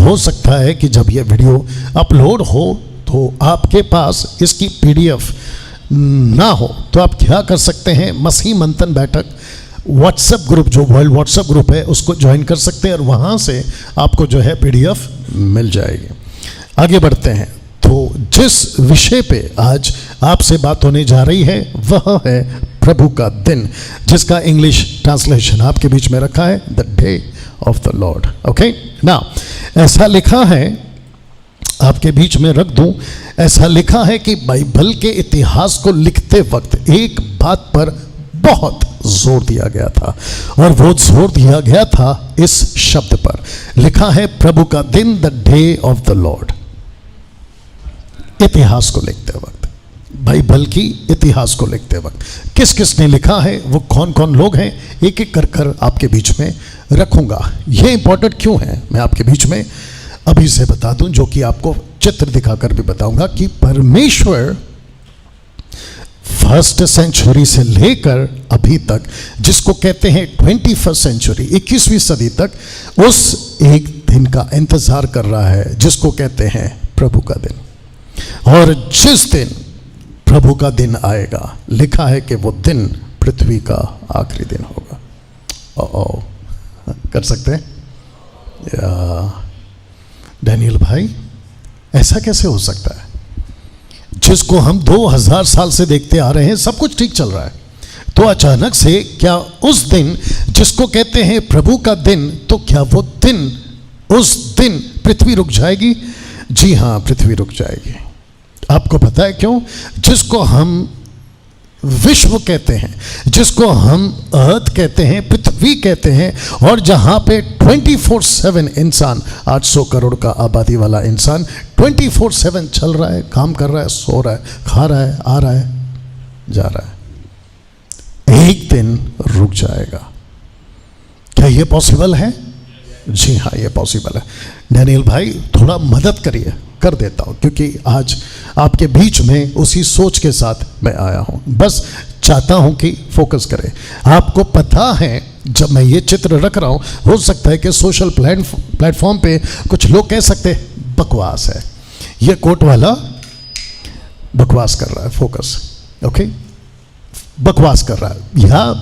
हो सकता है कि जब ये वीडियो अपलोड हो तो आपके पास इसकी PDF ना हो, तो आप क्या कर सकते हैं, मसीह मंथन बैठक व्हाट्सएप ग्रुप, जो वर्ल्ड व्हाट्सएप ग्रुप है, उसको ज्वाइन कर सकते हैं और वहाँ से आपको जो है PDF मिल जाएगी। आगे बढ़ते हैं। तो जिस विषय पे आज आपसे बात होने जा रही है वह है प्रभु का दिन, जिसका इंग्लिश ट्रांसलेशन आपके बीच में रखा है the day of the Lord. Okay, now ऐसा लिखा है, आपके बीच में रख दूं, ऐसा लिखा है कि बाइबल के इतिहास को लिखते वक्त एक बात पर बहुत जोर दिया गया था, और वो जोर दिया गया था इस शब्द पर। लिखा है प्रभु का दिन, the day of the Lord. इतिहास को लिखते वक्त, बाइबल की इतिहास को लिखते वक्त किस किस ने लिखा है, वो कौन कौन लोग हैं, एक एक कर आपके बीच में रखूंगा। ये इंपॉर्टेंट क्यों है मैं आपके बीच में अभी से बता दूं, जो कि आपको चित्र दिखाकर भी बताऊंगा कि परमेश्वर फर्स्ट सेंचुरी से लेकर अभी तक, जिसको कहते हैं 21st सेंचुरी, 21वीं सदी तक, उस एक दिन का इंतजार कर रहा है जिसको कहते हैं प्रभु का दिन। और जिस दिन प्रभु का दिन आएगा, लिखा है कि वो दिन पृथ्वी का आखिरी दिन होगा। ओ कर सकते हैं या डैनियल भाई, ऐसा कैसे हो सकता है? जिसको हम 2000 साल से देखते आ रहे हैं, सब कुछ ठीक चल रहा है, तो अचानक से क्या उस दिन जिसको कहते हैं प्रभु का दिन, तो क्या वो दिन, उस दिन पृथ्वी रुक जाएगी? जी हाँ, पृथ्वी रुक जाएगी। आपको पता है क्यों? जिसको हम विश्व कहते हैं, जिसको हम अर्थ कहते हैं, पृथ्वी कहते हैं, और जहां पे 24/7 इंसान, 800 करोड़ का आबादी वाला इंसान 24/7 चल रहा है, काम कर रहा है, सो रहा है, खा रहा है, आ रहा है, जा रहा है, एक दिन रुक जाएगा। क्या ये पॉसिबल है? जी हाँ, ये पॉसिबल है। डैनियल भाई थोड़ा मदद करिए, कर देता हूँ, क्योंकि आज आपके बीच में उसी सोच के साथ मैं आया हूँ। बस चाहता हूँ कि फोकस करें। आपको पता है, जब मैं ये चित्र रख रहा हूँ, हो सकता है कि सोशल प्लेटफॉर्म पे कुछ लोग कह सकते हैं बकवास है, ये कोट वाला बकवास कर रहा है, फोकस, ओके, बकवास कर रहा है, या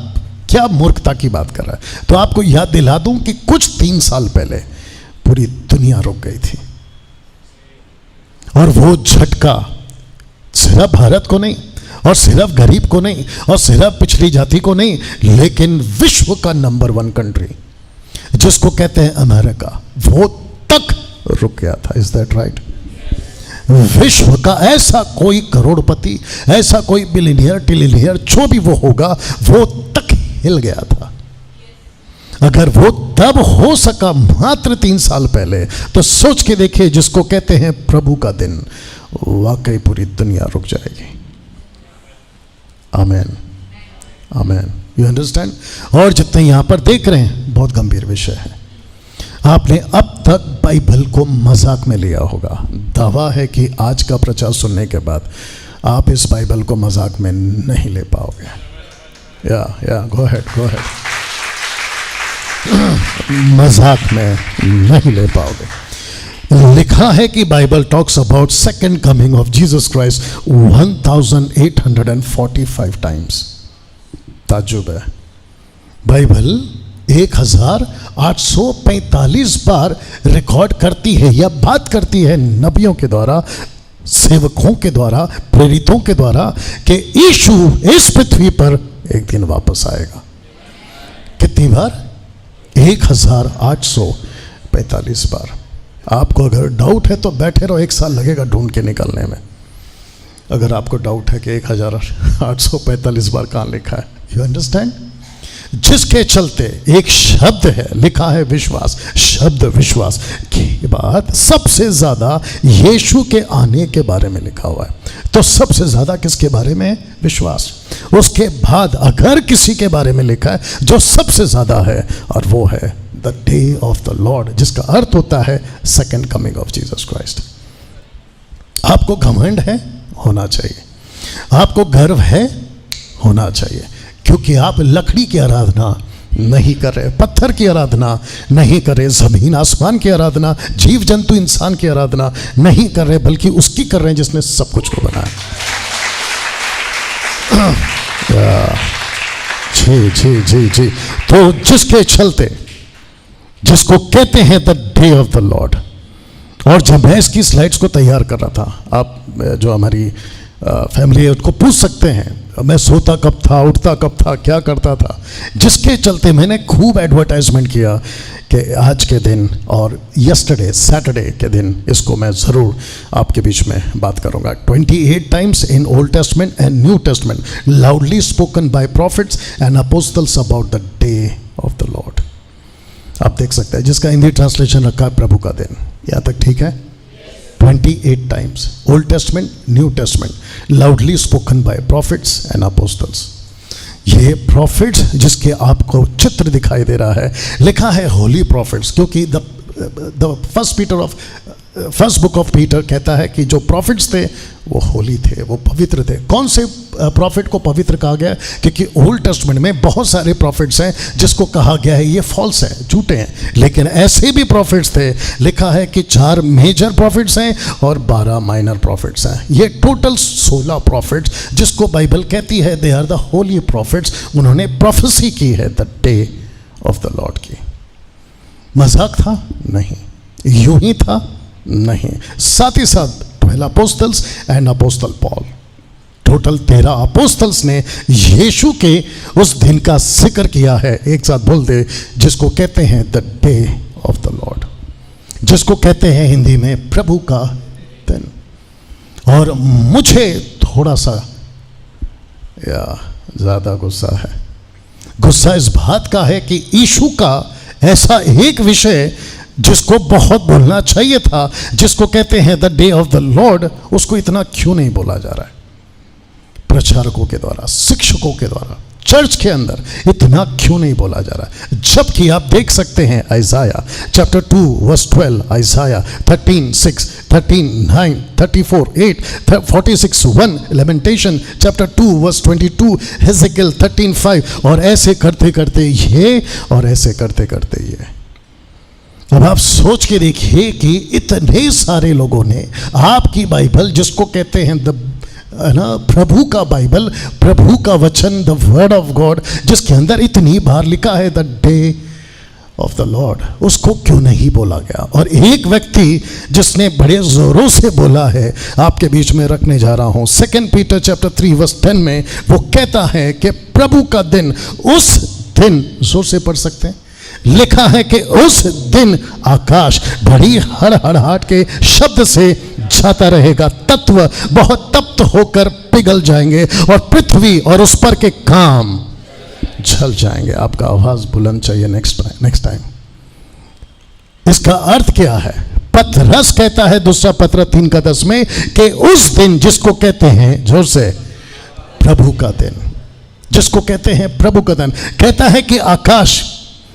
क्या मूर्खता की बात कर रहा है। तो आपको याद दिला दूं कि कुछ 3 साल पहले पूरी दुनिया रुक गई थी, और वो झटका सिर्फ भारत को नहीं, और सिर्फ गरीब को नहीं, और सिर्फ पिछड़ी जाति को नहीं, लेकिन विश्व का नंबर 1 कंट्री जिसको कहते हैं अमेरिका, वो तक रुक गया था। Is that right? विश्व का ऐसा कोई करोड़पति, ऐसा कोई बिलियनियर, टिलियनियर, जो भी वो होगा, वो तक हिल गया था। अगर वो तब हो सका मात्र 3 साल पहले, तो सोच के देखिए, जिसको कहते हैं प्रभु का दिन, वाकई पूरी दुनिया रुक जाएगी। आमेन, आमेन, यू अंडरस्टैंड? और जितने यहां पर देख रहे हैं, बहुत गंभीर विषय है। आपने अब तक बाइबल को मजाक में लिया होगा। दावा है कि आज का प्रचार सुनने के बाद आप इस बाइबल को मजाक में नहीं ले पाओगे। या गो अहेड मजाक में नहीं ले पाओगे। लिखा है कि Bible talks about second coming of Jesus Christ 1845 times. ताज्जुब है, बाइबल 1845 बार रिकॉर्ड करती है या बात करती है नबियों के द्वारा, सेवकों के द्वारा, प्रेरितों के द्वारा, कि यीशु इस पृथ्वी पर एक दिन वापस आएगा। कितनी बार? 1845 बार। आपको अगर डाउट है तो बैठे रहो, 1 साल लगेगा ढूंढ के निकलने में। अगर आपको डाउट है कि 1845 बार कहाँ लिखा है, यू अंडरस्टैंड? जिसके चलते एक शब्द है, लिखा है विश्वास, शब्द विश्वास की बात सबसे ज्यादा यीशु के आने के बारे में लिखा हुआ है। तो सबसे ज्यादा किसके बारे में? विश्वास। उसके बाद अगर किसी के बारे में लिखा है जो सबसे ज्यादा है, और वो है the day of the Lord, जिसका अर्थ होता है second coming of Jesus Christ. आपको घमंड है? होना चाहिए। आपको गर्व है? होना चाहिए, क्योंकि आप लकड़ी की आराधना नहीं कर रहे, पत्थर की आराधना नहीं कर रहे, जमीन आसमान की आराधना, जीव जंतु इंसान की आराधना नहीं कर रहे, बल्कि उसकी कर रहे हैं जिसने सब कुछ को बनाया। जी जी जी जी। तो जिसके चलते, जिसको कहते हैं the day of the Lord, और जब मैं इसकी स्लाइड्स को तैयार कर रहा था, आप जो हमारी फैमिली है उसको पूछ सकते हैं मैं सोता कब था, उठता कब था, क्या करता था, जिसके चलते मैंने खूब एडवर्टाइजमेंट किया कि आज के दिन और यस्टरडे सैटरडे के दिन इसको मैं ज़रूर आपके बीच में बात करूंगा। 28 times in old testament and new testament loudly spoken by profits and apostles about the day of the Lord. आप देख सकते हैं, जिसका हिंदी ट्रांसलेशन रखा है प्रभु का दिन। यहाँ तक ठीक है? 28 times old testament, new testament, loudly spoken by profits and apostles. ये प्रॉफिट्स जिसके आपको चित्र दिखाई दे रहा है, लिखा है होली प्रॉफिट्स, क्योंकि the first book of Peter कहता है कि जो प्रॉफिट्स थे वो होली थे, वो पवित्र थे। कौन से प्रॉफिट को पवित्र कहा गया? क्योंकि ओल्ड टेस्टमेंट में बहुत सारे प्रॉफिट्स हैं जिसको कहा गया है ये फॉल्स हैं, झूठे हैं, लेकिन ऐसे भी प्रॉफिट्स थे। लिखा है कि 4 मेजर प्रॉफिट्स हैं और 12 माइनर प्रॉफिट्स हैं। ये टोटल 16 प्रॉफिट्स जिसको बाइबल कहती है they are the holy prophets. उन्होंने प्रोफेसी की है the day of the lord की। मजाक था? नहीं। यूं ही था? नहीं। साथ ही साथ 12 apostles and apostle Paul, total 13 apostles ने यीशु के उस दिन का जिक्र किया है। एक साथ बोल दे, जिसको कहते हैं the day of the Lord, जिसको कहते हैं हिंदी में प्रभु का दिन। और मुझे थोड़ा सा या ज्यादा गुस्सा है। गुस्सा इस बात का है कि यीशु का ऐसा एक विषय जिसको बहुत बोलना चाहिए था, जिसको कहते हैं the day of the Lord, उसको इतना क्यों नहीं बोला जा रहा है? प्रचारकों के द्वारा, शिक्षकों के द्वारा, चर्च के अंदर इतना क्यों नहीं बोला जा रहा है? जबकि आप देख सकते हैं Isaiah chapter 2 verse 12, Isaiah 13:6, 13:9, 34:8, 46:1, lamentation chapter 2 verse 22, Ezekiel 13:5, और ऐसे करते करते ये, और ऐसे करते करते ये। अब आप सोच के देखिए कि इतने सारे लोगों ने आपकी बाइबल, जिसको कहते हैं प्रभु का बाइबल, प्रभु का वचन, द वर्ड ऑफ गॉड, जिसके अंदर इतनी बार लिखा है the day of the Lord, उसको क्यों नहीं बोला गया? और एक व्यक्ति जिसने बड़े जोरों से बोला है, आपके बीच में रखने जा रहा हूं। 2 पीटर चैप्टर 3 वर्स 10 में वो कहता है कि प्रभु का दिन, उस दिन, जोर से पढ़ सकते हैं, लिखा है कि उस दिन आकाश बड़ी हड़हड़ाहट के शब्द से जाता रहेगा, तत्व बहुत तप्त होकर पिघल जाएंगे और पृथ्वी और उस पर के काम जल जाएंगे। आपका आवाज बुलंद चाहिए नेक्स्ट टाइम। इसका अर्थ क्या है? पतरस कहता है दूसरा पत्र 3:10 में कि उस दिन जिसको कहते हैं, जोर से, प्रभु का दिन, जिसको कहते हैं प्रभु का दिन, कहता है कि आकाश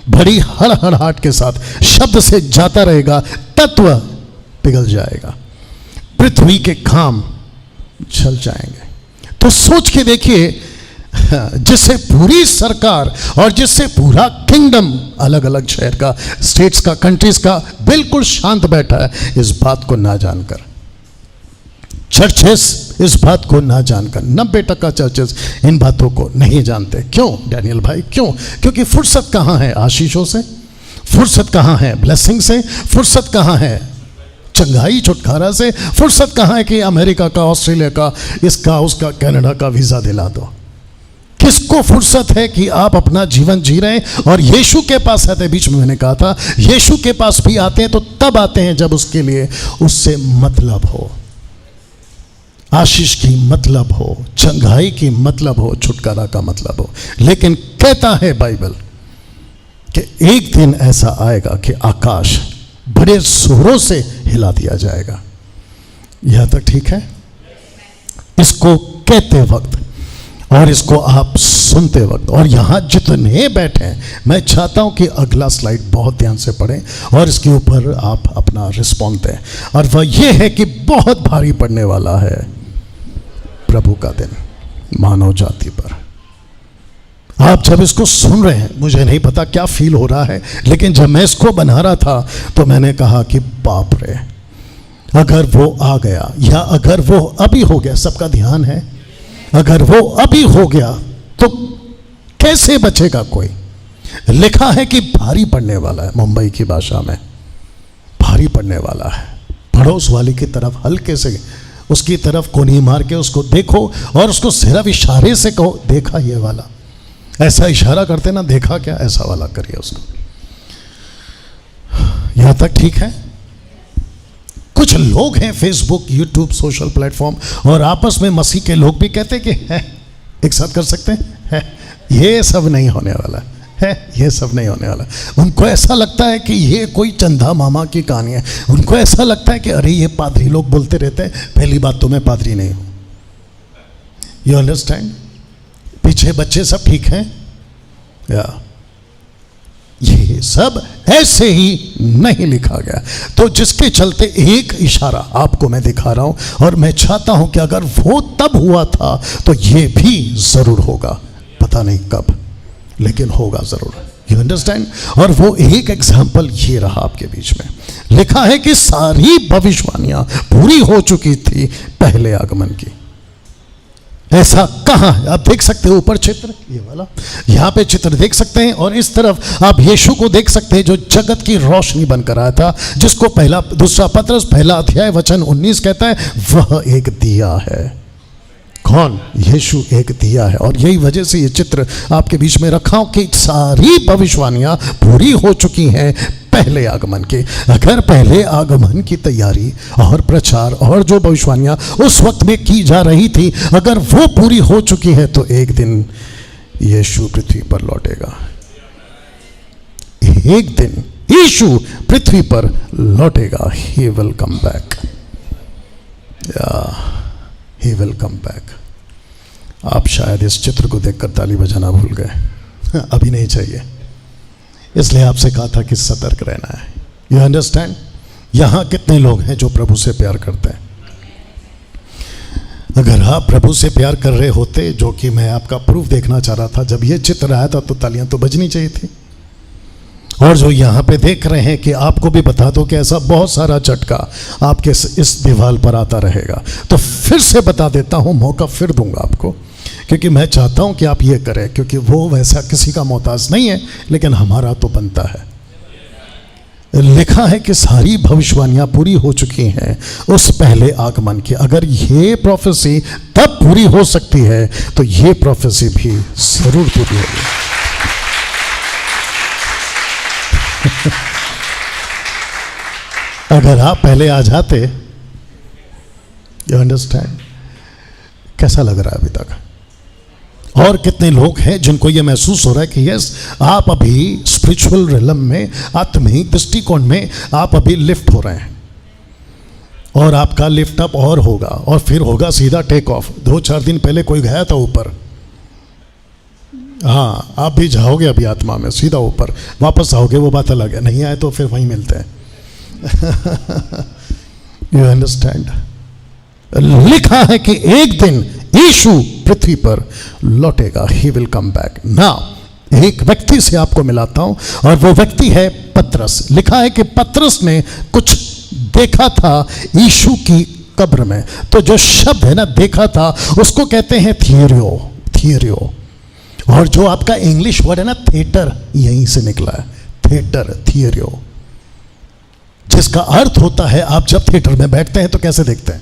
बड़ी हड़हड़ाहट के साथ शब्द से जाता रहेगा, तत्व पिघल जाएगा, पृथ्वी के काम जल जाएंगे। तो सोच के देखिए, जिससे पूरी सरकार और जिससे पूरा किंगडम, अलग अलग शहर का, स्टेट्स का, कंट्रीज का, बिल्कुल शांत बैठा है इस बात को ना जानकर। चर्चेस इस बात को ना जानकर, 90% चर्चेस इन बातों को नहीं जानते। क्यों डैनियल भाई, क्यों? क्योंकि फुर्सत कहाँ है आशीषों से? फुर्सत कहाँ है ब्लेसिंग से? फुर्सत कहाँ है चंगाई छुटकारा से? फुर्सत कहाँ है कि अमेरिका का, ऑस्ट्रेलिया का, इसका उसका, कनाडा का वीजा दिला दो? किसको फुर्सत है कि आप अपना जीवन जी रहे हैं? और यीशु के पास आते, बीच में मैंने कहा था, यीशु के पास भी आते हैं तो तब आते हैं जब उसके लिए, उससे मतलब हो, आशीष की मतलब हो, चंगाई की मतलब हो, छुटकारा का मतलब हो। लेकिन कहता है बाइबल कि एक दिन ऐसा आएगा कि आकाश बड़े जोरों से हिला दिया जाएगा। यहां तक ठीक है? इसको कहते वक्त और इसको आप सुनते वक्त, और यहां जितने बैठे हैं, मैं चाहता हूं कि अगला स्लाइड बहुत ध्यान से पढ़ें और इसके ऊपर आप अपना रिस्पॉन्स दें। और वह यह है कि बहुत भारी पड़ने वाला है प्रभु का दिन मानव जाति पर। आप जब इसको सुन रहे हैं, मुझे नहीं पता क्या फील हो रहा है, लेकिन जब मैं इसको बना रहा था तो मैंने कहा कि बाप रे, अगर वो आ गया या अगर वो अभी हो गया, सबका ध्यान है, अगर वो अभी हो गया तो कैसे बचेगा कोई। लिखा है कि भारी पड़ने वाला है, मुंबई की भाषा में भारी पड़ने वाला है। पड़ोस वाली की तरफ हल्के से उसकी तरफ कोनी मार के उसको देखो और उसको सिर्फ इशारे से कहो, देखा ये वाला, ऐसा इशारा करते ना, देखा क्या, ऐसा वाला करिए उसको। यहां तक ठीक है। कुछ लोग हैं फेसबुक, यूट्यूब, सोशल प्लेटफॉर्म और आपस में मसीह के लोग भी कहते कि है, एक साथ कर सकते हैं, है, ये सब नहीं होने वाला है, ये सब नहीं होने वाला। उनको ऐसा लगता है कि ये कोई चंदा मामा की कहानी है। उनको ऐसा लगता है कि अरे ये पादरी लोग बोलते रहते हैं। पहली बात तो मैं पादरी नहीं हूं, यू अंडरस्टैंड। पीछे बच्चे सब ठीक हैं या ये सब ऐसे ही नहीं लिखा गया। तो जिसके चलते एक इशारा आपको मैं दिखा रहा हूं और मैं चाहता हूं कि अगर वो तब हुआ था तो ये भी जरूर होगा, पता नहीं कब, लेकिन होगा जरूर, यू अंडरस्टैंड। और वो एक एग्जाम्पल ये रहा आपके बीच में। लिखा है कि सारी भविष्यवाणियां पूरी हो चुकी थी पहले आगमन की। ऐसा कहां है? आप देख सकते हो ऊपर चित्र, ये वाला यहां पे चित्र देख सकते हैं और इस तरफ आप यीशु को देख सकते हैं जो जगत की रोशनी बनकर आया था, जिसको पहला दूसरा पत्रस पहला अध्याय वचन 19 कहता है वह एक दिया है। कौन? यीशु एक दिया है। और यही वजह से ये चित्र आपके बीच में रखा हूं कि सारी भविष्यवाणियां पूरी हो चुकी हैं पहले आगमन के। अगर पहले आगमन की तैयारी और प्रचार और जो भविष्यवाणियां उस वक्त में की जा रही थी, अगर वो पूरी हो चुकी है तो एक दिन यीशु पृथ्वी पर लौटेगा। एक दिन यीशु पृथ्वी पर लौटेगा। He will come back, he will come back. आप शायद इस चित्र को देखकर ताली बजाना भूल गए, अभी नहीं चाहिए, इसलिए आपसे कहा था कि सतर्क रहना है। You understand. यहां कितने लोग हैं जो प्रभु से प्यार करते हैं? अगर आप प्रभु से प्यार कर रहे होते, जो कि मैं आपका प्रूफ देखना चाह रहा था, जब ये चित्र आया था तो तालियां तो बजनी चाहिए थी। और जो यहाँ पे देख रहे हैं कि आपको भी बता दो कि ऐसा बहुत सारा झटका आपके इस दीवार पर आता रहेगा। तो फिर से बता देता हूँ, मौका फिर दूंगा आपको, क्योंकि मैं चाहता हूँ कि आप ये करें, क्योंकि वो वैसा किसी का मोहताज नहीं है, लेकिन हमारा तो बनता है। लिखा है कि सारी भविष्यवाणियां पूरी हो चुकी हैं उस पहले आगमन की। अगर ये प्रोफेसी तब पूरी हो सकती है तो ये प्रोफेसी भी जरूर पूरी होगी। अगर आप पहले आ जाते, यू अंडरस्टैंड, कैसा लग रहा है अभी तक? और कितने लोग हैं जिनको ये महसूस हो रहा है कि यस, आप अभी स्पिरिचुअल रिलम में, आत्मिक दृष्टिकोण में आप अभी लिफ्ट हो रहे हैं और आपका लिफ्ट अप और होगा और फिर होगा सीधा टेक ऑफ। 2-4 दिन पहले कोई गया था ऊपर, हाँ आप भी जाओगे अभी आत्मा में सीधा ऊपर, वापस आओगे वो बात अलग है, नहीं आए तो फिर वहीं मिलते हैं। You understand. लिखा है कि एक दिन यीशु पृथ्वी पर लौटेगा, he will come back. Now एक व्यक्ति से आपको मिलाता हूं और वो व्यक्ति है पतरस। लिखा है कि पतरस ने कुछ देखा था यीशु की कब्र में। तो जो शब्द है ना देखा था, उसको कहते हैं थियरियो, थियरियो। और जो आपका इंग्लिश वर्ड है ना थिएटर, यहीं से निकला है, थिएटर, थियरियो, जिसका अर्थ होता है आप जब थिएटर में बैठते हैं तो कैसे देखते हैं?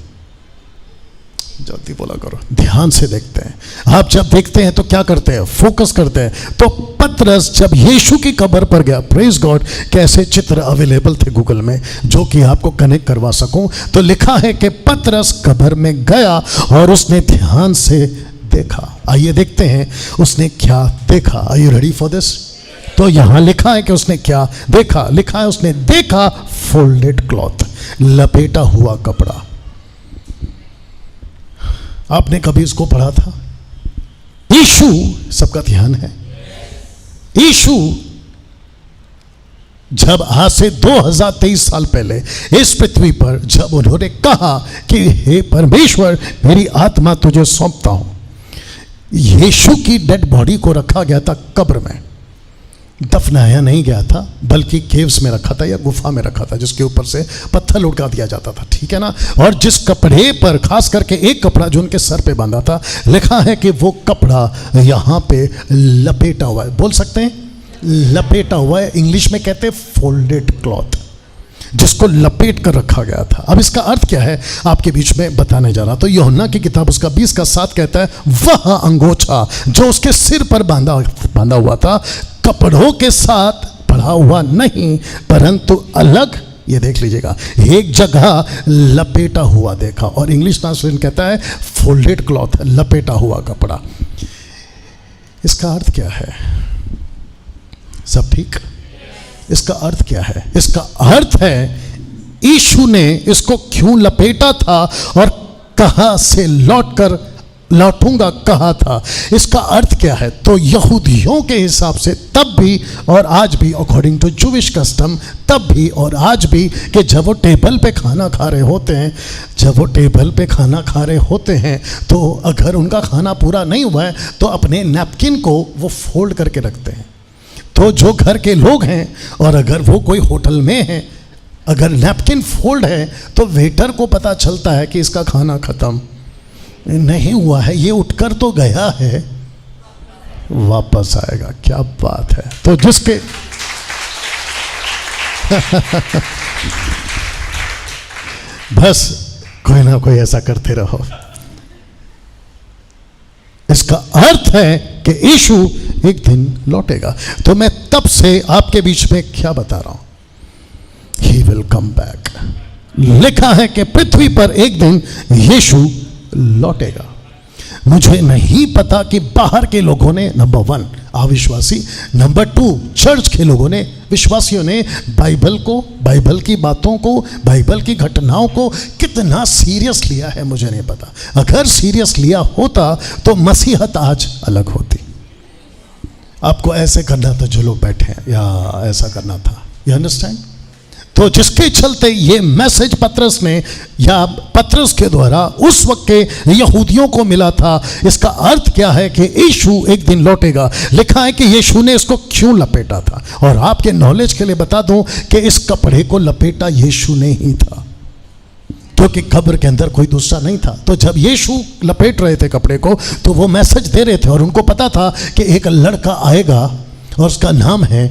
जल्दी बोला करो, ध्यान से देखते हैं। आप जब देखते हैं तो क्या करते हैं? फोकस करते हैं। तो पतरस जब यीशु की कब्र पर गया, प्रेज गॉड, कैसे चित्र अवेलेबल थे गूगल में जो कि आपको कनेक्ट करवा सकूं, तो लिखा है कि पतरस कब्र में गया और उसने ध्यान से देखा। आइए देखते हैं उसने क्या देखा। Are you ready for this? तो यहां लिखा है कि उसने क्या देखा। लिखा है उसने देखा फोल्डेड क्लॉथ, लपेटा हुआ कपड़ा। आपने कभी इसको पढ़ा था? यीशु, सबका ध्यान है, यीशु जब आज से 2023 साल पहले इस पृथ्वी पर जब उन्होंने कहा कि हे परमेश्वर मेरी आत्मा तुझे सौंपता हूं, यीशु की डेड बॉडी को रखा गया था कब्र में, दफनाया नहीं गया था, बल्कि केव्स में रखा था या गुफा में रखा था, जिसके ऊपर से पत्थर लुढ़का दिया जाता था, ठीक है ना। और जिस कपड़े पर, खास करके एक कपड़ा जो उनके सर पे बांधा था, लिखा है कि वो कपड़ा यहाँ पे लपेटा हुआ है। बोल सकते हैं लपेटा हुआ है, इंग्लिश में कहते हैं फोल्डेड क्लॉथ, जिसको लपेट कर रखा गया था। अब इसका अर्थ क्या है आपके बीच में बताने जा रहा। तो यूहन्ना की किताब उसका 20:7 कहता है, वह अंगोछा जो उसके सिर पर बांधा हुआ था, कपड़ों के साथ पड़ा हुआ नहीं, परंतु अलग, ये देख लीजिएगा, एक जगह लपेटा हुआ देखा। और इंग्लिश ट्रांसलेशन कहता है फोल्डेड क्लॉथ, लपेटा हुआ कपड़ा। इसका अर्थ क्या है? सब ठीक? इसका अर्थ क्या है? इसका अर्थ है यीशु ने इसको क्यों लपेटा था और कहां से लौटूंगा कहा था। इसका अर्थ क्या है? तो यहूदियों के हिसाब से तब भी और आज भी, अकॉर्डिंग टू जूविश कस्टम, तब भी और आज भी, कि जब वो टेबल पे खाना खा रहे होते हैं, तो अगर उनका खाना पूरा नहीं हुआ है तो अपने नैपकिन को वो फोल्ड करके रखते हैं। तो जो घर के लोग हैं और अगर वो कोई होटल में है, अगर नैपकिन फोल्ड है, तो वेटर को पता चलता है कि इसका खाना खत्म नहीं हुआ है, ये उठकर तो गया है, वापस आएगा। क्या बात है। तो जिसके बस कोई ना कोई ऐसा करते रहो। इसका अर्थ है कि यीशु एक दिन लौटेगा। तो मैं तब से आपके बीच में क्या बता रहा हूं, ही विल कम बैक। लिखा है कि पृथ्वी पर एक दिन यीशु लौटेगा। मुझे नहीं पता कि बाहर के लोगों ने, नंबर 1 अविश्वासी, नंबर 2 चर्च के लोगों ने, विश्वासियों ने बाइबल को, बाइबल की बातों को, बाइबल की घटनाओं को कितना सीरियस लिया है मुझे नहीं पता। अगर सीरियस लिया होता तो मसीहत आज अलग होती। आपको ऐसे करना था जो लोग बैठे हैं, या ऐसा करना था, यू अंडरस्टैंड। तो जिसके चलते ये मैसेज पतरस ने, या पतरस के द्वारा उस वक्त के यहूदियों को मिला था। इसका अर्थ क्या है कि यीशु एक दिन लौटेगा। लिखा है कि यीशु ने इसको क्यों लपेटा था। और आपके नॉलेज के लिए बता दूं कि इस कपड़े को लपेटा यीशु ने ही था, क्योंकि कब्र के अंदर कोई दूसरा नहीं था। तो जब यीशु लपेट रहे थे कपड़े को, तो वो मैसेज दे रहे थे और उनको पता था कि एक लड़का आएगा और उसका नाम है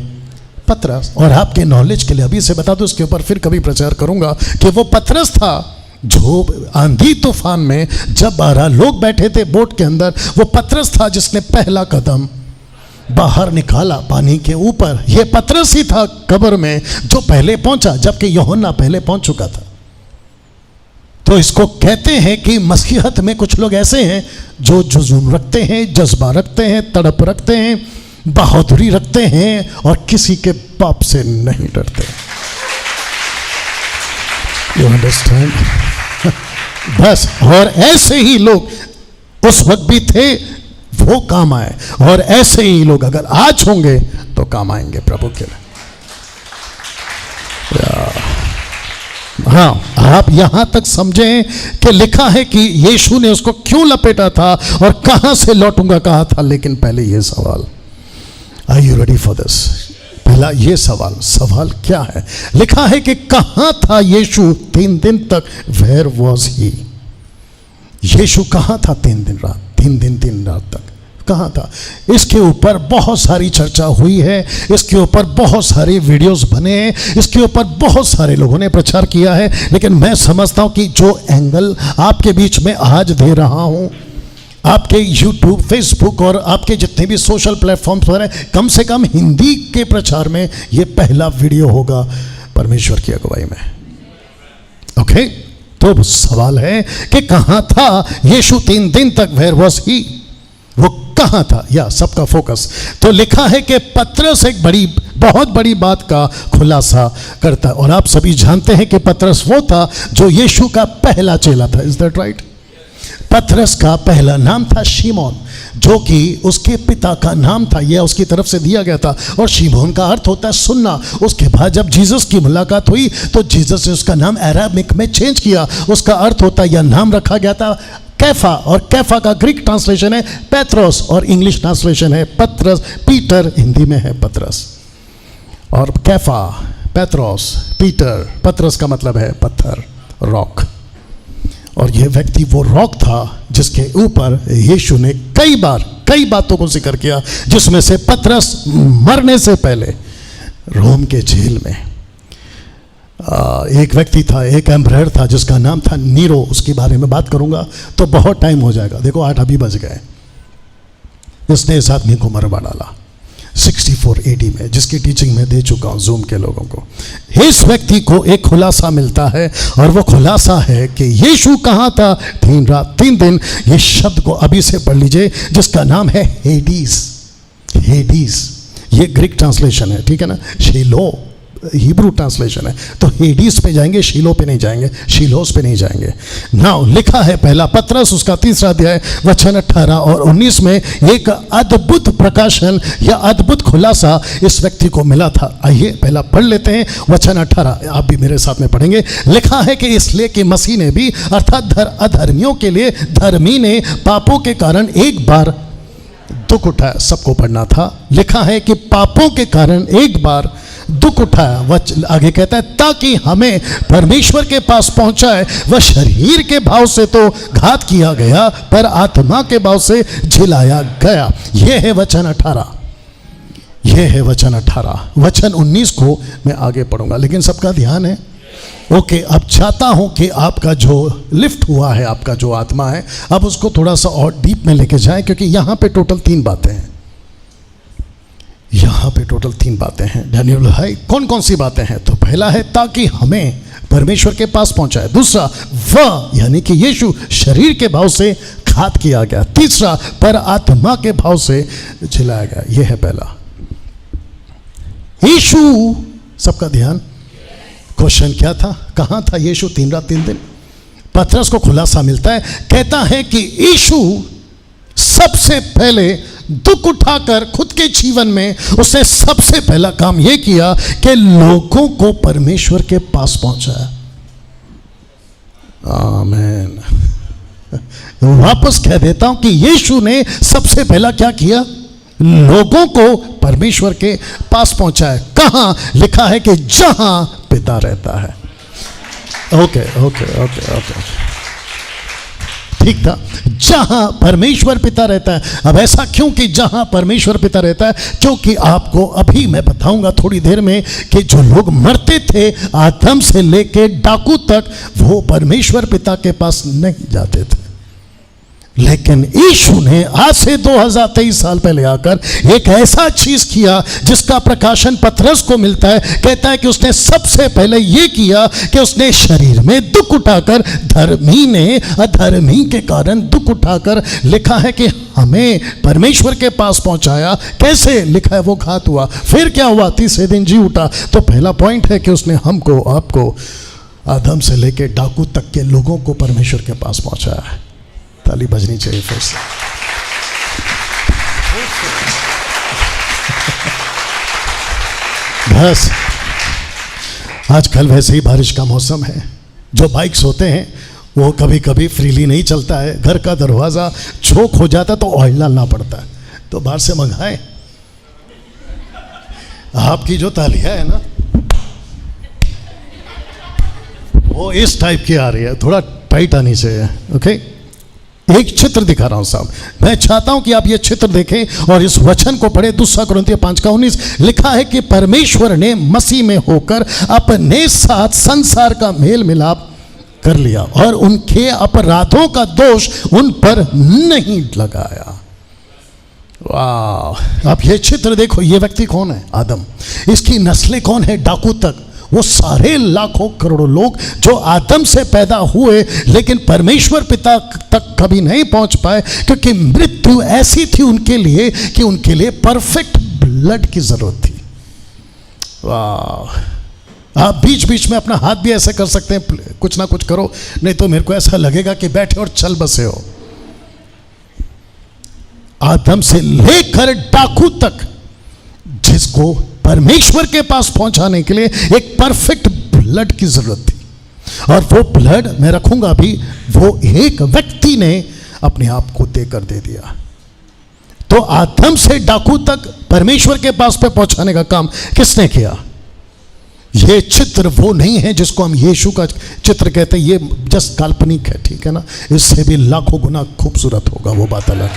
पतरस। और आपके नॉलेज के लिए अभी से बता दो, इसके ऊपर फिर कभी प्रचार करूंगा, कि वो पतरस था जो आंधी तूफान में जब 12 लोग बैठे थे बोट के अंदर, वो पतरस था जिसने पहला कदम बाहर निकाला पानी के ऊपर। ये पतरस ही था कब्र में जो पहले पहुंचा, जबकि यूहन्ना पहले पहुंच चुका था। तो इसको कहते हैं कि मसीहत में कुछ लोग ऐसे हैं जो जुनून रखते हैं, जज्बा रखते हैं, तड़प रखते हैं, बहादुरी रखते हैं और किसी के पाप से नहीं डरते। You understand. बस, और ऐसे ही लोग उस वक्त भी थे, वो काम आए, और ऐसे ही लोग अगर आज होंगे तो काम आएंगे प्रभु के लिए। हाँ, आप यहां तक समझें कि लिखा है कि यीशु ने उसको क्यों लपेटा था और कहां से लौटूंगा कहा था। लेकिन पहले ये सवाल, are you ready for this? पहला ये सवाल क्या है? लिखा है कि कहां था यीशु 3 दिन तक? वेयर वॉज ही? यीशु कहां था 3 दिन रात तक? कहां था? इसके ऊपर बहुत सारी चर्चा हुई है, इसके ऊपर बहुत सारे वीडियोस बने हैं, इसके ऊपर बहुत सारे लोगों ने प्रचार किया है। लेकिन मैं समझता हूं कि जो एंगल आपके बीच में आज दे रहा हूं, आपके YouTube, Facebook और आपके जितने भी सोशल प्लेटफॉर्म्स पर है, कम से कम हिंदी के प्रचार में ये पहला वीडियो होगा परमेश्वर की अगुवाई में। ओके, तो सवाल है कि कहां था यीशु 3 दिन तक? Where was he? वो कहां था? या सबका फोकस। तो लिखा है कि पतरस एक बहुत बड़ी बात का खुलासा करता है। और आप सभी जानते हैं कि पतरस वो था जो यीशु का पहला चेला था। Is that right? पतरस का पहला नाम था शिमोन, जो कि उसके पिता का नाम था, यह उसकी तरफ से दिया गया था। और शिमोन का अर्थ होता है सुनना। उसके बाद जब जीसस की मुलाकात हुई तो जीसस ने उसका नाम अरामिक में चेंज किया। उसका अर्थ होता है, यह नाम रखा गया था कैफा, और कैफा का ग्रीक ट्रांसलेशन है पेत्रोस, और इंग्लिश ट्रांसलेशन है पत्रस। पीटर हिंदी में है पत्रस, और कैफा, पेत्रोस, पीटर, पत्रस का मतलब है पत्थर, रॉक। और यह व्यक्ति वो रॉक था जिसके ऊपर यीशु ने कई बातों को जिक्र किया, जिसमें से पतरस मरने से पहले रोम के जेल में एक व्यक्ति था, एक एम्परर था जिसका नाम था नीरो। उसके बारे में बात करूंगा तो बहुत टाइम हो जाएगा। देखो 8 अभी बज गए। इसने इस आदमी को मरवा डाला 64 AD में, जिसकी टीचिंग मैं दे चुका हूं जूम के लोगों को। इस व्यक्ति को एक खुलासा मिलता है, और वो खुलासा है कि यीशु कहाँ था 3 रात 3 दिन। ये शब्द को अभी से पढ़ लीजिए, जिसका नाम है हेडीज। हेडीज ये ग्रीक ट्रांसलेशन है, ठीक है ना। शीलो हिब्रू ट्रांसलेशन है। तो हेडीज पे जाएंगे, शीलो पे नहीं जाएंगे, शीलोस पे नहीं जाएंगे। नाउ लिखा है पहला पत्रस उसका 3 अध्याय वचन 18 और 19 में एक अद्भुत प्रकाशन या अद्भुत खुलासा इस व्यक्ति को मिला था। आइए पहला पढ़ लेते हैं वचन 18, आप भी मेरे साथ में पढ़ेंगे। लिखा है कि इसलिए कि मसीह ने भी अर्थात अधर्मियों के लिए धर्मी ने पापों के कारण एक बार दुख उठाया। सबको पढ़ना था। लिखा है कि पापों के कारण एक बार दुख उठाया। आगे कहता है ताकि हमें परमेश्वर के पास पहुंचाए। वह शरीर के भाव से तो घात किया गया, पर आत्मा के भाव से झिलाया गया। यह है वचन 18। यह है वचन 18। वचन 19 को मैं आगे पढ़ूंगा, लेकिन सबका ध्यान है। ओके, अब चाहता हूं कि आपका जो लिफ्ट हुआ है, आपका जो आत्मा है, अब उसको थोड़ा सा और डीप में लेके जाएं, क्योंकि यहां पे टोटल 3 बातें हैं। यहां पे टोटल 3 बातें हैं। डैनियल भाई कौन कौन सी बातें हैं? तो पहला है ताकि हमें परमेश्वर के पास पहुंचाए। दूसरा वह यानी कि यीशु शरीर के भाव से घात किया गया। तीसरा पर आत्मा के भाव से झिलाया गया। यह है पहला। यीशु, सबका ध्यान। क्वेश्चन क्या था? कहां था यीशु 3 रात 3 दिन? पतरस को खुलासा मिलता है, कहता है कि यीशु सबसे पहले दुख उठाकर खुद के जीवन में उसने सबसे पहला काम यह किया कि लोगों को परमेश्वर के पास पहुंचाया। आमीन। वापस कह देता हूं कि यीशु ने सबसे पहला क्या किया? लोगों को परमेश्वर के पास पहुंचाया। कहां? लिखा है कि जहां पिता रहता है। ओके ओके ओके ओके, ठीक था। जहां परमेश्वर पिता रहता है। अब ऐसा क्यों कि जहां परमेश्वर पिता रहता है? क्योंकि आपको अभी मैं बताऊंगा थोड़ी देर में कि जो लोग मरते थे आदम से लेके डाकू तक, वो परमेश्वर पिता के पास नहीं जाते थे। लेकिन यीशु ने आज से 2023 साल पहले आकर एक ऐसा चीज किया जिसका प्रकाशन पतरस को मिलता है। कहता है कि उसने सबसे पहले यह किया कि उसने शरीर में दुख उठाकर, धर्मी ने अधर्मी के कारण दुख उठाकर, लिखा है कि हमें परमेश्वर के पास पहुंचाया। कैसे? लिखा है वो घात हुआ। फिर क्या हुआ? 3 दिन जी उठा। तो पहला पॉइंट है कि उसने हमको, आपको, आदम से लेकर डाकू तक के लोगों को परमेश्वर के पास पहुंचाया है। ताली बजनी चाहिए फिर से। बस आजकल वैसे ही बारिश का मौसम है। जो बाइक्स होते हैं वो कभी कभी फ्रीली नहीं चलता है। घर का दरवाज़ा चोक हो जाता तो ऑयल डालना पड़ता है, तो बाहर से मंगाएं। आपकी जो तालिया है ना, वो इस टाइप की आ रही है, थोड़ा टाइट आनी चाहिए। ओके, एक चित्र दिखा रहा हूं साहब। मैं चाहता हूं कि आप ये चित्र देखें और इस वचन को पढ़े। 2 कुरिन्थियों 5:19 लिखा है कि परमेश्वर ने मसीह में होकर अपने साथ संसार का मेल मिलाप कर लिया और उनके अपराधों का दोष उन पर नहीं लगाया। वाह! आप ये चित्र देखो। ये व्यक्ति कौन है? आदम। इसकी नस्लें कौन है? डाकू तक। वो सारे लाखों करोड़ों लोग जो आदम से पैदा हुए लेकिन परमेश्वर पिता तक कभी नहीं पहुंच पाए, क्योंकि मृत्यु ऐसी थी उनके लिए कि उनके लिए परफेक्ट ब्लड की जरूरत थी। वाह! आप बीच बीच में अपना हाथ भी ऐसे कर सकते हैं, कुछ ना कुछ करो, नहीं तो मेरे को ऐसा लगेगा कि बैठे और चल बसे हो। आदम से लेकर डाकू तक जिसको परमेश्वर के पास पहुंचाने के लिए एक परफेक्ट ब्लड की जरूरत थी। और वो ब्लड मैं रखूंगा भी, वो एक व्यक्ति ने अपने आप को देकर दे दिया। तो आदम से डाकू तक परमेश्वर के पास पे पहुंचाने का काम किसने किया? ये चित्र वो नहीं है जिसको हम यीशु का चित्र कहते हैं, ये जस्ट काल्पनिक है, ठीक है ना। इससे भी लाखों गुना खूबसूरत होगा, वो बात अलग।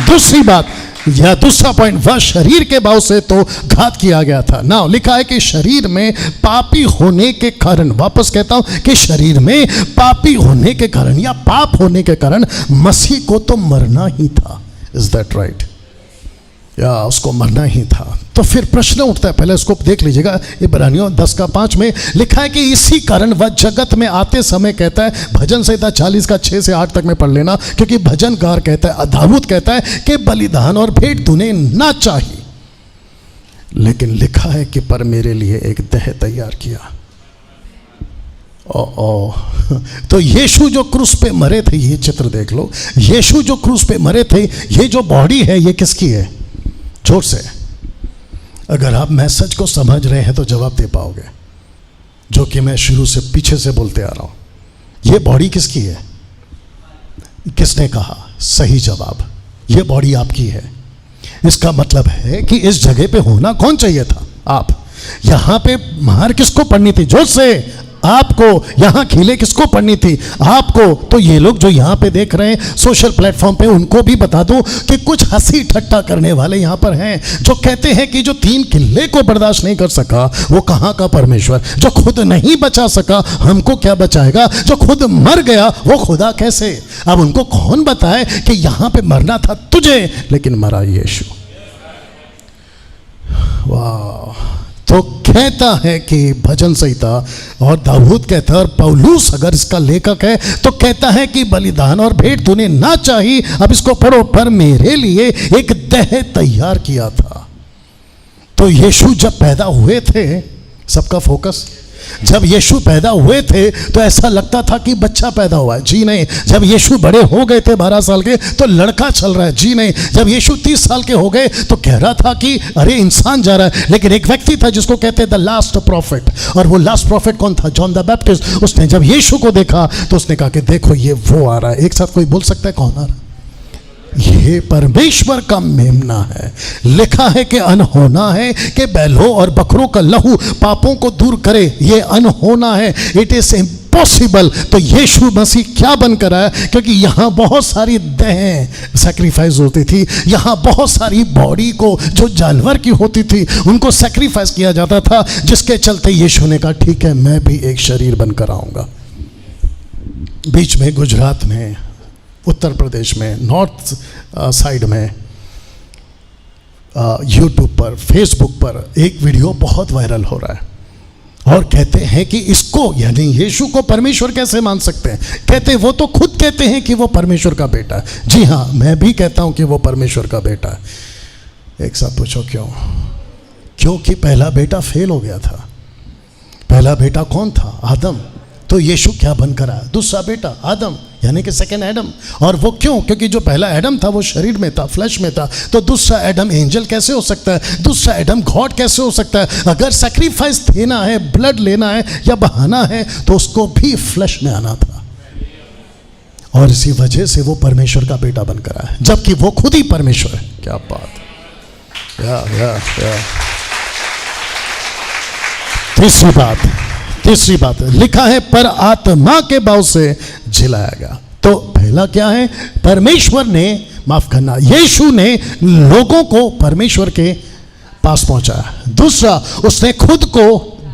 दूसरी बात या दूसरा पॉइंट, वह शरीर के भाव से तो घात किया गया था ना। लिखा है कि शरीर में पापी होने के कारण, वापस कहता हूं कि शरीर में पापी होने के कारण या पाप होने के कारण मसीह को तो मरना ही था। Is that right? या उसको मरना ही था। तो फिर प्रश्न उठता है, पहले उसको देख लीजिएगा। इब्रानियों 10:5 में लिखा है कि इसी कारण वह जगत में आते समय कहता है, भजन संहिता 40 का 6 से 8 तक में पढ़ लेना, क्योंकि भजनकार कहता है, दाऊद कहता है कि बलिदान और भेंट तूने ना चाहिए, लेकिन लिखा है कि पर मेरे लिए एक देह तैयार किया। तो यीशु जो क्रूस पे मरे थे, ये चित्र देख लो, यीशु जो क्रूस पे मरे थे, ये जो बॉडी है ये किसकी है? जोर से अगर आप मैसेज को समझ रहे हैं तो जवाब दे पाओगे, जो कि मैं शुरू से पीछे से बोलते आ रहा हूं। ये बॉडी किसकी है? किसने कहा? सही जवाब, ये बॉडी आपकी है। इसका मतलब है कि इस जगह पे होना कौन चाहिए था? आप। यहां पे मार किसको पड़नी थी? जोर से, आपको। यहां खीले किसको पड़नी थी? आपको। तो ये लोग जो यहां पे देख रहे हैं सोशल प्लेटफॉर्म पे, उनको भी बता दो कि कुछ हंसी ठट्टा करने वाले यहां पर हैं, जो कहते हैं कि जो 3 किले को बर्दाश्त नहीं कर सका वो कहां का परमेश्वर? जो खुद नहीं बचा सका हमको क्या बचाएगा? जो खुद मर गया वो खुदा कैसे? अब उनको कौन बताए कि यहां पे मरना था तुझे, लेकिन मरा यीशु। वाह। तो कहता है कि भजन संहिता, और दाऊद कहता है, और पौलुस अगर इसका लेखक है तो कहता है कि बलिदान और भेंट तूने ना चाहिए, अब इसको पढ़ो, पर मेरे लिए एक देह तैयार किया था। तो यीशु जब पैदा हुए थे, सबका फोकस, जब यीशु पैदा हुए थे तो ऐसा लगता था कि बच्चा पैदा हुआ है, जी नहीं। जब यीशु बड़े हो गए थे 12 साल के तो लड़का चल रहा है, जी नहीं। जब यीशु 30 साल के हो गए तो कह रहा था कि अरे इंसान जा रहा है। लेकिन एक व्यक्ति था जिसको कहते हैं द लास्ट प्रॉफिट, और वो लास्ट प्रॉफिट कौन था? John the Baptist. उसने जब यीशु को देखा तो उसने कहा कि देखो ये वो आ रहा है। एक साथ कोई बोल सकता है कौन आ रहा है? ये परमेश्वर का मेमना है। लिखा है कि अनहोना है कि बैलों और बकरों का लहू पापों को दूर करे, ये अनहोना है, इट इज इम्पॉसिबल। तो यीशु मसीह क्या बनकर आया? क्योंकि यहाँ बहुत सारी देह सैक्रिफाइस होती थी, यहाँ बहुत सारी बॉडी को जो जानवर की होती थी उनको सैक्रिफाइस किया जाता था, जिसके चलते यीशु ने कहा ठीक है मैं भी एक शरीर बनकर आऊँगा। बीच में गुजरात में, उत्तर प्रदेश में, नॉर्थ साइड में, यूट्यूब पर, फेसबुक पर एक वीडियो बहुत वायरल हो रहा है, और कहते हैं कि इसको यानी यीशु को परमेश्वर कैसे मान सकते हैं? कहते हैं वो तो खुद कहते हैं कि वो परमेश्वर का बेटा है। जी हाँ, मैं भी कहता हूं कि वो परमेश्वर का बेटा है। एक साथ पूछो क्यों? क्योंकि पहला बेटा फेल हो गया था। पहला बेटा कौन था? आदम। तो यीशु क्या बनकर आया? दूसरा बेटा आदम, यानी कि सेकंड एडम। और वो क्यों? क्योंकि जो पहला एडम था वो शरीर में था, फ्लैश में था। तो दूसरा एडम एंजल कैसे हो सकता है? दूसरा एडम गॉड कैसे हो सकता है? अगर सैक्रिफाइस देना है, ब्लड लेना है या बहाना है, तो उसको भी फ्लैश में आना था, और इसी वजह से वो परमेश्वर का बेटा बनकर आया, जबकि वो खुद ही परमेश्वर है। क्या बात। या। तीसरी बात लिखा है पर आत्मा के भाव से झिलाया गया। तो पहला क्या है? परमेश्वर ने, माफ करना, यीशु ने लोगों को परमेश्वर के पास पहुंचाया। दूसरा, उसने खुद को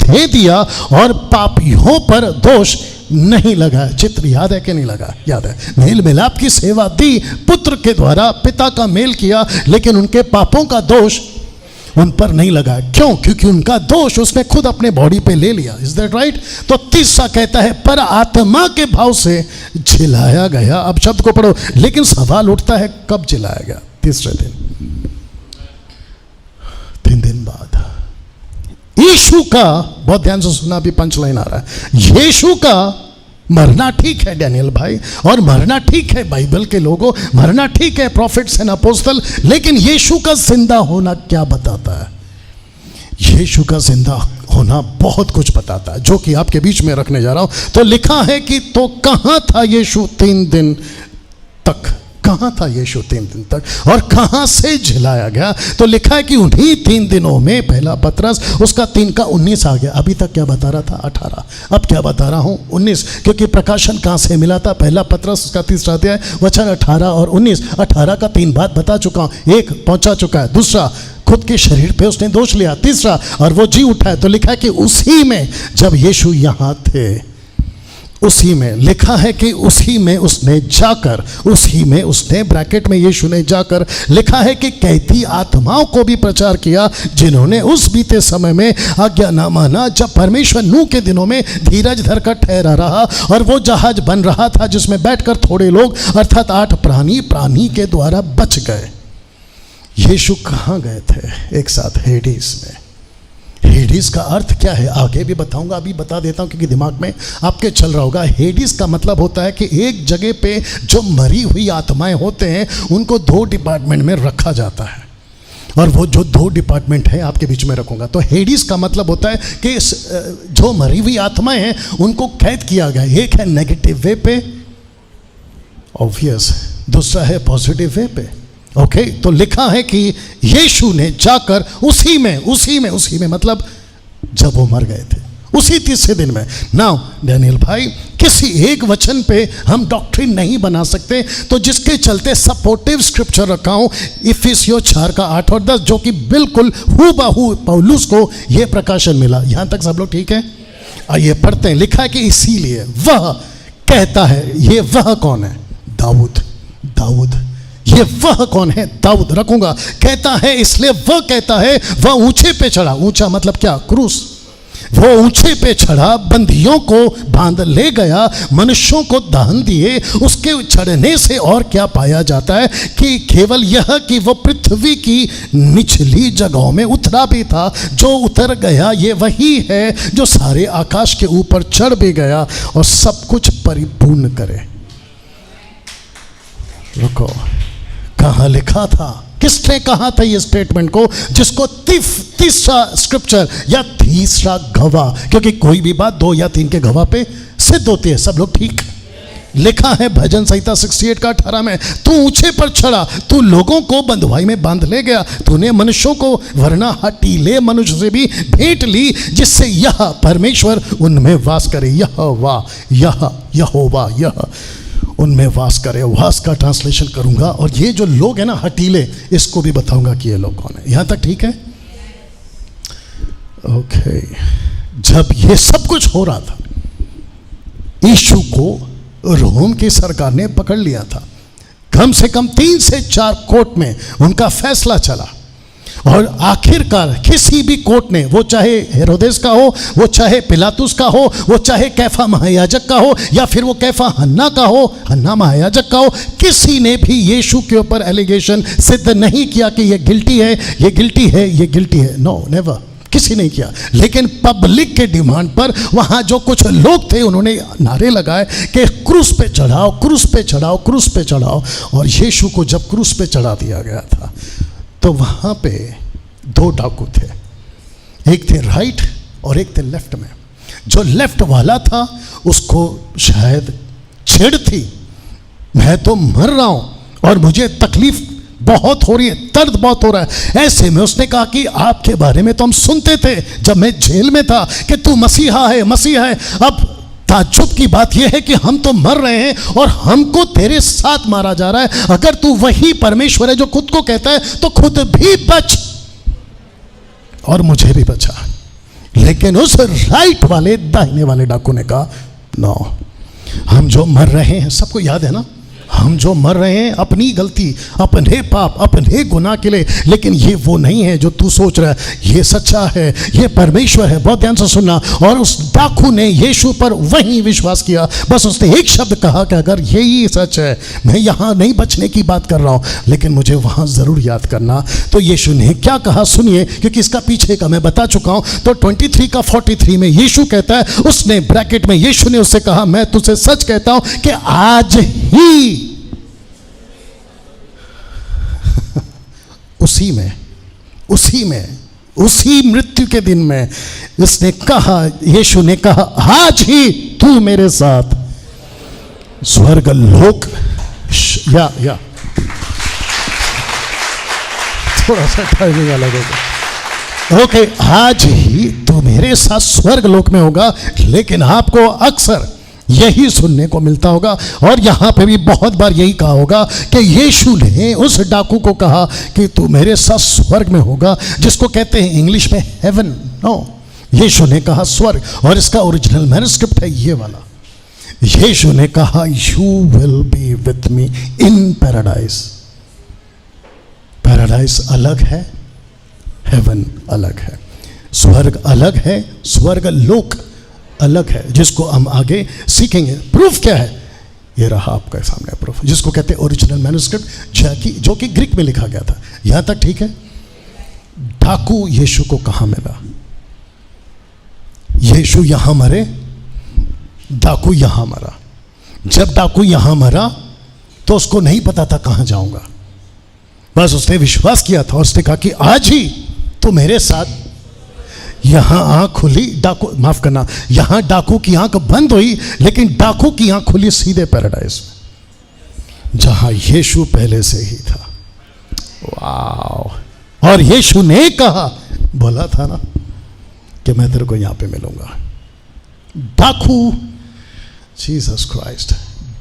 दे दिया और पापियों पर दोष नहीं लगा। चित्र याद है कि नहीं लगा? याद है। मेल मिलाप की सेवा दी, पुत्र के द्वारा पिता का मेल किया, लेकिन उनके पापों का दोष उन पर नहीं लगा। क्यों? क्योंकि उनका दोष उसने खुद अपने बॉडी पे ले लिया। Is that right? तो तीसरा कहता है पर आत्मा के भाव से झिलाया गया। अब शब्द को पढ़ो, लेकिन सवाल उठता है कब झिलाया गया? तीसरे दिन, 3 दिन बाद। यीशु का, बहुत ध्यान से सुना, अभी पंचलाइन आ रहा है। यीशु का मरना ठीक है डैनियल भाई, और मरना ठीक है बाइबल के लोगों, मरना ठीक है प्रॉफिट्स एंड अपोस्टल, लेकिन यीशु का जिंदा होना क्या बताता है? यीशु का जिंदा होना बहुत कुछ बताता है, जो कि आपके बीच में रखने जा रहा हूं। तो लिखा है कि तो कहां था यीशु 3 दिन तक, कहां था यीशु 3 दिन तक, और कहां से झिलाया गया? तो लिखा है कि उन्हीं 3 दिनों में, पहला पतरस उसका 3 का 19 आ गया। अभी तक क्या बता रहा था? 18, अब क्या बता रहा हूं? 19, क्योंकि प्रकाशन कहां से मिला था? पहला पतरस उसका 3 अध्याय वचन 18 और 19। 18 का 3 बात बता चुका हूं, एक पहुंचा चुका है, दूसरा खुद के शरीर पे उसने दोष लिया, तीसरा और वो जी उठा है। तो लिखा है कि उसी में जब यीशु यहां थे, उसी में लिखा है कि उसी में उसने जाकर, उसी में उसने, ब्रैकेट में यीशु ने जाकर, लिखा है कि कहती आत्माओं को भी प्रचार किया जिन्होंने उस बीते समय में आज्ञा न माना, जब परमेश्वर नूह के दिनों में धीरज धरकर ठहरा रहा और वो जहाज बन रहा था जिसमें बैठकर थोड़े लोग अर्थात 8 प्राणी के द्वारा बच गए। यीशु कहाँ गए थे? एक साथ हेडीस में। हेडीस का अर्थ क्या है आगे भी बताऊंगा, अभी बता देता हूं क्योंकि दिमाग में आपके चल रहा होगा। हेडीस का मतलब होता है कि एक जगह पे जो मरी हुई आत्माएं होते हैं उनको 2 डिपार्टमेंट में रखा जाता है, और वो जो 2 डिपार्टमेंट है आपके बीच में रखूंगा। तो हेडीस का मतलब होता है कि जो मरी हुई आत्माएं हैं उनको कैद किया गया। एक है नेगेटिव वे पे, ऑब्वियस, दूसरा है पॉजिटिव वे पे। ओके, तो लिखा है कि यीशु ने जाकर उसी में मतलब जब वो मर गए थे, उसी 3 दिन में। नाउ डैनियल भाई, किसी एक वचन पे हम डॉक्ट्रिन नहीं बना सकते, तो जिसके चलते सपोर्टिव स्क्रिप्चर रखा हूं इफिसियों 4 का 8 और 10, जो कि बिल्कुल हूबहू पौलुस को यह प्रकाशन मिला। यहां तक सब लोग ठीक है? आइए पढ़ते हैं। लिखा है कि इसीलिए वह कहता है, ये वह कौन है? दाऊद। ये वह कौन है? दाऊद। रखूंगा, कहता है, इसलिए वह कहता है, वह ऊंचे पे चढ़ा। ऊंचा मतलब क्या? क्रूस। वो ऊंचे पे चढ़ा, बंदियों को बांध ले गया, मनुष्यों को दहन दिए। उसके चढ़ने से और क्या पाया जाता है कि केवल यह कि वो पृथ्वी की निचली जगहों में उतरा भी था। जो उतर गया ये वही है जो सारे आकाश के ऊपर चढ़ भी गया और सब कुछ परिपूर्ण करे। रुको, कहाँ लिखा था? किसने कहा था ये स्टेटमेंट को, जिसको तीसरा स्क्रिप्चर या तीसरा गवाह, क्योंकि कोई भी बात 2 या 3 के गवाह पे सिद्ध होती है। सब लोग ठीक? लिखा है भजन संहिता 68 का 18 में, तू ऊंचे पर चढ़ा, तू लोगों को बंधुआई में बांध ले गया, तूने मनुष्यों को वरना हटीले मनुष्य से भी भेंट ली, जिससे यह परमेश्वर उनमें वास करे। यहोवा उनमें वास करे। वास का ट्रांसलेशन करूंगा, और ये जो लोग हैं ना हटीले, इसको भी बताऊंगा कि ये लोग कौन है। यहां तक ठीक है? ओके, जब ये सब कुछ हो रहा था, यीशु को रोम की सरकार ने पकड़ लिया था। कम से कम 3 से 4 कोर्ट में उनका फैसला चला, और आखिरकार किसी भी कोर्ट ने, वो चाहे हेरोदेस का हो, वो चाहे पिलातुस का हो, वो चाहे कैफा महायाजक का हो, या फिर वो कैफा हन्ना महायाजक का हो, किसी ने भी यीशु के ऊपर एलिगेशन सिद्ध नहीं किया कि ये गिल्टी है, ये गिल्टी है, ये गिल्टी है। नो, नेवर, किसी ने किया। लेकिन पब्लिक के डिमांड पर वहां जो कुछ लोग थे उन्होंने नारे लगाए कि क्रूस पे चढ़ाओ, क्रूस पे चढ़ाओ, क्रूस पे चढ़ाओ। और यीशु को जब क्रूस पे चढ़ा दिया गया था, तो वहां पे 2 डाकू थे, एक थे राइट और एक थे लेफ्ट में। जो लेफ्ट वाला था उसको शायद छेड़ थी, मैं तो मर रहा हूं और मुझे तकलीफ बहुत हो रही है, दर्द बहुत हो रहा है। ऐसे में उसने कहा कि आपके बारे में तो हम सुनते थे जब मैं जेल में था कि तू मसीहा है। अब ताज्जुब की बात यह है कि हम तो मर रहे हैं और हमको तेरे साथ मारा जा रहा है। अगर तू वही परमेश्वर है जो खुद को कहता है तो खुद भी बच, और मुझे भी बचा। लेकिन उस राइट वाले, दाहिने वाले डाकू ने कहा, नो, हम जो मर रहे हैं, सबको याद है ना, हम जो मर रहे हैं अपनी गलती, अपने पाप, अपने गुनाह के लिए, लेकिन ये वो नहीं है जो तू सोच रहा है। ये सच्चा है, ये परमेश्वर है। बहुत ध्यान से सुनना। और उस डाकू ने यीशु पर वहीं विश्वास किया। बस उसने एक शब्द कहा कि अगर यही सच है, मैं यहाँ नहीं बचने की बात कर रहा हूँ, लेकिन मुझे वहाँ ज़रूर याद करना। तो यीशु ने क्या कहा सुनिए, क्योंकि इसका पीछे का मैं बता चुका हूँ। तो 23 का 43 में यीशु कहता है, उसने ब्रैकेट में यीशु ने उससे कहा, मैं तुझसे सच कहता हूँ कि आज ही उसी में उसी मृत्यु के दिन में इसने कहा, यीशु ने कहा, आज ही तू मेरे साथ स्वर्ग लोक, या थोड़ा सा टाइमिंग अलग होगा। ओके, आज ही तो मेरे साथ स्वर्ग लोक में होगा। लेकिन आपको अक्सर यही सुनने को मिलता होगा, और यहां पे भी बहुत बार यही कहा होगा कि यीशु ने उस डाकू को कहा कि तू मेरे साथ स्वर्ग में होगा, जिसको कहते हैं इंग्लिश में हेवन। नो, यीशु ने कहा स्वर्ग, और इसका ओरिजिनल मैन्युस्क्रिप्ट है ये वाला। यीशु ने कहा you will be with me in paradise. Paradise अलग है, हेवन अलग है, स्वर्ग अलग है, स्वर्ग लोक अलग है, जिसको हम आगे सीखेंगे। प्रूफ क्या है? ये रहा आपके सामने प्रूफ, जिसको कहते हैं ओरिजिनल मैन्युस्क्रिप्ट, जो कि ग्रीक में लिखा गया था। यहां तक ठीक है। डाकू यीशु को कहां मिला? यीशु यहां मरे, डाकू यहां मरा। जब डाकू यहां मरा तो उसको नहीं पता था कहां जाऊंगा, बस उसने विश्वास किया था। उसने कहा कि आज ही तो मेरे साथ। यहां आंख खुली, डाकू, माफ करना, यहां डाकू की आंख बंद हुई, लेकिन डाकू की आंख खुली सीधे पैराडाइज में, जहां यीशु पहले से ही था। वाह! और यीशु ने कहा, बोला था ना कि मैं तेरे को यहां पे मिलूंगा। डाकू, जीसस क्राइस्ट,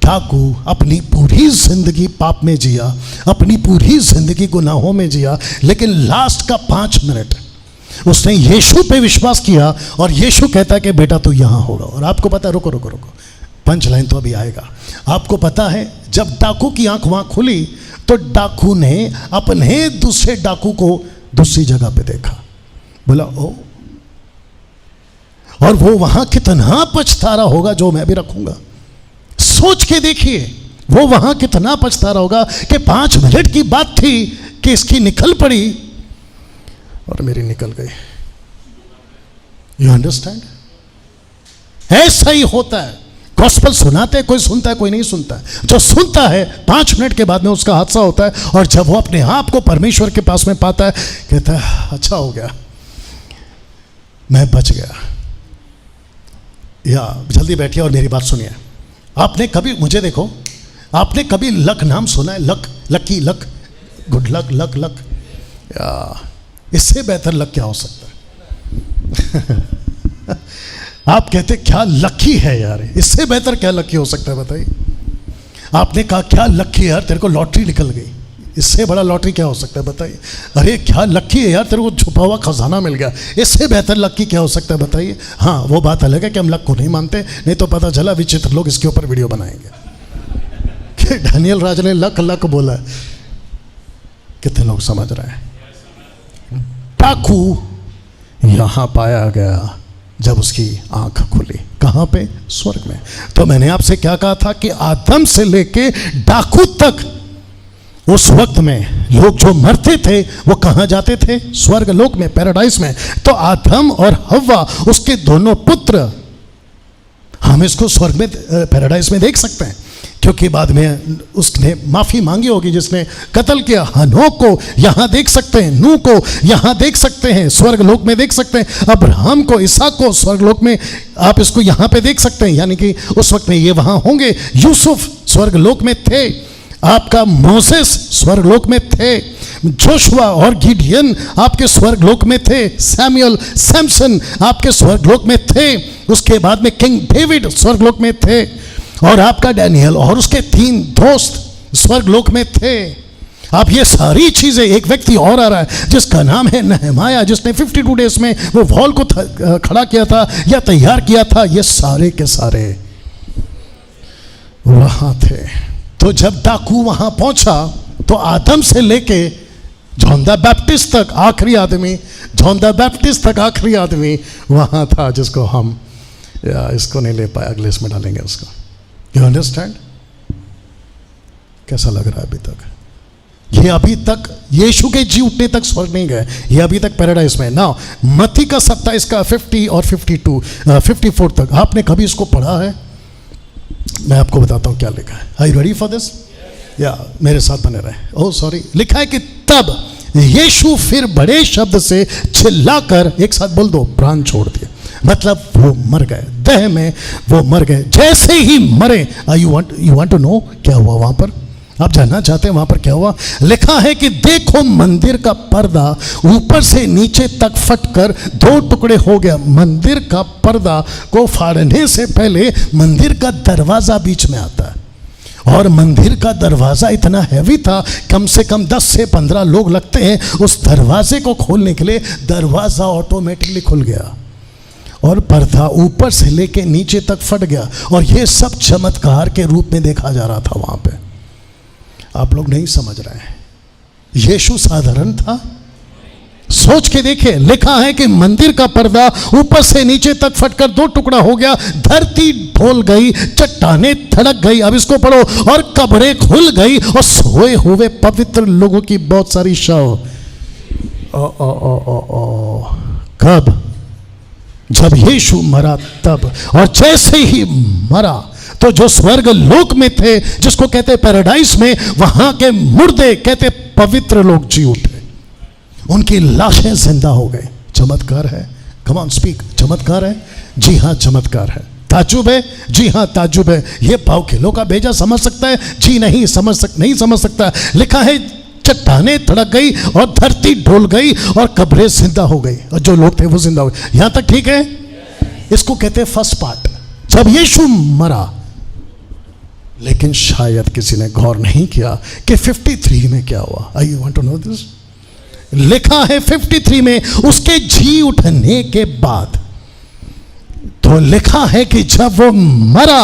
डाकू अपनी पूरी जिंदगी पाप में जिया, अपनी पूरी जिंदगी गुनाहों में जिया, लेकिन लास्ट का 5 मिनट उसने यीशु पे विश्वास किया, और यीशु कहता है कि बेटा तू यहां होगा। और आपको पता है, रुको, पंच लाइन तो अभी आएगा। आपको पता है, जब डाकू की आंख वहां खुली तो डाकू ने अपने दूसरे डाकू को दूसरी जगह पे देखा, बोला ओ, और वो वहां कितना पछता रहा होगा, जो मैं भी रखूंगा। सोच के देखिए, वो वहां कितना पछता रहा होगा कि 5 मिनट की बात थी कि इसकी निकल पड़ी और मेरी निकल गई। You understand? ऐसा ही होता है। गॉस्पेल सुनाते हैं, कोई सुनता है, कोई नहीं सुनता है। जो सुनता है 5 मिनट के बाद में उसका हादसा होता है, और जब वो अपने आप को परमेश्वर के पास में पाता है, कहता है अच्छा हो गया, मैं बच गया। या जल्दी बैठिए और मेरी बात सुनिए। आपने कभी, मुझे देखो, आपने कभी लक नाम सुना है? Luck, lucky, luck, good luck, luck luck. या इससे बेहतर लक क्या हो सकता है? आप कहते क्या लकी है यार, इससे बेहतर क्या लकी हो सकता है बताइए? आपने कहा क्या लकी है यार, तेरे को लॉटरी निकल गई, इससे बड़ा लॉटरी क्या हो सकता है बताइए? अरे क्या लकी है यार, तेरे को छुपा हुआ खजाना मिल गया, इससे बेहतर लकी क्या हो सकता है बताइए? हाँ, वो बात अलग है कि हम लक को नहीं मानते, नहीं तो पता चला विचित्र लोग इसके ऊपर वीडियो बनाएंगे कि डैनियल राज ने लक लक बोला है। कितने लोग समझ रहे हैं? डाकू यहां पाया गया जब उसकी आंख खुली। कहां पे? स्वर्ग में। तो मैंने आपसे क्या कहा था कि आदम से लेके डाकू तक उस वक्त में लोग जो मरते थे वो कहां जाते थे? स्वर्ग लोक में, पैराडाइज में। तो आदम और हव्वा, उसके दोनों पुत्र, हम इसको स्वर्ग में, पैराडाइज में देख सकते हैं, क्योंकि बाद में उसने माफी मांगी होगी जिसने कत्ल किया। हनोक को यहां देख सकते हैं, नूह को यहां देख सकते हैं, स्वर्ग लोक में देख सकते हैं, अब्राहम को, इसहाक को स्वर्ग लोक में आप इसको यहां पे देख सकते हैं, यानी कि उस वक्त में ये वहां होंगे। यूसुफ स्वर्ग लोक में थे, आपका मोसेस स्वर्ग लोक में थे, जोशुआ और गिडियन आपके स्वर्ग लोक में थे, सैमुअल, सैमसन आपके स्वर्ग लोक में थे, उसके बाद में किंग डेविड स्वर्ग लोक में थे, और आपका डैनियल और उसके 3 दोस्त स्वर्ग लोक में थे। अब ये सारी चीजें, एक व्यक्ति और आ रहा है जिसका नाम है नहमाया, जिसने 52 डेज में वो वॉल को खड़ा किया था या तैयार किया था, ये सारे के सारे वहां थे। तो जब डाकू वहां पहुंचा तो आदम से लेके जॉन द बैप्टिस्ट तक आखिरी आदमी, जॉन द बैप्टिस्ट तक आखिरी आदमी वहां था, जिसको हम या इसको नहीं ले पाए, अगले इसमें डालेंगे उसको। You understand? कैसा लग रहा है अभी तक? ये अभी तक यीशु के जी उठने तक स्वर्ग नहीं गए, ये अभी तक पैराडाइज में। नाउ मत्ती का 27 का 50 और 54 तक आपने कभी इसको पढ़ा है? मैं आपको बताता हूं क्या लिखा है। Are you ready for this? या मेरे साथ बने रहे। ओह सॉरी, लिखा है कि तब यीशु फिर बड़े शब्द से चिल्लाकर, एक साथ बोल दो, प्राण छोड़ दिए। मतलब वो मर गए, देह में वो मर गए। जैसे ही मरे, यू वांट टू नो क्या हुआ वहां पर? आप जानना चाहते हैं वहां पर क्या हुआ? लिखा है कि देखो मंदिर का पर्दा ऊपर से नीचे तक फटकर 2 टुकड़े हो गया। मंदिर का पर्दा को फाड़ने से पहले मंदिर का दरवाजा बीच में आता है, और मंदिर का दरवाजा इतना हैवी था, कम से कम 10 से 15 लोग लगते हैं उस दरवाजे को खोलने के लिए। दरवाजा ऑटोमेटिकली खुल गया और पर्दा ऊपर से लेके नीचे तक फट गया, और यह सब चमत्कार के रूप में देखा जा रहा था वहां पे। आप लोग नहीं समझ रहे हैं, यीशु साधारण था? सोच के देखिए, लिखा है कि मंदिर का पर्दा ऊपर से नीचे तक फटकर 2 टुकड़ा हो गया, धरती ढोल गई, चट्टाने धड़क गई। अब इसको पढ़ो, और कब्रें खुल गई, और सोए हुए पवित्र लोगों की बहुत सारी शव। कब? जब यीशु मरा तब। और जैसे ही मरा तो जो स्वर्ग लोक में थे, जिसको कहते पैराडाइज में, वहां के मुर्दे, कहते पवित्र लोग, जी उठे, उनकी लाशें जिंदा हो गए। चमत्कार है। कम ऑन स्पीक, चमत्कार है। जी हाँ, चमत्कार है। ताजुब है? जी हाँ, ताजुब है। ये पाव किलो का भेजा समझ सकता है? जी नहीं समझ सकता। लिखा है चट्टाने धड़क गई और धरती ढोल गई और कब्रें जिंदा हो गई, और जो लोग थे वो जिंदा हो गए। यहां तक ठीक है? इसको कहते हैं फर्स्ट पार्ट, जब यीशु मरा। लेकिन शायद किसी ने गौर नहीं किया कि 53 में क्या हुआ। I want to know this? लिखा है 53 में उसके जी उठने के बाद, तो लिखा है कि जब वो मरा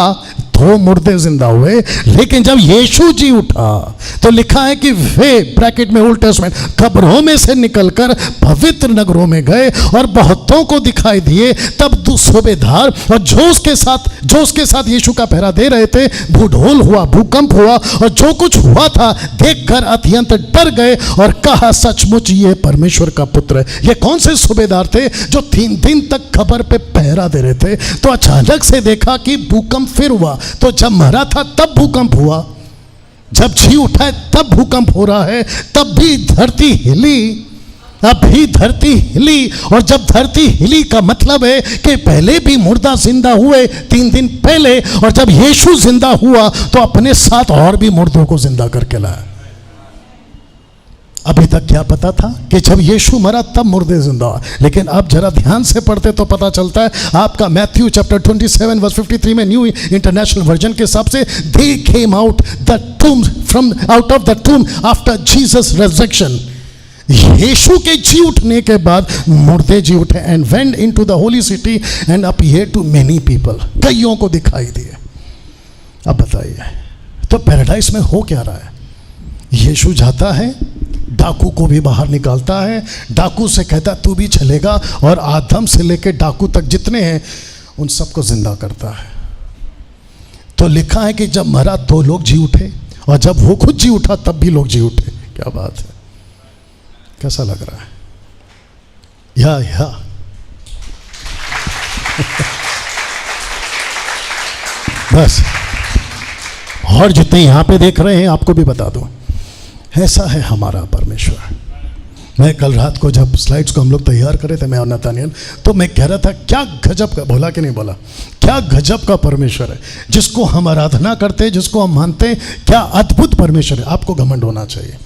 तो मुर्दे जिंदा हुए, लेकिन जब यीशु जी उठा तो लिखा है कि वे, ब्रैकेट में ओल्ड टेस्टमेंट, कब्रों में से निकलकर पवित्र नगरों में गए और बहुतों को दिखाई दिए। तब सूबेदार और जो उसके साथ यीशु का पहरा दे रहे थे, भूढोल हुआ, भूकंप हुआ, और जो कुछ हुआ था देखकर अत्यंत डर गए और कहा, सचमुच ये परमेश्वर का पुत्र है। ये कौन से सूबेदार थे जो 3 दिन तक कब्र पे पहरा दे रहे थे? तो अचानक से देखा कि भूकंप फिर हुआ। तो जब मरा था तब भूकंप हुआ, जब जी उठा है तब भूकंप हो रहा है, तब भी धरती हिली, अभी धरती हिली। और जब धरती हिली का मतलब है कि पहले भी मुर्दा जिंदा हुए 3 दिन पहले, और जब यीशु जिंदा हुआ तो अपने साथ और भी मुर्दों को जिंदा करके लाया। अभी तक क्या पता था कि जब यीशु मरा तब मुर्दे जिंदा हुआ, लेकिन अब जरा ध्यान से पढ़ते तो पता चलता है। आपका मैथ्यू चैप्टर 27 वर्स 53 में न्यू इंटरनेशनल वर्जन के हिसाब से, they came out the tomb from out of the tomb after Jesus resurrection. यीशु के जी उठने के बाद मुर्दे जी उठे, and went into the holy city and appeared to many people, कईयों को दिखाई दिए। अब बताइए, तो पैराडाइज में हो क्या रहा है? यीशु जाता है, डाकू को भी बाहर निकालता है, डाकू से कहता तू भी चलेगा, और आदम से लेकर डाकू तक जितने हैं उन सबको जिंदा करता है। तो लिखा है कि जब मरा तो लोग जी उठे, और जब वो खुद जी उठा तब भी लोग जी उठे। क्या बात है, कैसा लग रहा है? या बस, और जितने यहां पे देख रहे हैं आपको भी बता दूं, ऐसा है हमारा परमेश्वर। मैं कल रात को जब स्लाइड्स को हम लोग तैयार कर रहे थे, मैं और नतानियल, तो मैं कह रहा था क्या गजब का, बोला कि नहीं बोला, क्या गजब का परमेश्वर है जिसको हम आराधना करते हैं, जिसको हम मानते हैं। क्या अद्भुत परमेश्वर है। आपको घमंड होना चाहिए।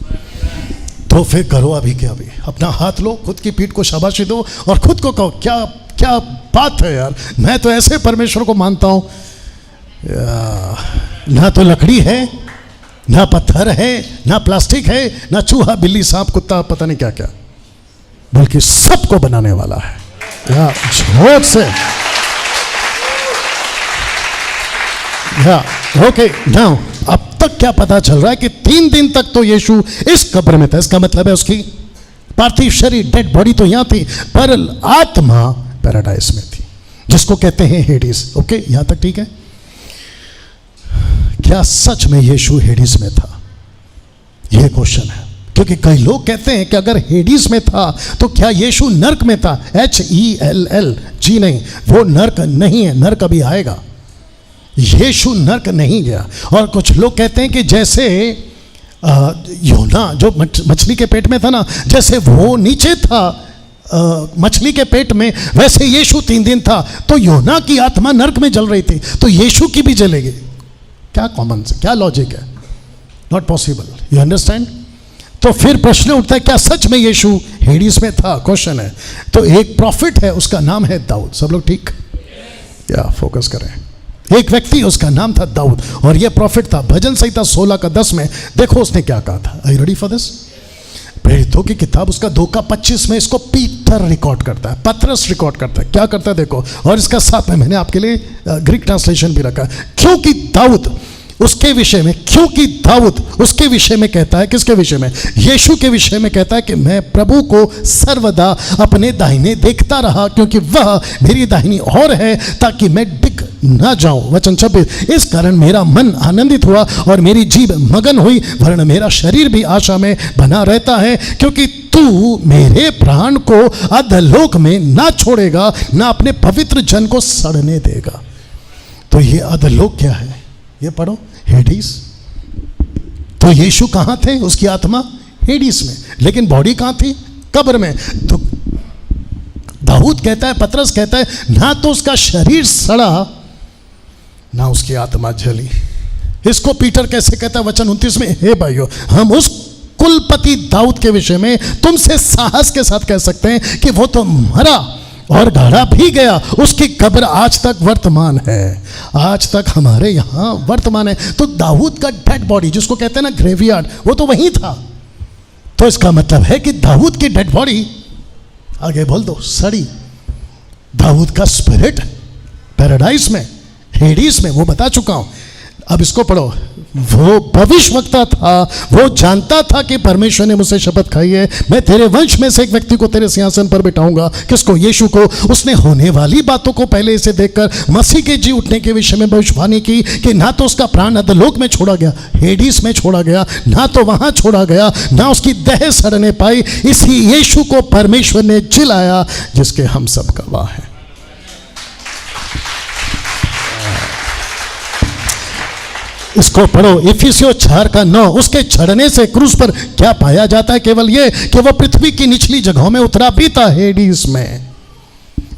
तो फिर करो अभी के अभी, अपना हाथ लो, खुद की पीठ को शाबाशी दो और खुद को कहो, क्या क्या बात है यार, मैं तो ऐसे परमेश्वर को मानता हूं। ना तो लकड़ी है, ना पत्थर है, ना प्लास्टिक है, ना चूहा बिल्ली सांप कुत्ता पता नहीं क्या क्या, बल्कि सबको बनाने वाला है। या जोर से ओके। नाउ अब तक क्या पता चल रहा है कि 3 दिन तक तो यीशु इस कब्र में था। इसका मतलब है उसकी पार्थिव शरीर, डेड बॉडी तो यहां थी, पर आत्मा पैराडाइज में थी, जिसको कहते हैं हेडिस। ओके, यहां तक ठीक है? क्या सच में यीशु हेडिस में था? यह क्वेश्चन है, क्योंकि कई लोग कहते हैं कि अगर हेडिस में था तो क्या यीशु नर्क में था? HELL, जी नहीं, वो नर्क नहीं है, नर्क अभी आएगा। यीशु नर्क नहीं गया। और कुछ लोग कहते हैं कि जैसे योना जो मछली के पेट में था ना, जैसे वो नीचे था मछली के पेट में, वैसे यीशु 3 दिन था। तो योना की आत्मा नरक में जल रही थी, तो यीशु की भी जलेगी। क्या कॉमन से, क्या लॉजिक है? Not possible. You understand? तो फिर प्रश्न उठता है, क्या सच में यीशु हेडिस में था? क्वेश्चन है। तो एक प्रॉफिट है, उसका नाम है दाऊद। सब लोग ठीक? या फोकस करें। एक व्यक्ति, उसका नाम था दाऊद, और यह प्रॉफिट था। भजन संहिता 16:10 में देखो उसने क्या कहा था। Are you ready for this? प्रेरितों की किताब उसका 2:25 में इसको पीटर रिकॉर्ड करता है, पतरस रिकॉर्ड करता है। क्या करता है देखो, और इसका साथ में मैंने आपके लिए ग्रीक ट्रांसलेशन भी रखा है। क्योंकि दाऊद उसके विषय में, क्योंकि दाऊद उसके विषय में कहता है, किसके विषय में? यीशु के विषय में कहता है कि मैं प्रभु को सर्वदा अपने दाहिने देखता रहा, क्योंकि वह मेरी दाहिनी ओर है, ताकि मैं डिग ना जाऊं। वचन 26, इस कारण मेरा मन आनंदित हुआ और मेरी जीभ मगन हुई, वरन मेरा शरीर भी आशा में बना रहता है, क्योंकि तू मेरे प्राण को अधोलोक में ना छोड़ेगा, ना अपने पवित्र जन को सड़ने देगा। तो ये अधोलोक क्या है? ये पढ़ो, हेडिस। तो यीशु कहां थे? उसकी आत्मा हेडिस में, लेकिन बॉडी कहां थी? कब्र में। तो दाऊद कहता है, पतरस कहता है, ना तो उसका शरीर सड़ा, ना उसकी आत्मा जली। इसको पीटर कैसे कहता है? वचन 29 में, हे भाइयों, हम उस कुलपति दाऊद के विषय में तुमसे साहस के साथ कह सकते हैं कि वो तो मरा और गाड़ा भी गया, उसकी कब्र आज तक वर्तमान है। आज तक हमारे यहाँ वर्तमान है। तो दाऊद का डेड बॉडी, जिसको कहते हैं ना ग्रेवयार्ड, वो तो वहीं था। तो इसका मतलब है कि दाऊद की डेड बॉडी, आगे बोल दो, सड़ी। दाऊद का स्पिरिट पैराडाइज में, हेडिस में, वो बता चुका हूं। अब इसको पढ़ो। वो भविष्यवक्ता था, वो जानता था कि परमेश्वर ने मुझसे शपथ खाई है, मैं तेरे वंश में से एक व्यक्ति को तेरे सिंहासन पर बिठाऊंगा। किसको? यीशु को। उसने होने वाली बातों को पहले से देखकर मसीह के जी उठने के विषय में भविष्यवाणी की कि ना तो उसका प्राण अधोलोक में छोड़ा गया, हेडिस में छोड़ा गया, ना तो वहां छोड़ा गया, ना उसकी देह सड़ने पाई। इसी यीशु को परमेश्वर ने जिलाया, जिसके हम सब गवाह हैं। इसको पढ़ो, इफिसियों 4:9। उसके चढ़ने से क्रूस पर क्या पाया जाता है? केवल ये कि वह पृथ्वी की निचली जगहों में उतरा भी था, हेडिस में।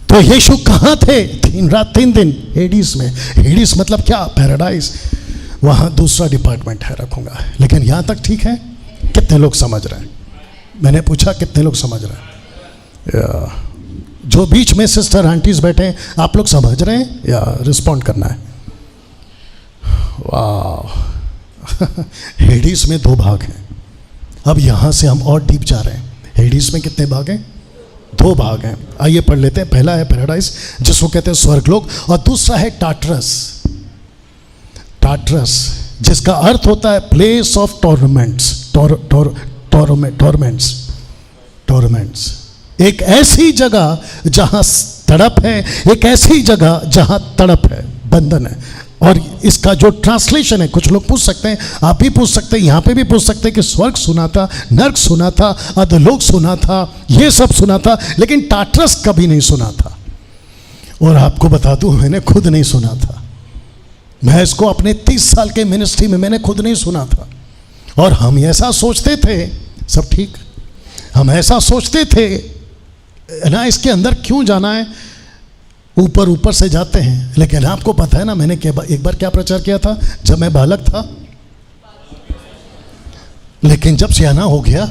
तो यीशु कहां थे? 3 रात 3 दिन हेडिस में। हेडिस मतलब क्या? पैराडाइज। वहां दूसरा डिपार्टमेंट है, रखूंगा। लेकिन यहां तक ठीक है? कितने लोग समझ रहे हैं? मैंने पूछा कितने लोग समझ रहे हैं? जो बीच में सिस्टर आंटीज बैठे हैं, आप लोग समझ रहे हैं या रिस्पॉन्ड करना है? वाह। हेडिस में 2 भाग हैं। अब यहां से हम और डीप जा रहे हैं। हेडिस में कितने भाग हैं? 2 भाग हैं। आइए पढ़ लेते हैं। पहला है पैराडाइज, जिसको कहते हैं स्वर्गलोक, और दूसरा है टार्टरस। टार्टरस जिसका अर्थ होता है प्लेस ऑफ टॉर्मेंट्स। टॉर्मेंट्स, एक ऐसी जगह जहां तड़प है, एक ऐसी जगह जहां तड़प है, बंधन है। और इसका जो ट्रांसलेशन है, कुछ लोग पूछ सकते हैं, आप भी पूछ सकते हैं, यहाँ पे भी पूछ सकते हैं कि स्वर्ग सुना था, नर्क सुना था, अधोलोक सुना था, ये सब सुना था, लेकिन टार्टरस कभी नहीं सुना था। और आपको बता दूं, मैंने खुद नहीं सुना था। मैं इसको अपने 30 साल के मिनिस्ट्री में मैंने खुद नहीं सुना था। और हम ऐसा सोचते थे, सब ठीक, हम ऐसा सोचते थे ना, इसके अंदर क्यों जाना है, ऊपर ऊपर से जाते हैं। लेकिन आपको पता है ना, मैंने एक बार क्या प्रचार किया था जब मैं बालक था, लेकिन जब सियाना हो गया,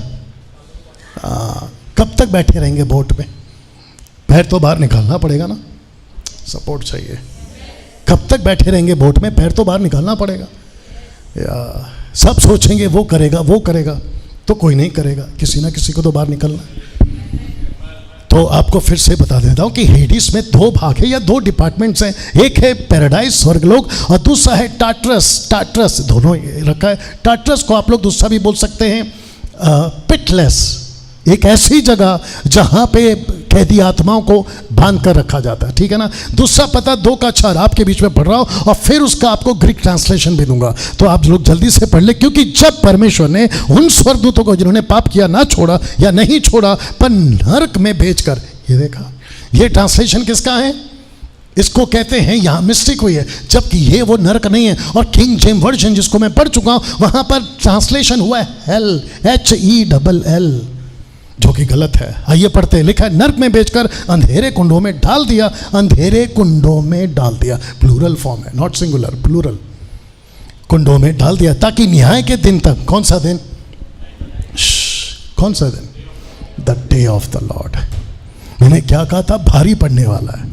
कब तक बैठे रहेंगे बोट में? पैर तो बाहर निकालना पड़ेगा ना, सपोर्ट चाहिए। कब तक बैठे रहेंगे बोट में? पैर तो बाहर निकालना पड़ेगा। या सब सोचेंगे वो करेगा वो करेगा, तो कोई नहीं करेगा, किसी ना किसी को तो बाहर निकलना। तो आपको फिर से बता देता हूं कि हेडिस में 2 भाग है या 2 डिपार्टमेंट्स हैं। एक है पैराडाइज, स्वर्गलोक, और दूसरा है टार्टरस। दोनों रखा है। टार्टरस को आप लोग दूसरा भी बोल सकते हैं, पिटलेस, एक ऐसी जगह जहां पे कैदी आत्माओं को बांध कर रखा जाता है, ठीक है ना। दूसरा पता 2:4 आपके बीच में पढ़ रहा हूं, और फिर उसका आपको ग्रीक ट्रांसलेशन भी दूंगा, तो आप लोग जल्दी से पढ़ ले। क्योंकि जब परमेश्वर ने उन स्वर्गदूतों को जिन्होंने पाप किया ना छोड़ा या नहीं छोड़ा, पर नरक में भेजकर, ये देखा, ये ट्रांसलेशन किसका है? इसको कहते हैं, यहां मिस्टेक हुई है, जबकि ये वो नरक नहीं है। और किंग जेम्स वर्जन जिसको मैं पढ़ चुका हूं, वहां पर ट्रांसलेशन हुआ है हेल, HELL, जो कि गलत है। आइए पढ़ते हैं, लिखा है नरक में बेचकर अंधेरे कुंडों में डाल दिया, अंधेरे कुंडों में डाल दिया। प्लूरल फॉर्म है, नॉट सिंगुलर, प्लूरल। कुंडों में डाल दिया ताकि न्याय के दिन तक, कौन सा दिन, कौन सा दिन, the day of the Lord. मैंने क्या कहा था, भारी पड़ने वाला है।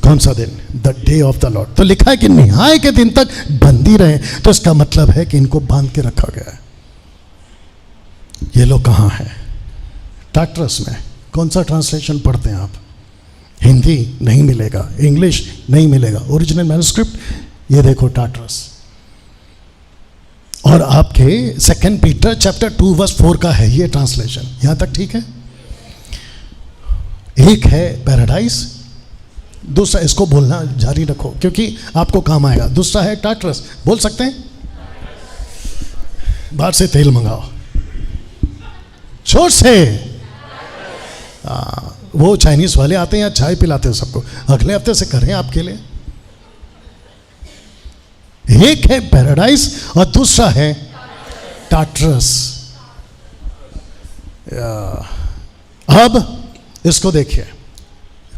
कौन सा दिन, the day of the Lord. तो लिखा है कि न्याय के दिन तक बंदी रहे, तो इसका मतलब है कि इनको बांध के रखा गया है। ये लोग कहाँ हैं, टाट्रस में। कौन सा ट्रांसलेशन पढ़ते हैं आप? हिंदी नहीं मिलेगा, इंग्लिश नहीं मिलेगा, ओरिजिनल मैन्युस्क्रिप्ट ये देखो टाट्रस। और आपके 2 पीटर चैप्टर 2 वर्स 4 का है ये ट्रांसलेशन। यहां तक ठीक है? एक है पैराडाइज, दूसरा, इसको बोलना जारी रखो क्योंकि आपको काम आएगा। दूसरा है टाट्रस, बोल सकते हैं? बाहर से तेल मंगाओ जोर से। वो चाइनीज वाले आते हैं या चाय पिलाते हैं सबको, अगले हफ्ते से करें आपके लिए। एक है पैराडाइज और दूसरा है टाट्रस। अब इसको देखिए,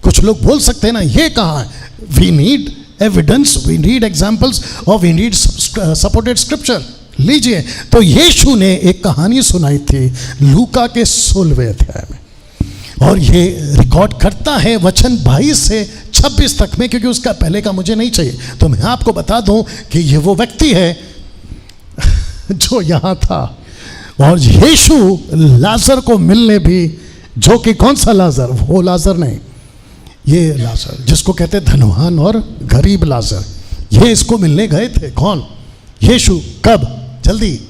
कुछ लोग बोल सकते हैं ना, ये कहाँ है? We need evidence, we need examples और वी नीड सपोर्टेड स्क्रिप्चर। लीजिए, तो यीशु ने एक कहानी सुनाई थी लूका के 16वें अध्याय में, और ये रिकॉर्ड करता है वचन 22 से 26 तक में, क्योंकि उसका पहले का मुझे नहीं चाहिए। तो मैं आपको बता दूं कि ये वो व्यक्ति है जो यहां था, और यीशु लाजर को मिलने भी, जो कि कौन सा लाजर, वो लाजर नहीं, ये लाजर जिसको कहते धनवान और गरीब लाजर, ये इसको मिलने गए थे। कौन? यीशु। कब? जल्दी,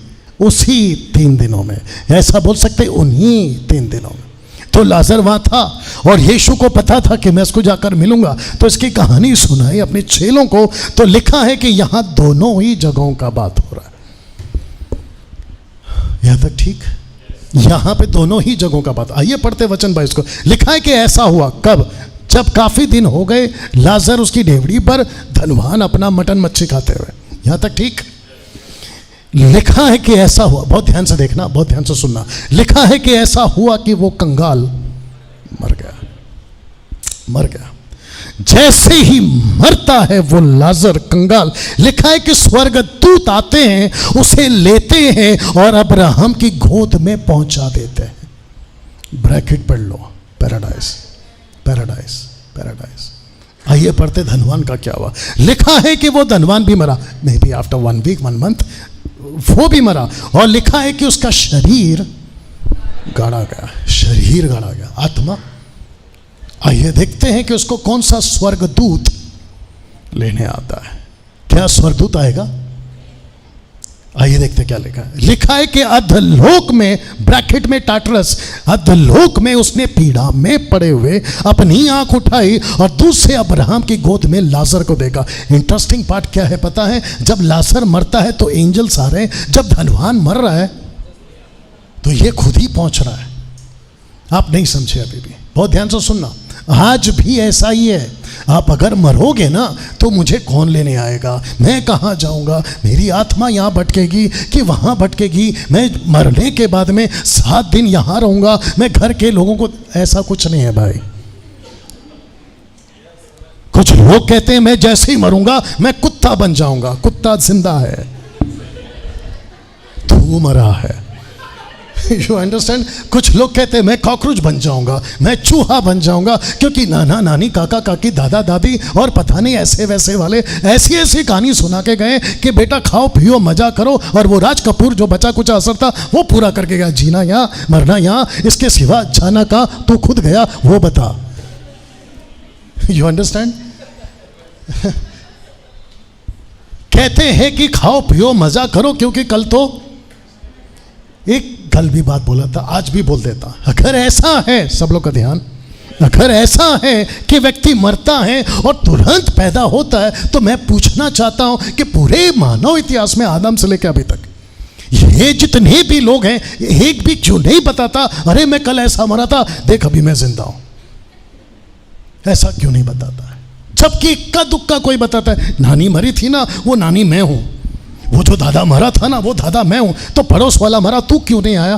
उसी 3 दिनों में। ऐसा बोल सकते, उन्हीं 3 दिनों में। तो लाजर वहां था और यीशु को पता था कि मैं इसको जाकर मिलूंगा, तो इसकी कहानी सुनाई अपने चेलों को। तो लिखा है कि यहां दोनों ही जगहों का बात हो रहा है। यहां तक ठीक? यहां पे दोनों ही जगहों का बात। आइए पढ़ते वचन 22 को। लिखा है कि ऐसा हुआ कब? जब काफी दिन हो गए लाजर उसकी डेवड़ी पर, धनवान अपना मटन मच्छी खाते हुए। यहां तक ठीक? लिखा है कि ऐसा हुआ, बहुत ध्यान से देखना, बहुत ध्यान से सुनना। लिखा है कि ऐसा हुआ कि वो कंगाल मर गया, मर गया। जैसे ही मरता है वो लाजर कंगाल, लिखा है कि स्वर्गदूत आते हैं, उसे लेते हैं और अब्राहम की गोद में पहुंचा देते हैं। ब्रैकेट पढ़ लो, पैराडाइज, पैराडाइज, पैराडाइज। आइए पढ़ते धनवान का क्या हुआ। लिखा है कि वो धनवान भी मरा, maybe after 1 week 1 month, वो भी मरा। और लिखा है कि उसका शरीर गाड़ा गया, शरीर गाड़ा गया, आत्मा। आइए देखते हैं कि उसको कौन सा स्वर्गदूत लेने आता है। क्या स्वर्गदूत आएगा? आइए देखते क्या लिखा है। लिखा है कि अधलोक में, ब्रैकेट में टाट्रस, अधलोक में उसने पीड़ा में पड़े हुए अपनी आंख उठाई और दूसरे अब्राहम की गोद में लाजर को देखा। इंटरेस्टिंग पार्ट क्या है पता है? जब लाजर मरता है तो एंजल्स आ रहे हैं, जब धनवान मर रहा है तो ये खुद ही पहुंच रहा है। आप नहीं समझे अभी भी, बहुत ध्यान से सुनना। आज भी ऐसा ही है। आप अगर मरोगे ना तो मुझे कौन लेने आएगा, मैं कहाँ जाऊँगा, मेरी आत्मा यहाँ भटकेगी कि वहाँ भटकेगी, मैं मरने के बाद में 7 दिन यहाँ रहूँगा, मैं घर के लोगों को, ऐसा कुछ नहीं है भाई। कुछ लोग कहते हैं मैं जैसे ही मरूंगा मैं कुत्ता बन जाऊंगा। कुत्ता जिंदा है, तू मरा है। You understand? कुछ लोग कहते हैं मैं कॉकरोच बन जाऊंगा, मैं चूहा बन जाऊंगा, क्योंकि नाना नानी काका काकी दादा दादी और पता नहीं ऐसे वैसे वाले ऐसी ऐसी कहानी सुना के गए कि बेटा खाओ पियो मजा करो, और वो राज कपूर जो बचा कुछ असर था वो पूरा करके गया। जीना यहाँ, मरना यहाँ, इसके सिवा जाना का तू खुद गया वो बता। You understand? कहते हैं कि खाओ पियो मजा करो, क्योंकि कल तो, एक कल भी बात बोला था, आज भी बोल देता। अगर ऐसा है, सब लोग का ध्यान, अगर ऐसा है कि व्यक्ति मरता है और तुरंत पैदा होता है, तो मैं पूछना चाहता हूं कि पूरे मानव इतिहास में आदम से लेकर अभी तक ये जितने भी लोग हैं, एक भी क्यों नहीं बताता अरे मैं कल ऐसा मरा था, देख अभी मैं जिंदा हूं? ऐसा क्यों नहीं बताता है? जबकि इक्का दुक्का कोई बताता है नानी मरी थी ना, वो नानी मैं हूं, वो जो दादा मरा था ना वो दादा मैं हूं, तो पड़ोस वाला मरा तू क्यों नहीं आया?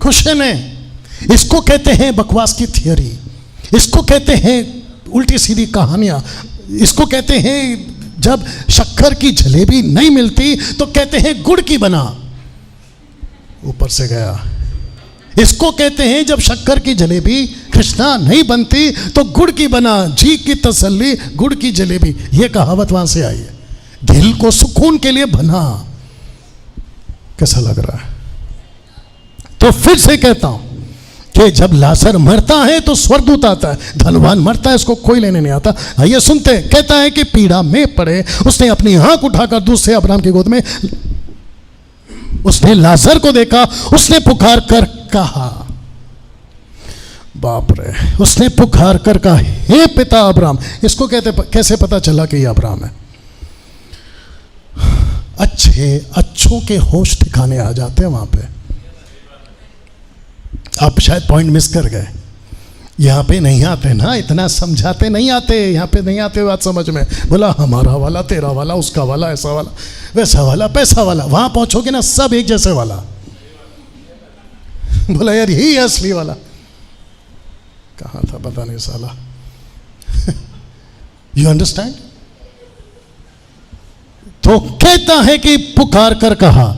क्वेश्चन है। इसको कहते हैं बकवास की थियरी, इसको कहते हैं उल्टी सीधी कहानियां, इसको कहते हैं जब शक्कर की जलेबी नहीं मिलती तो कहते हैं गुड़ की बना, ऊपर से गया। इसको कहते हैं जब शक्कर की जलेबी कृष्णा नहीं बनती तो गुड़ की बना, जी की तसल्ली गुड़ की जलेबी, यह कहावत वहां से आई है। दिल को सुकून के लिए बना। कैसा लग रहा है? तो फिर से कहता हूं कि जब लाजर मरता है तो स्वर्गदूत आता है, धनवान मरता है इसको कोई लेने नहीं आता। आइए सुनते हैं। कहता है कि पीड़ा में पड़े उसने अपनी आंख उठाकर दूसरे अब्राहम की गोद में, उसने लाजर को देखा, उसने पुकार कर कहा, बाप रे, उसने पुकार कर कहा, हे पिता अब्राहम। इसको कहते कैसे पता चला कि यह अब्राहम है? अच्छों के होश ठिकाने आ जाते हैं वहां पे। आप शायद पॉइंट मिस कर गए, यहां पे नहीं आते ना, इतना समझाते नहीं आते, यहां पे नहीं आते बात समझ में। बोला हमारा वाला, तेरा वाला, उसका वाला, ऐसा वाला, वैसा वाला, पैसा वाला, वहां पहुंचोगे ना सब एक जैसे वाला। बोला यार यही है असली वाला, कहां था पता नहीं साला। You understand? तो कहता है कि पुकार कर कहा,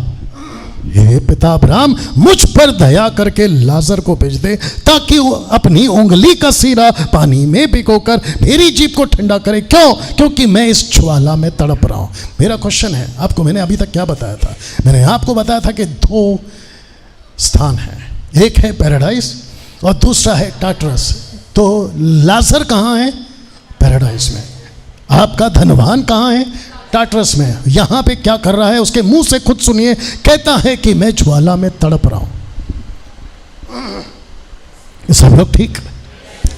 हे पिता अब्राहम, मुझ पर दया करके लाजर को भेज दे ताकि वो अपनी उंगली का सिरा पानी में भिगोकर मेरी जीभ को ठंडा करे। क्यों? क्योंकि मैं इस ज्वाला में तड़प रहा हूं। मेरा क्वेश्चन है आपको, मैंने अभी तक क्या बताया था? मैंने आपको बताया था कि दो स्थान है, एक है पैराडाइज और दूसरा है टाटरस। तो लाजर कहां है? पैराडाइज में। आपका धनवान कहां है? टाटरस में। यहां पे क्या कर रहा है उसके मुंह से खुद सुनिए। कहता है कि मैं ज्वाला में तड़प रहा हूं। सब लोग ठीक?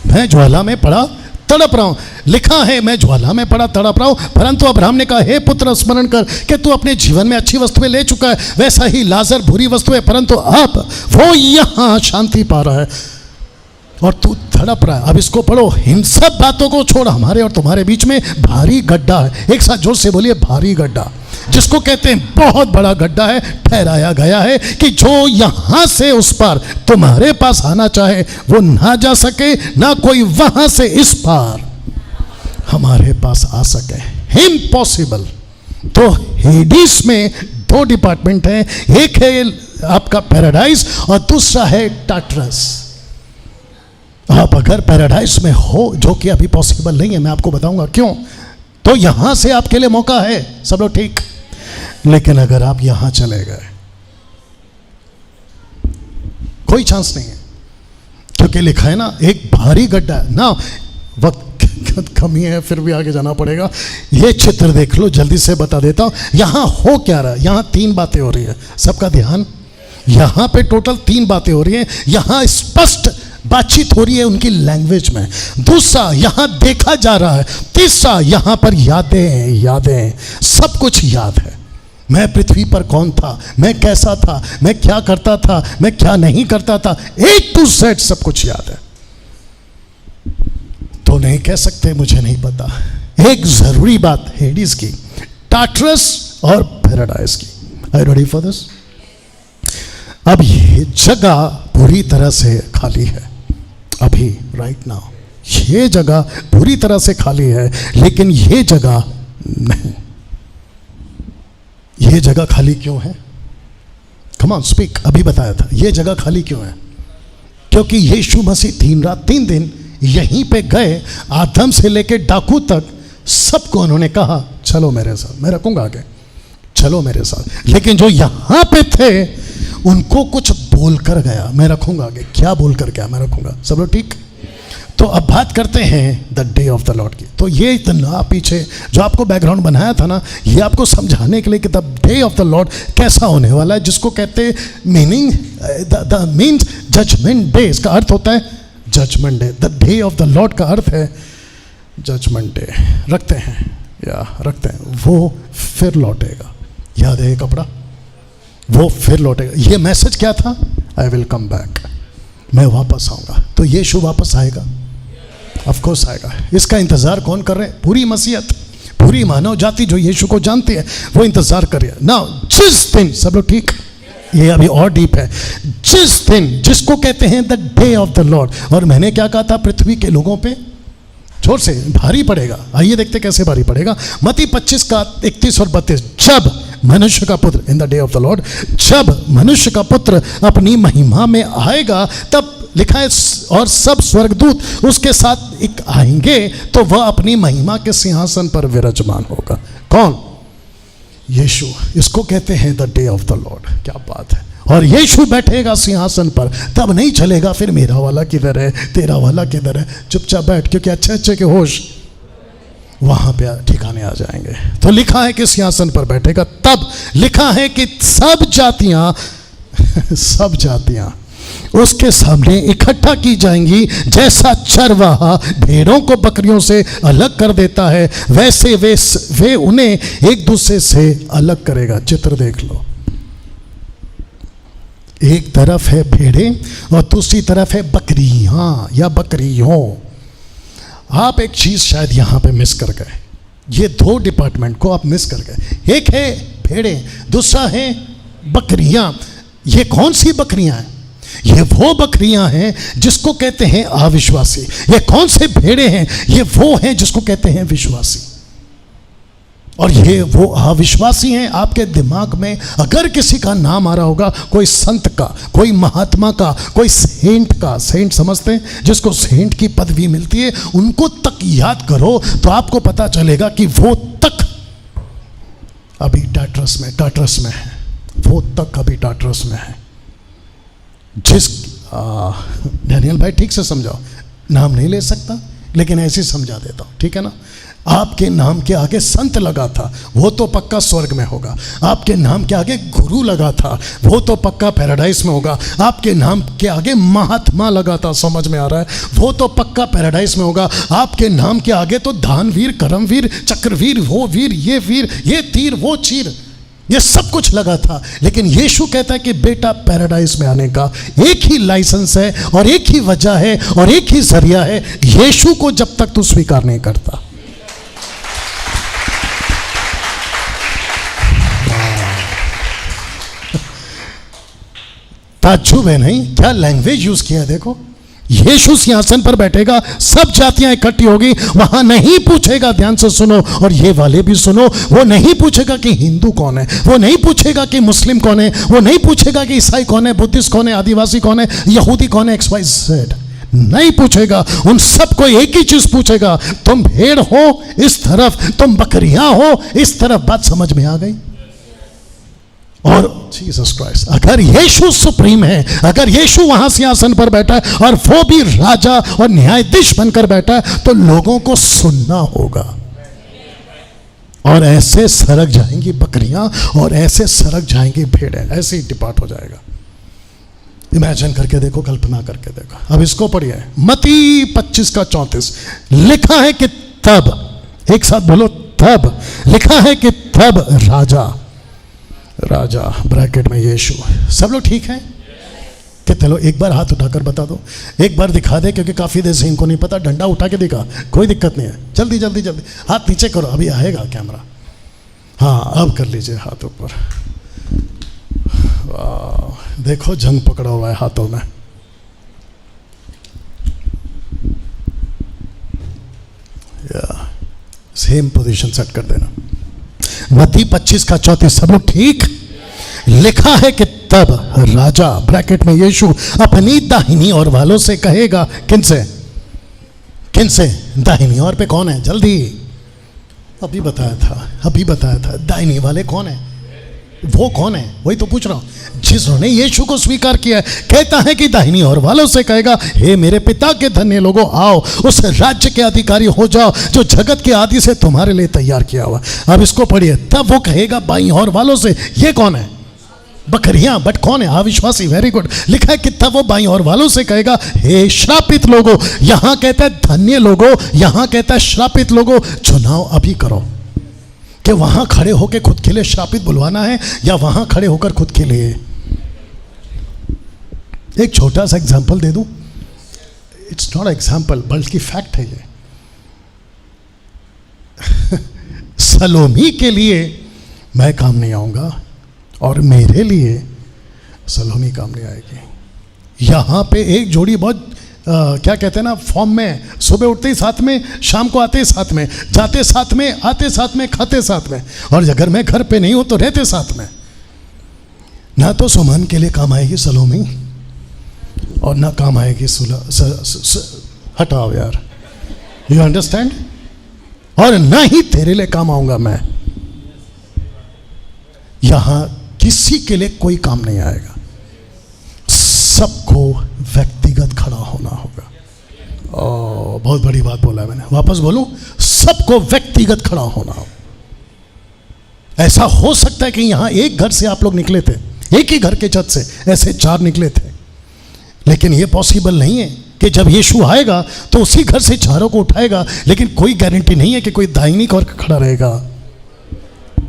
मैं ज्वाला में पड़ा तड़प रहा हूं। लिखा है मैं ज्वाला में पड़ा तड़प रहा हूं। परंतु अब्राहम ने कहा, हे पुत्र, स्मरण कर कि तू अपने जीवन में अच्छी वस्तुएं ले चुका है, वैसा ही लाजर बुरी वस्तु है, परंतु अब वो यहां शांति पा रहा है और तू तड़प रहा है। अब इसको पढ़ो। इन सब बातों को छोड़, हमारे और तुम्हारे बीच में भारी गड्ढा है। एक साथ जोर से बोलिए, भारी गड्ढा। जिसको कहते हैं बहुत बड़ा गड्ढा है। ठहराया गया है कि जो यहां से उस पार तुम्हारे पास आना चाहे वो ना जा सके, ना कोई वहां से इस पार हमारे पास आ सके। इम्पॉसिबल। तो हेडिस में दो डिपार्टमेंट है, एक है आपका पैराडाइज और दूसरा है टाटरस। आप अगर पैराडाइज में हो, जो कि अभी पॉसिबल नहीं है, मैं आपको बताऊंगा क्यों, तो यहां से आपके लिए मौका है। सब लोग ठीक? लेकिन अगर आप यहां चले गए कोई चांस नहीं है, क्योंकि लिखा है ना एक भारी गड्ढा है ना। वक्त कमी है, फिर भी आगे जाना पड़ेगा। ये चित्र देख लो, जल्दी से बता देता हूं यहां हो क्या रहा है। यहां तीन बातें हो रही है, सबका ध्यान। यहां पे टोटल तीन बातें हो रही हैं। यहां स्पष्ट बातचीत हो रही है उनकी लैंग्वेज में। दूसरा, यहां देखा जा रहा है। तीसरा, यहां पर यादें, सब कुछ याद है। मैं पृथ्वी पर कौन था, मैं कैसा था, मैं क्या करता था, मैं क्या नहीं करता था, A to Z सब कुछ याद है। तो नहीं कह सकते मुझे नहीं पता। एक जरूरी बात हेडिस की, टाटरस और पैराडाइज की। Are you ready for this? अब ये जगह पूरी तरह से खाली है अभी, राइट नाउ ये जगह पूरी तरह से खाली है, लेकिन ये जगह नहीं। ये जगह खाली क्यों है? Come on speak. अभी बताया था ये जगह खाली क्यों है। क्योंकि यीशु मसीह 3 रात 3 दिन यहीं पे गए, आदम से लेके डाकू तक सबको उन्होंने कहा चलो मेरे साथ, मैं रखूंगा आगे, चलो मेरे साथ। लेकिन जो यहां पे थे उनको कुछ बोल कर गया, मैं रखूंगा आगे। क्या बोल कर गया? मैं रखूंगा। सब लोग ठीक? तो अब बात करते हैं the day of the lord की। तो ये इतना पीछे जो आपको बैकग्राउंड बनाया था ना, ये आपको समझाने के लिए कि the day of the lord कैसा होने वाला है, जिसको कहते हैं meaning the means judgement day. इसका अर्थ होता है judgement day. The day of the lord का अर्थ है जजमेंट डे। रखते हैं वो फिर लौटेगा। याद है ये कपड़ा? वो फिर लौटेगा। ये मैसेज क्या था? आई विल कम बैक, मैं वापस आऊंगा। तो यीशु वापस आएगा। ऑफ कोर्स आएगा। इसका इंतजार कौन कर रहे हैं? पूरी मसीहत, पूरी मानव जाति जो यीशु को जानती है वो इंतजार कर रही है। नाउ जिस दिन, सब लोग ठीक, ये अभी और डीप है, जिस दिन, जिसको कहते हैं the day of the Lord. और मैंने क्या कहा था? पृथ्वी के लोगों पे जोर से भारी पड़ेगा। आइए देखते कैसे भारी पड़ेगा। मत्ती 25 का 31 और 32, जब मनुष्य का पुत्र, in the day of the Lord, जब मनुष्य का पुत्र अपनी महिमा में आएगा, तब लिखा है और सब स्वर्गदूत उसके साथ एक आएंगे, तो वह अपनी महिमा के सिंहासन पर विराजमान होगा। कौन? यीशु। इसको कहते हैं the day of the Lord. क्या बात है। और यीशु बैठेगा सिंहासन पर, तब नहीं चलेगा फिर मेरा वाला किधर है, तेरा वाला किधर है, चुपचाप बैठ, क्योंकि अच्छे अच्छे के होश वहां पे ठिकाने आ जाएंगे। तो लिखा है कि सिंहासन पर बैठेगा, तब लिखा है कि सब जातियां सब जातियां उसके सामने इकट्ठा की जाएंगी। जैसा चरवाहा भेड़ों को बकरियों से अलग कर देता है, वैसे वे उन्हें एक दूसरे से अलग करेगा। चित्र देख लो, एक तरफ है भेड़ें और दूसरी तरफ है बकरियां या बकरियों। आप एक चीज शायद यहां पे मिस कर गए, ये दो डिपार्टमेंट को आप मिस कर गए। एक है भेड़ें, दूसरा है बकरियां। ये कौन सी बकरियां हैं? ये वो बकरियां हैं जिसको कहते हैं अविश्वासी। ये कौन से भेड़े हैं? ये वो हैं जिसको कहते हैं विश्वासी। और ये वो अविश्वासी हैं। आपके दिमाग में अगर किसी का नाम आ रहा होगा, कोई संत का, कोई महात्मा का, कोई सेंट का, सेंट समझते हैं जिसको सेंट की पदवी मिलती है, उनको तक याद करो तो आपको पता चलेगा कि वो तक अभी टाटरस में है। वो तक अभी टाटरस में है। जिस डैनियल भाई ठीक से समझाओ, नाम नहीं ले सकता लेकिन ऐसे ही समझा देता हूँ, ठीक है ना। आपके नाम के आगे संत लगा था, वो तो पक्का स्वर्ग में होगा। आपके नाम के आगे गुरु लगा था, वो तो पक्का पैराडाइस में होगा। आपके नाम के आगे महात्मा लगा था, समझ में आ रहा है, वो तो पक्का पैराडाइस में होगा। आपके नाम के आगे तो दानवीर, करमवीर, चक्रवीर, वो वीर, ये तीर, वो चीर, ये सब कुछ लगा था। लेकिन यीशु कहता है कि बेटा, पैराडाइस में आने का एक ही लाइसेंस है और एक ही वजह है और एक ही जरिया है, यीशु को जब तक तू स्वीकार नहीं करता। ताज्जुब है नहीं? क्या लैंग्वेज यूज किया है देखो। यीशु सिंहासन पर बैठेगा, सब जातियां इकट्ठी होगी, वहां नहीं पूछेगा, ध्यान से सुनो और ये वाले भी सुनो, वो नहीं पूछेगा कि हिंदू कौन है, वो नहीं पूछेगा कि मुस्लिम कौन है, वो नहीं पूछेगा कि ईसाई कौन है, बुद्धिस्ट कौन है, आदिवासी कौन है, यहूदी कौन है, XYZ नहीं पूछेगा। उन सबको एक ही चीज पूछेगा, तुम भेड़ हो इस तरफ, तुम बकरियां हो इस तरफ। बात समझ में आ गई? और जीसस क्राइस्ट, अगर यीशु सुप्रीम है, अगर यीशु वहां सिंहासन पर बैठा है और वो भी राजा और न्यायाधीश बनकर बैठा है, तो लोगों को सुनना होगा। और ऐसे सरक जाएंगी बकरियां और ऐसे सरक जाएंगी भेड़ें, ऐसे ही डिपार्ट हो जाएगा। इमेजिन करके देखो, कल्पना करके देखो। अब इसको पढ़िए, मत्ती 25 का 34 लिखा है कि तब, एक साथ बोलो, तब लिखा है कि तब राजा ब्रैकेट में यीशु। सब लोग ठीक हैं? कितने लोग? एक बार हाथ उठाकर बता दो, एक बार दिखा दे, क्योंकि काफी देर से इनको नहीं पता। डंडा उठा के दिखा, कोई दिक्कत नहीं है। जल्दी जल्दी जल्दी हाथ नीचे करो, अभी आएगा कैमरा। हाँ, अब कर लीजिए हाथ ऊपर। वाह, देखो जंग पकड़ा हुआ है हाथों में। सेम पोजीशन सेट कर देना। मत्ती 25 का 34, सब लोग ठीक? लिखा है कि तब राजा ब्रैकेट में यीशु अपनी दाहिनी ओर वालों से कहेगा, किनसे? दाहिनी ओर पे कौन है? जल्दी, अभी बताया था। दाहिनी वाले कौन है? वो कौन है? वही तो पूछ रहा हूं। जिन्होंने यीशु को स्वीकार किया है, कहता है कि दाहिनी ओर वालों से कहेगा, हे मेरे पिता के धन्य लोगों, आओ उस राज्य के अधिकारी हो जाओ जो जगत के आदि से तुम्हारे लिए तैयार किया हुआ। अब इसको पढ़िए, तब वो कहेगा बाईं ओर वालों से, ये कौन है? बकरियां, बट कौन है? अविश्वासी। Very good. लिखा है कि तब वो बाईं ओर वालों से कहेगा, हे श्रापित लोगों। यहां कहता है धन्य लोगों, यहां कहता है श्रापित लोगों। चुनाव अभी करो कि वहां खड़े होकर खुद के लिए श्रापित बुलवाना है या वहां खड़े होकर खुद के लिए। एक छोटा सा एग्जांपल दे दूं। इट्स नॉट एग्जाम्पल बल्कि फैक्ट है ये। सलोमी के लिए मैं काम नहीं आऊंगा और मेरे लिए सलोमी काम नहीं आएगी। यहाँ पे एक जोड़ी बहुत क्या कहते हैं ना, फॉर्म में, सुबह उठते ही साथ में, शाम को आते ही साथ में, जाते साथ में, आते साथ में, खाते साथ में, और अगर मैं घर पे नहीं हूं तो रहते साथ में। ना तो सुमन के लिए काम आएगी सलोमी और ना काम आएगी हटाओ यार, यू अंडरस्टैंड, और ना ही तेरे लिए काम आऊंगा मैं। यहां किसी के लिए कोई काम नहीं आएगा, सबको व्यक्तिगत खड़ा होना होगा। बहुत बड़ी बात बोला मैंने, वापस बोलूं, सबको व्यक्तिगत खड़ा होना होगा। ऐसा हो सकता है कि यहां एक घर से आप लोग निकले थे, एक ही घर के छत से ऐसे 4 निकले थे, लेकिन यह पॉसिबल नहीं है कि जब यीशु आएगा तो उसी घर से 4 को उठाएगा। लेकिन कोई गारंटी नहीं है कि कोई दाहिनी ओर खड़ा रहेगा,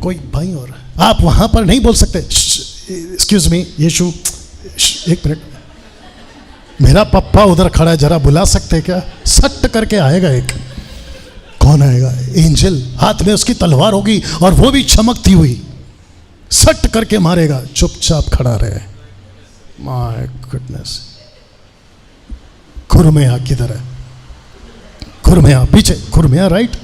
कोई बाईं ओर। आप वहां पर नहीं बोल सकते एक्सक्यूज मी यीशु, एक मिनट, मेरा पप्पा उधर खड़ा है, जरा बुला सकते क्या? सट करके आएगा एक, कौन आएगा? एंजल, हाथ में उसकी तलवार होगी और वो भी चमकती हुई, सट करके मारेगा। चुपचाप खड़ा रहे। My goodness. खुरमेया किधर है? खुरमेया पीछे, खुरमेया राइट,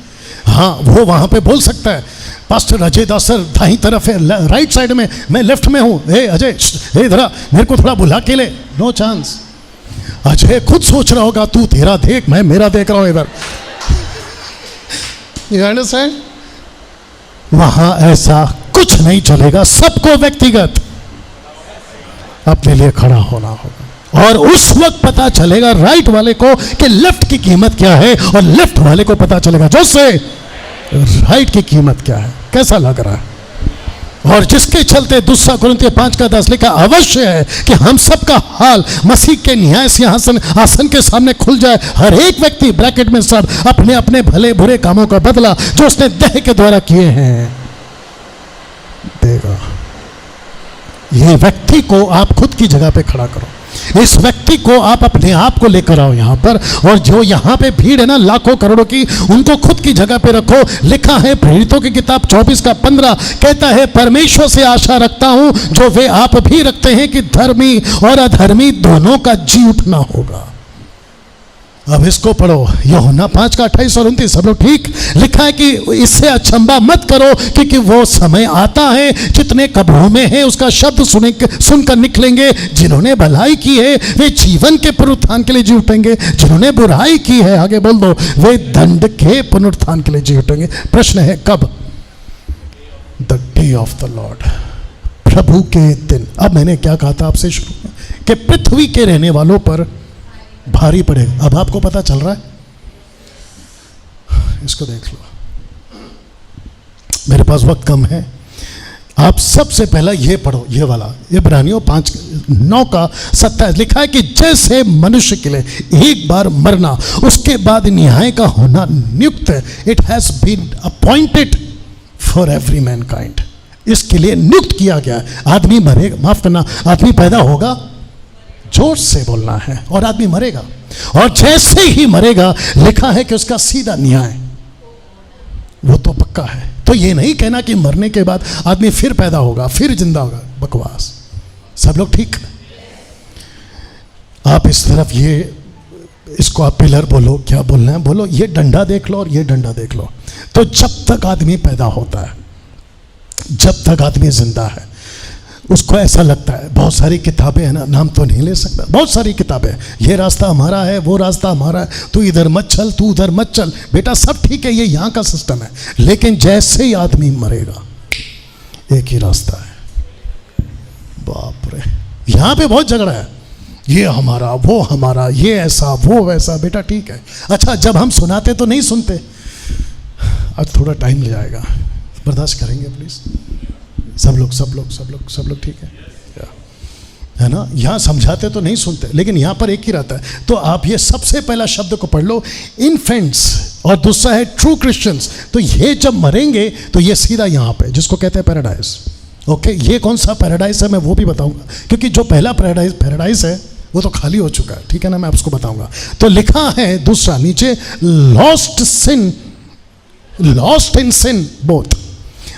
हाँ वो वहां पे बोल सकता है। पास्टर अजय दास सर दाई तरफ है, राइट साइड में, मैं लेफ्ट में हूं। हे अजय, हे इधर मेरे को थोड़ा बुला के ले। No chance. अजय खुद सोच रहा होगा तू तेरा देख, मैं मेरा देख रहा हूं इधर। You understand? वहां ऐसा कुछ नहीं चलेगा, सबको व्यक्तिगत अपने लिए खड़ा होना होगा। और उस वक्त पता चलेगा राइट वाले को कि लेफ्ट की कीमत क्या है, और लेफ्ट वाले को पता चलेगा जो से राइट की कीमत क्या है। कैसा लग रहा है? और जिसके चलते दूसरा कुरिन्थियों 5:10 लिखा, अवश्य है कि हम सबका हाल मसीह के न्याय सिंहासन आसन के सामने खुल जाए। हर एक व्यक्ति, ब्रैकेट में सब, अपने अपने भले बुरे कामों का बदला जो उसने देह के द्वारा किए हैं देगा। ये व्यक्ति को आप खुद की जगह पे खड़ा करो, इस व्यक्ति को आप अपने आप को लेकर आओ यहां पर, और जो यहां पे भीड़ है ना लाखों करोड़ों की, उनको खुद की जगह पे रखो। लिखा है प्रेरितों की किताब 24:15, कहता है परमेश्वर से आशा रखता हूं जो वे आप भी रखते हैं कि धर्मी और अधर्मी दोनों का जी उठना होगा। अब इसको पढ़ो, यूहन्ना 5:28 और 29, सब लोग ठीक? लिखा है कि इससे अचंभा मत करो क्योंकि वो समय आता है, जितने कब्रों में है उसका शब्द सुनकर निकलेंगे। जिन्होंने भलाई की है वे जीवन के पुनरुत्थान के लिए जी उठेंगे, जिन्होंने बुराई की है, आगे बोल दो, वे दंड के पुनरुत्थान के लिए जी उठेंगे। प्रश्न है कब? The day of the Lord, प्रभु के दिन। अब मैंने क्या कहा था आपसे शुरू में कि पृथ्वी के रहने वालों पर भारी पड़ेगा। अब आपको पता चल रहा है? इसको देख लो, मेरे पास वक्त कम है। आप सबसे पहला ये पढ़ो, ये वाला इब्रानियों 5:9 लिखा है कि जैसे मनुष्य के लिए एक बार मरना, उसके बाद न्याय का होना नियुक्त है। It has been appointed for every mankind, इसके लिए नियुक्त किया गया है। आदमी मरेगा, माफ करना, आदमी पैदा होगा, जोर से बोलना है, और आदमी मरेगा, और जैसे ही मरेगा लिखा है कि उसका सीधा न्याय, वो तो पक्का है। तो ये नहीं कहना कि मरने के बाद आदमी फिर पैदा होगा, फिर जिंदा होगा, बकवास। सब लोग ठीक? आप इस तरफ ये, इसको आप पिलर बोलो, क्या बोलना है बोलो, ये डंडा देख लो और ये डंडा देख लो। तो जब तक आदमी पैदा होता है, जब तक आदमी जिंदा है, उसको ऐसा लगता है, बहुत सारी किताबें हैं ना, नाम तो नहीं ले सकता, बहुत सारी किताबें, ये रास्ता हमारा है, वो रास्ता हमारा है, तू इधर मत चल, तू उधर मत चल। बेटा सब ठीक है, ये यहाँ का सिस्टम है, लेकिन जैसे ही आदमी मरेगा एक ही रास्ता है। बाप रे, यहाँ पे बहुत झगड़ा है, ये हमारा, वो हमारा, ये ऐसा, वो वैसा। बेटा ठीक है, अच्छा जब हम सुनाते तो नहीं सुनते। आज थोड़ा टाइम ले जाएगा, बर्दाश्त करेंगे प्लीज। सब लोग ठीक है ना? यहाँ समझाते तो नहीं सुनते, लेकिन यहाँ पर एक ही रहता है। तो आप ये सबसे पहला शब्द को पढ़ लो, इन्फेंट्स, और दूसरा है ट्रू क्रिश्चियंस। तो ये जब मरेंगे तो ये सीधा यहाँ पे, जिसको कहते हैं पैराडाइज। ओके, ये कौन सा पैराडाइज है मैं वो भी बताऊंगा, क्योंकि जो पहला पैराडाइज है वो तो खाली हो चुका है, ठीक है ना, मैं आपको बताऊंगा। तो लिखा है दूसरा नीचे, lost in sin both,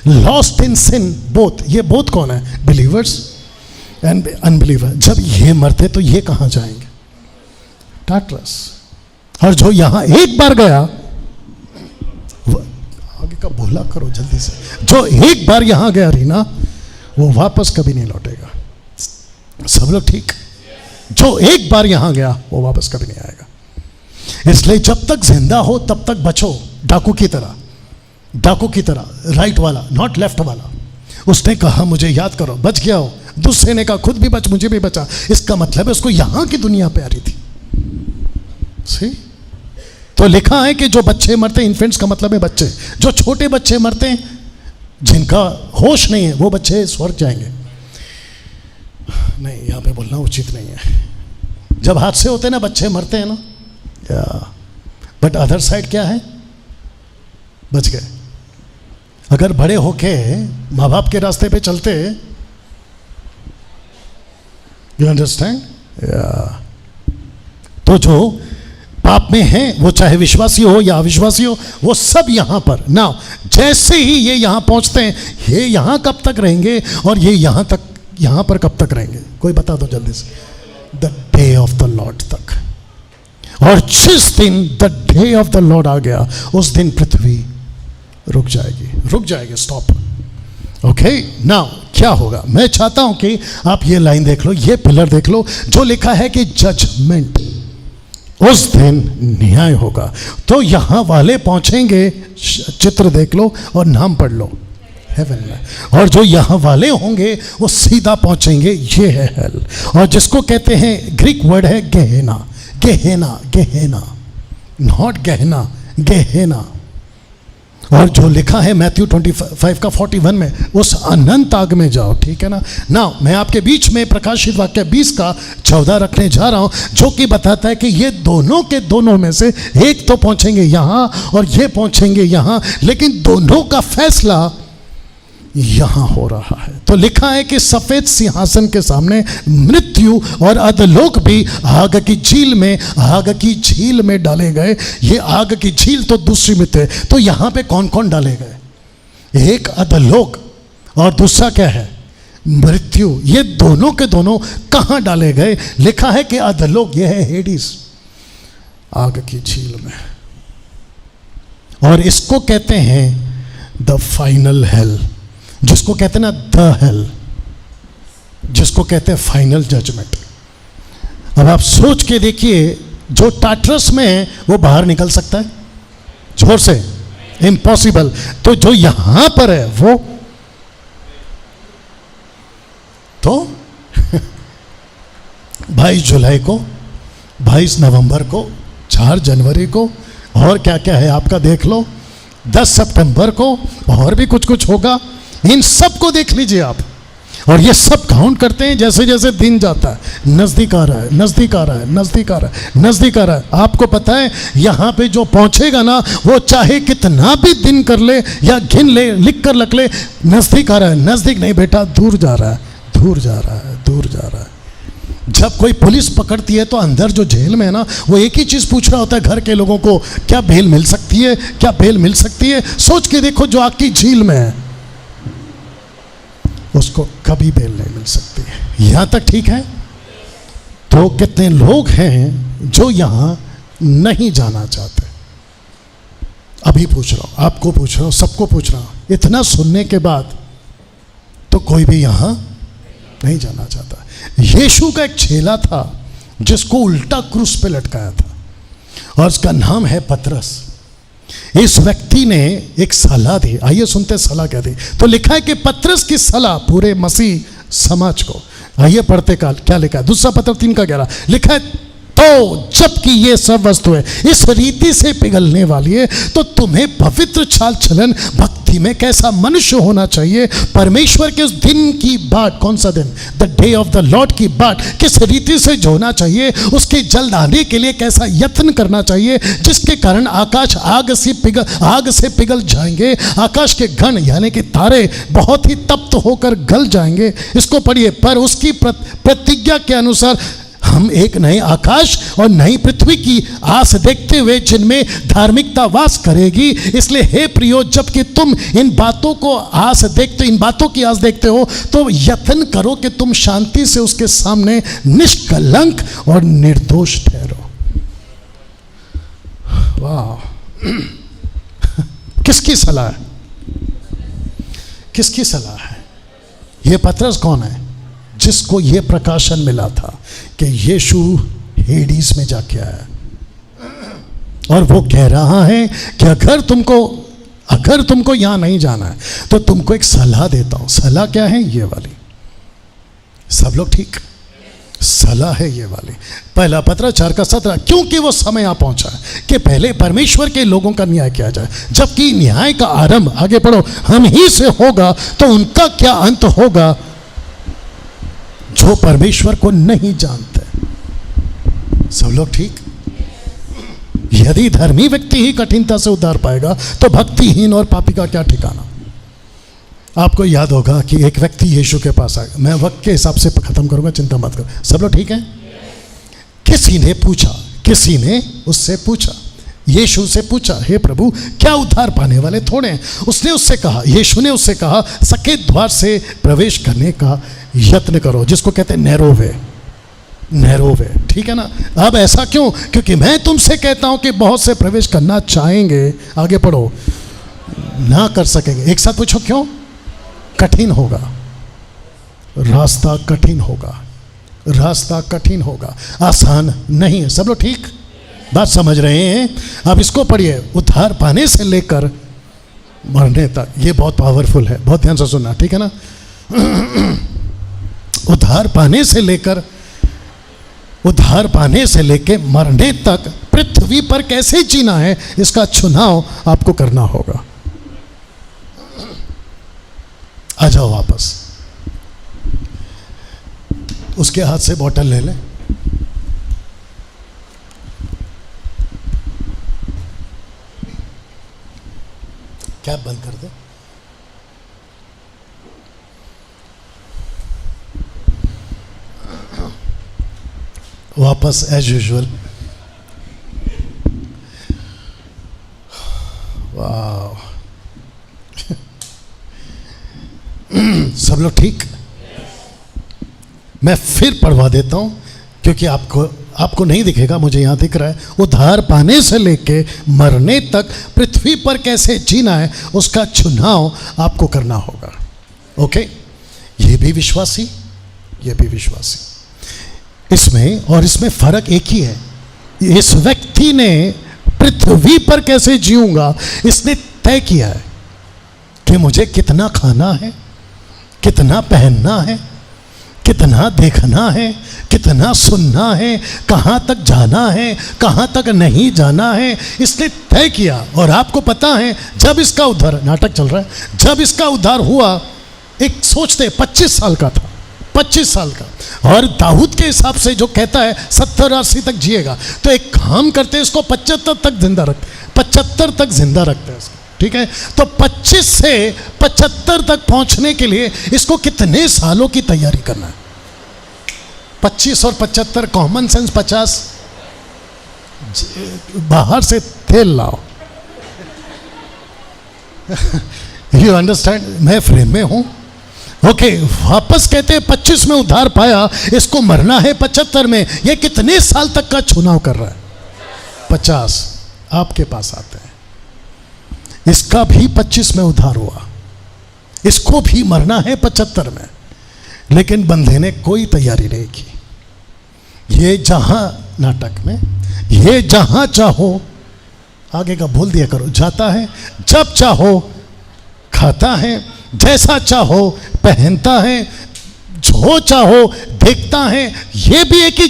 lost in sin both. ये बोथ कौन है? Believers and unbeliever. जब ये मरते तो ये कहां जाएंगे? टाटरस। और जो यहां एक बार गया, आगे का बोला करो जल्दी से, जो एक बार यहां गया रीना, वो वापस कभी नहीं लौटेगा। सब लोग ठीक? जो एक बार यहां गया वो वापस कभी नहीं आएगा। इसलिए जब तक जिंदा हो तब तक बचो, डाकू की तरह, डाकू की तरह, राइट वाला नॉट लेफ्ट वाला। उसने कहा मुझे याद करो, बच गया हो। दूसरे ने कहा खुद भी बच, मुझे भी बचा। इसका मतलब है उसको यहां की दुनिया प्यारी थी। सी? तो लिखा है कि जो बच्चे मरते, इन्फेंट्स का मतलब है बच्चे, जो छोटे बच्चे मरते हैं, जिनका होश नहीं है, वो बच्चे स्वर्ग जाएंगे। नहीं, यहां पे बोलना उचित नहीं है। जब हादसे होते हैं ना, बच्चे मरते हैं ना, बट अदर साइड क्या है? बच गए। अगर बड़े होके माँ बाप के रास्ते पे चलते, यू अंडरस्टैंड? तो जो पाप में है, वो चाहे विश्वासी हो या अविश्वासी हो, वो सब यहां पर ना, जैसे ही ये यहां पहुंचते हैं, ये यहां कब तक रहेंगे और ये यहां पर कब तक रहेंगे? कोई बता दो जल्दी से। The day of the Lord तक। और जिस दिन the day of the Lord आ गया, उस दिन पृथ्वी रुक जाएगी, स्टॉप। ओके, नाउ क्या होगा? मैं चाहता हूं कि आप ये लाइन देख लो, ये पिलर देख लो, जो लिखा है कि जजमेंट, उस दिन न्याय होगा। तो यहां वाले पहुंचेंगे, चित्र देख लो और नाम पढ़ लो, हेवन में। और जो यहां वाले होंगे वो सीधा पहुंचेंगे, ये है हेल। और जिसको कहते हैं, ग्रीक वर्ड है गेहेना, गेहेना, गेहेना, नॉट गहना, गेहेना। और जो लिखा है मैथ्यू 25 का 41 में, उस अनंत आग में जाओ, ठीक है ना। नाउ मैं आपके बीच में प्रकाशित वाक्य 20 का 14 रखने जा रहा हूं, जो कि बताता है कि ये दोनों के दोनों में से एक तो पहुंचेंगे यहां और ये पहुंचेंगे यहां, लेकिन दोनों का फैसला यहां हो रहा है। तो लिखा है कि सफेद सिंहासन के सामने मृत्यु और अधलोक भी आग की झील में डाले गए। ये आग की झील तो दूसरी में थे। तो यहां पे कौन कौन डाले गए? एक अधलोक और दूसरा क्या है? मृत्यु। ये दोनों के दोनों कहां डाले गए? लिखा है कि अधलोक, ये है हेडिस, आग की झील में। और इसको कहते हैं द फाइनल हेल, जिसको कहते हैं ना द हेल, जिसको कहते हैं फाइनल जजमेंट। अब आप सोच के देखिए, जो टाटरस में है वो बाहर निकल सकता है? जोर से, इम्पॉसिबल। तो जो यहां पर है वो तो 22 जुलाई को, 22 नवंबर को, 4 जनवरी को, और क्या क्या है आपका देख लो, 10 सितंबर को, और भी कुछ कुछ होगा। इन सब को देख लीजिए आप। और ये सब काउंट करते हैं जैसे जैसे दिन जाता है, नजदीक आ रहा है, नजदीक आ रहा है, नजदीक आ रहा है, नजदीक आ रहा है। आपको पता है यहां पे जो पहुंचेगा ना, वो चाहे कितना भी दिन कर ले या गिन ले, लिख कर रख ले, नजदीक आ रहा है। नजदीक नहीं बेटा, दूर जा रहा है, दूर जा रहा है, दूर जा रहा है। जब कोई पुलिस पकड़ती है तो अंदर जो जेल में है ना, वो एक ही चीज पूछ रहा होता है घर के लोगों को, क्या बेल मिल सकती है, क्या बेल मिल सकती है। सोच के देखो, जो आग की झील में है उसको कभी बेल नहीं मिल सकती है। यहां तक ठीक है? तो कितने लोग हैं जो यहां नहीं जाना चाहते? अभी पूछ रहा हूं, आपको पूछ रहा हूं, सबको पूछ रहा हूं। इतना सुनने के बाद तो कोई भी यहां नहीं जाना चाहता। यीशु का एक चेला था जिसको उल्टा क्रूस पे लटकाया था, और उसका नाम है पतरस। इस व्यक्ति ने एक सलाह दी। आइए सुनते सलाह क्या दी। तो लिखा है कि पतरस की सलाह पूरे मसीह समाज को। आइए पढ़ते का क्या लिखा है। दूसरा पत्र 3:11 लिखा है, तो जबकि ये सब वस्तुएं इस रीति से पिघलने वाली है, तो तुम्हें पवित्र चाल चलन भक्ति में कैसा मनुष्य होना चाहिए, परमेश्वर के उस दिन की बाट, कौन सा दिन, the day of the lord की बाट किस रीति से होना चाहिए, उसके जल्द आने के लिए कैसा यत्न करना चाहिए, जिसके कारण आकाश आग से पिघल जाएंगे, आकाश के गण यानी कि तारे बहुत ही तप्त होकर गल जाएंगे। इसको पढ़िए, पर उसकी प्रतिज्ञा के अनुसार हम एक नए आकाश और नई पृथ्वी की आस देखते हुए जिनमें धार्मिकता वास करेगी। इसलिए हे प्रियो, जबकि तुम इन बातों की आस देखते हो तो यत्न करो कि तुम शांति से उसके सामने निष्कलंक और निर्दोष ठहरो। वाह, किसकी सलाह है? किसकी सलाह है? ये पतरस कौन है? जिसको ये प्रकाशन मिला था कि यीशु हेडीज में जाके आया, और वो कह रहा है कि अगर तुमको यहां नहीं जाना है तो तुमको एक सलाह देता हूं। सलाह क्या है? ये वाली। सब लोग ठीक? सलाह है ये वाली। पहला पत्रस 4:17, क्योंकि वो समय आ पहुंचा है कि पहले परमेश्वर के लोगों का न्याय किया जाए, जबकि न्याय का आरंभ, आगे पढ़ो, हम ही से होगा, तो उनका क्या अंत होगा जो परमेश्वर को नहीं जानते। सब लोग ठीक? यदि धर्मी व्यक्ति ही कठिनता से उद्धार पाएगा तो भक्तिहीन और पापी का क्या ठिकाना। आपको याद होगा कि एक व्यक्ति यीशु के पास आया। मैं वक्त के हिसाब से खत्म करूंगा, चिंता मत करो। सब लोग ठीक है? किसी ने उससे पूछा, यीशु से पूछा, हे प्रभु, क्या उद्धार पाने वाले थोड़े हैं? यीशु ने उससे कहा, सके द्वार से प्रवेश करने का यत्न करो, जिसको कहते हैं नैरो वे। ठीक है ना? अब ऐसा क्यों? क्योंकि मैं तुमसे कहता हूं कि बहुत से प्रवेश करना चाहेंगे, आगे पढ़ो, ना कर सकेंगे। एक साथ पूछो, क्यों? कठिन होगा, रास्ता कठिन होगा, आसान नहीं है। सब लोग ठीक? बात समझ रहे हैं? अब इसको पढ़िए, उद्धार पाने से लेकर मरने तक। ये बहुत पावरफुल है, बहुत ध्यान से सुनना, ठीक है ना? उद्धार पाने से लेकर मरने तक पृथ्वी पर कैसे जीना है, इसका चुनाव आपको करना होगा। आ जाओ वापस, उसके हाथ से बोतल ले ले। कैप बंद कर दे। वापस एज यूजुअल। वाह, सब लोग ठीक? मैं फिर पढ़वा देता हूं क्योंकि आपको नहीं दिखेगा, मुझे यहां दिख रहा है। उद्धार पाने से लेके मरने तक पृथ्वी पर कैसे जीना है, उसका चुनाव आपको करना होगा। ओके? ये भी विश्वासी। इसमें फर्क एक ही है। इस व्यक्ति ने पृथ्वी पर कैसे जीऊंगा, इसने तय किया है कि मुझे कितना खाना है, कितना पहनना है, कितना देखना है, कितना सुनना है, कहाँ तक जाना है, कहाँ तक नहीं जाना है, इसने तय किया। और आपको पता है, जब इसका उद्धार, नाटक चल रहा है, जब इसका उद्धार हुआ, एक सोचते 25 साल का था, 25 साल का, और दाऊद के हिसाब से जो कहता है 70-80 तक जिएगा, तो एक काम करते हैं, इसको 75 तक जिंदा रखते हैं इसको। ठीक है? तो 25 से 75 तक पहुंचने के लिए इसको कितने सालों की तैयारी करना है? 25 और 75, कॉमन सेंस 50, बाहर से तेल लाओ। You understand? मैं फ्रेम में हूं। ओके, वापस कहते हैं 25 में उद्धार पाया, इसको मरना है 75 में। ये कितने साल तक का चुनाव कर रहा है? 50। आपके पास आते हैं, इसका भी 25 में उद्धार हुआ, इसको भी मरना है 75 में, लेकिन बंधे ने कोई तैयारी नहीं की। ये जहां नाटक में, ये जहां चाहो, आगे का बोल दिया करो, जाता है, जब चाहो खाता है, जैसा चाहो पहनता है, जो चाहो देखता है। ये भी एक ही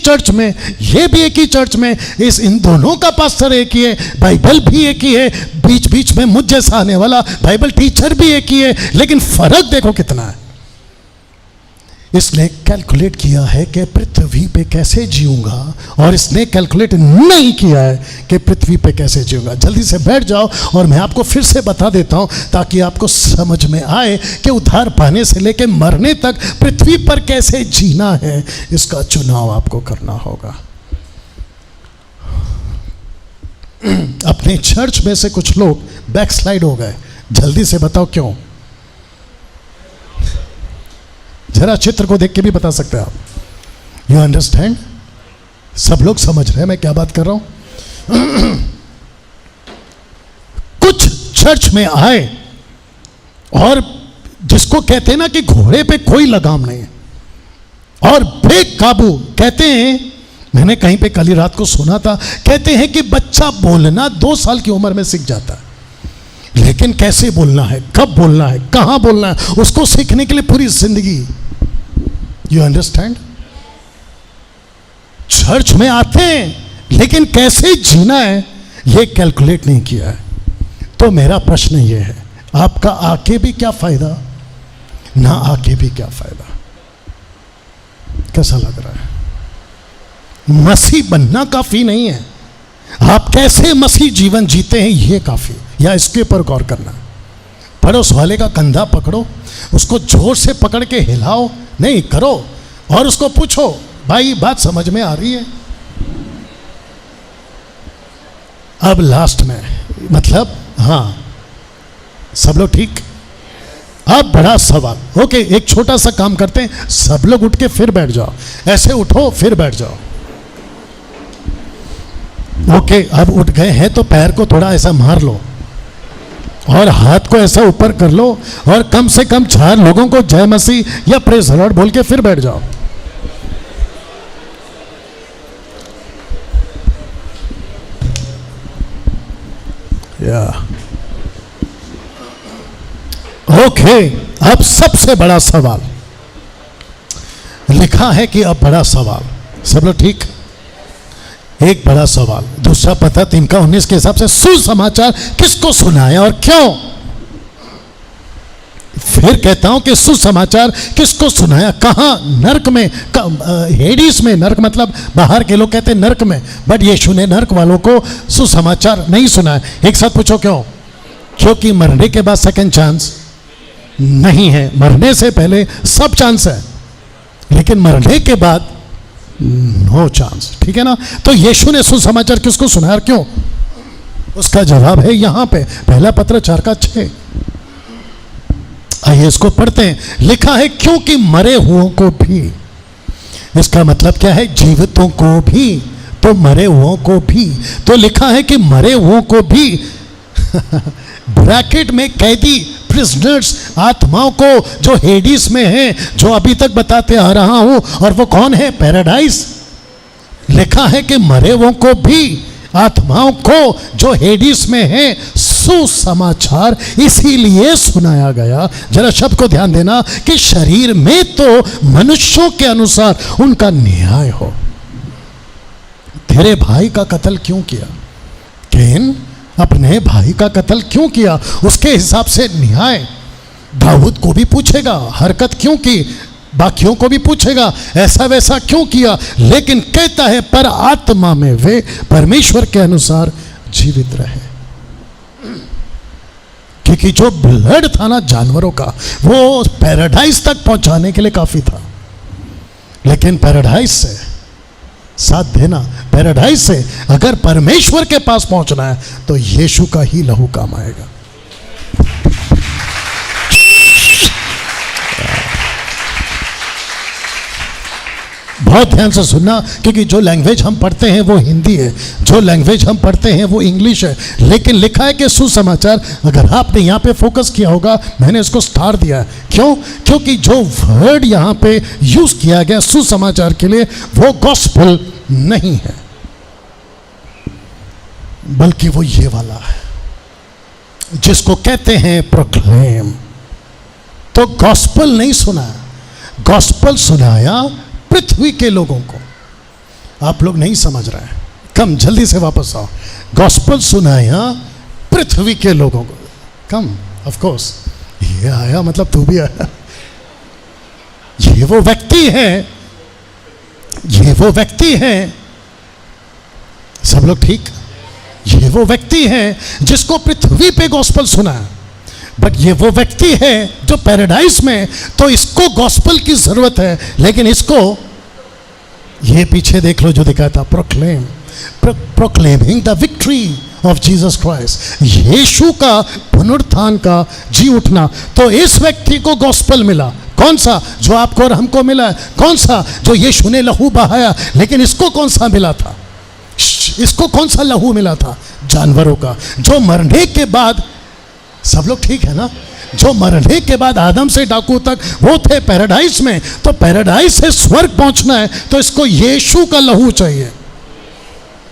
चर्च में, इन दोनों का पास्टर एक ही है, बाइबल भी एक ही है, बीच बीच में मुझ जैसा आने वाला बाइबल टीचर भी एक ही है, लेकिन फर्क देखो कितना है। इसने कैलकुलेट किया है कि पृथ्वी पे कैसे जीऊंगा, और इसने कैलकुलेट नहीं किया है कि पृथ्वी पे कैसे जीऊंगा। जल्दी से बैठ जाओ और मैं आपको फिर से बता देता हूं ताकि आपको समझ में आए कि उद्धार पाने से लेकर मरने तक पृथ्वी पर कैसे जीना है। इसका चुनाव आपको करना होगा। अपने चर्च में से कुछ लोग बैकस्लाइड हो गए। जल्दी से बताओ क्यों? जरा चित्र को देख के भी बता सकते हैं आप। You understand? सब लोग समझ रहे हैं मैं क्या बात कर रहा हूं? कुछ चर्च में आए और जिसको कहते हैं ना कि घोड़े पे कोई लगाम नहीं है और बेकाबू, कहते हैं, मैंने कहीं पे कल ही रात को सुना था, कहते हैं कि बच्चा बोलना 2 साल की उम्र में सीख जाता है, लेकिन कैसे बोलना है, कब बोलना है, कहां बोलना है, उसको सीखने के लिए पूरी जिंदगी। You understand? चर्च में आते हैं लेकिन कैसे जीना है ये कैलकुलेट नहीं किया है। तो मेरा प्रश्न ये है, आपका आके भी क्या फायदा, ना आके भी क्या फायदा। कैसा लग रहा है? मसीह बनना काफी नहीं है, आप कैसे मसीह जीवन जीते हैं ये काफी, या इसके ऊपर गौर करना। पड़ोस वाले का कंधा पकड़ो, उसको जोर से पकड़ के हिलाओ नहीं करो, और उसको पूछो भाई बात समझ में आ रही है? अब लास्ट में, मतलब हाँ, सब लोग ठीक? अब बड़ा सवाल। ओके, एक छोटा सा काम करते हैं, सब लोग उठ के फिर बैठ जाओ। ऐसे उठो फिर बैठ जाओ। ओके, अब उठ गए हैं तो पैर को थोड़ा ऐसा मार लो और हाथ को ऐसा ऊपर कर लो और कम से कम 4 लोगों को जय मसीह या प्रेज द लॉर्ड बोल के फिर बैठ जाओ। या ओके, अब सबसे बड़ा सवाल लिखा है कि अब बड़ा सवाल, सब लोग ठीक? एक बड़ा सवाल, दूसरा पता 3 का 19 के हिसाब से सुसमाचार किसको सुनाया और क्यों? फिर कहता हूं कि सुसमाचार किसको सुनाया, कहां? नरक में, हेडिस में। नरक मतलब बाहर के लोग कहते हैं नरक में, बट यीशु ने नरक वालों को सुसमाचार नहीं सुनाया। एक साथ पूछो क्यों? क्योंकि मरने के बाद सेकंड चांस नहीं है। मरने से पहले सब चांस है, लेकिन मरने के बाद नो चांस। ठीक है ना? तो यीशु ने सुसमाचार किसको सुनाया, क्यों? उसका जवाब है यहां पे, पहला पत्र 4 का 6। आइए इसको पढ़ते हैं। लिखा है क्योंकि मरे हुओं को भी, इसका मतलब क्या है? जीवितों को भी तो मरे हुओं को भी। तो लिखा है कि मरे हुओं को भी ब्रैकेट में कैदी, प्रिजनर्स, आत्माओं को जो हेडिस में है, जो अभी तक बताते आ रहा हूं, और वो कौन है? पैराडाइज। लिखा है कि मरे हुओं को भी, आत्माओं को जो हेडिस में है, सुसमाचार इसीलिए सुनाया गया। जरा शब्द को ध्यान देना कि शरीर में तो मनुष्यों के अनुसार उनका न्याय हो। तेरे भाई का कत्ल क्यों किया? कैन अपने भाई का कत्ल क्यों किया? उसके हिसाब से न्याय। दाऊद को भी पूछेगा हरकत क्यों की, बाकियों को भी पूछेगा ऐसा वैसा क्यों किया, लेकिन कहता है पर आत्मा में वे परमेश्वर के अनुसार जीवित रहे। क्योंकि जो ब्लड था ना जानवरों का, वो पैराडाइज तक पहुंचाने के लिए काफी था, लेकिन पैराडाइज से साथ देना, पैराडाइज से अगर परमेश्वर के पास पहुंचना है तो यीशु का ही लहू काम आएगा। बहुत ध्यान से सुनना, क्योंकि जो लैंग्वेज हम पढ़ते हैं वो हिंदी है, जो लैंग्वेज हम पढ़ते हैं वो इंग्लिश है, लेकिन लिखा है कि सुसमाचार। अगर आपने यहाँ पे फोकस किया होगा, मैंने इसको स्टार दिया है। क्यों? क्योंकि जो वर्ड यहाँ पे यूज किया गया सुसमाचार के लिए वो गॉस्पेल नहीं है, बल्कि वो ये वाला है जिसको कहते हैं प्रोक्लेम। तो गॉस्पेल नहीं सुना, गॉस्पेल सुनाया पृथ्वी के लोगों को। आप लोग नहीं समझ रहे हैं, कम जल्दी से वापस आओ। गॉस्पेल सुनाया पृथ्वी के लोगों को। कम, ऑफ कोर्स ये आया मतलब तू भी आया, ये ये वो व्यक्ति है, ये वो व्यक्ति है, सब लोग ठीक, ये वो व्यक्ति है जिसको पृथ्वी पे गॉस्पल सुना है, बट ये वो व्यक्ति है जो पैराडाइज में, तो इसको गॉस्पल की जरूरत है, लेकिन इसको ये पीछे देख लो जो दिखा था, proclaiming the victory of Jesus Christ, यीशु का पुनरुत्थान का जी उठना। तो इस व्यक्ति को गॉस्पल मिला, कौन सा? जो आपको और हमको मिला है। कौन सा? जो यीशु ने लहू बहाया। लेकिन इसको कौन सा मिला था? इसको कौन सा लहू मिला था? जानवरों का, जो मरने के बाद, सब लोग ठीक है ना, जो मरने के बाद आदम से डाकू तक वो थे पैराडाइज में, तो पैराडाइज से स्वर्ग पहुंचना है तो इसको यीशु का लहू चाहिए।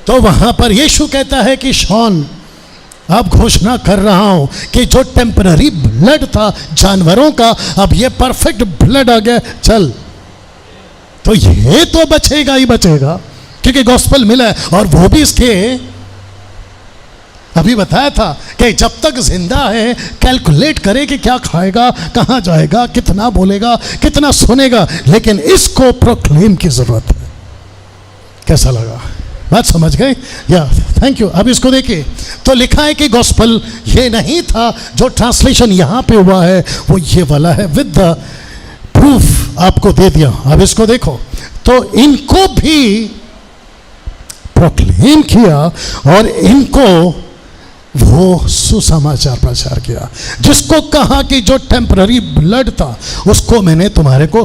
तो वहां पर यीशु कहता है कि शॉन, अब घोषणा कर रहा हूं कि जो टेम्पररी ब्लड था जानवरों का, अब ये परफेक्ट ब्लड आ गया, चल। तो ये तो बचेगा ही बचेगा, क्योंकि गॉस्पल मिला है। और वो भी इसके अभी बताया था कि जब तक जिंदा है कैलकुलेट करे कि क्या खाएगा, कहां जाएगा, कितना बोलेगा, कितना सुनेगा, लेकिन इसको प्रोक्लेम की जरूरत है। कैसा लगा? बात समझ गए? या थैंक यू। अब इसको देखिए, तो लिखा है कि गॉस्पल ये नहीं था, जो ट्रांसलेशन यहां पे हुआ है वो ये वाला है, विद द प्रूफ आपको दे दिया। अब इसको देखो, तो इनको भी प्रोक्लेम किया और इनको वो सुसमाचार प्रचार किया, जिसको कहा कि जो टेम्पररी ब्लड था उसको मैंने तुम्हारे को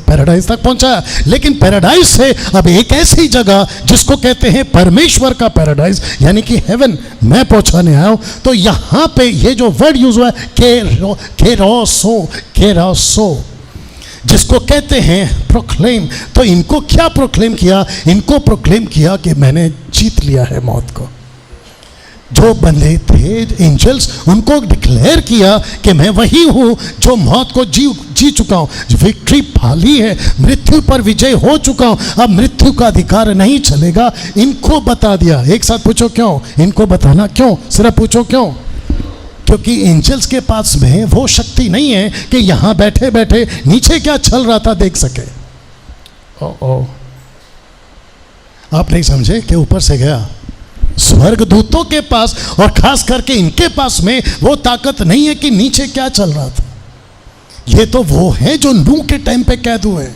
पैराडाइज तक पहुंचाया। लेकिन पैराडाइज से अब एक ऐसी जगह जिसको कहते हैं परमेश्वर का पैराडाइज, यानी कि हेवन, मैं पहुंचाने आया हूं। तो यहां पे ये जो वर्ड यूज हुआ है केरोसो, जिसको कहते हैं प्रोक्लेम। तो इनको क्या प्रोक्लेम किया? इनको प्रोक्लेम किया कि मैंने जीत लिया है मौत को। जो बंदे थे एंजल्स, उनको डिक्लेयर किया कि मैं वही हूं जो मौत को जी चुका हूं, विक्ट्री पाली है, मृत्यु पर विजय हो चुका हूं, अब मृत्यु का अधिकार नहीं चलेगा। इनको बता दिया। एक साथ पूछो क्यों? इनको बताना क्यों? सिर्फ पूछो क्यों? क्योंकि एंजल्स के पास में वो शक्ति नहीं है कि यहां बैठे बैठे नीचे क्या चल रहा था देख सके। ओ आप नहीं समझे कि ऊपर से गया। स्वर्गदूतों के पास और खास करके इनके पास में वो ताकत नहीं है कि नीचे क्या चल रहा था। ये तो वो है जो नूह के टाइम पे कैद हुए,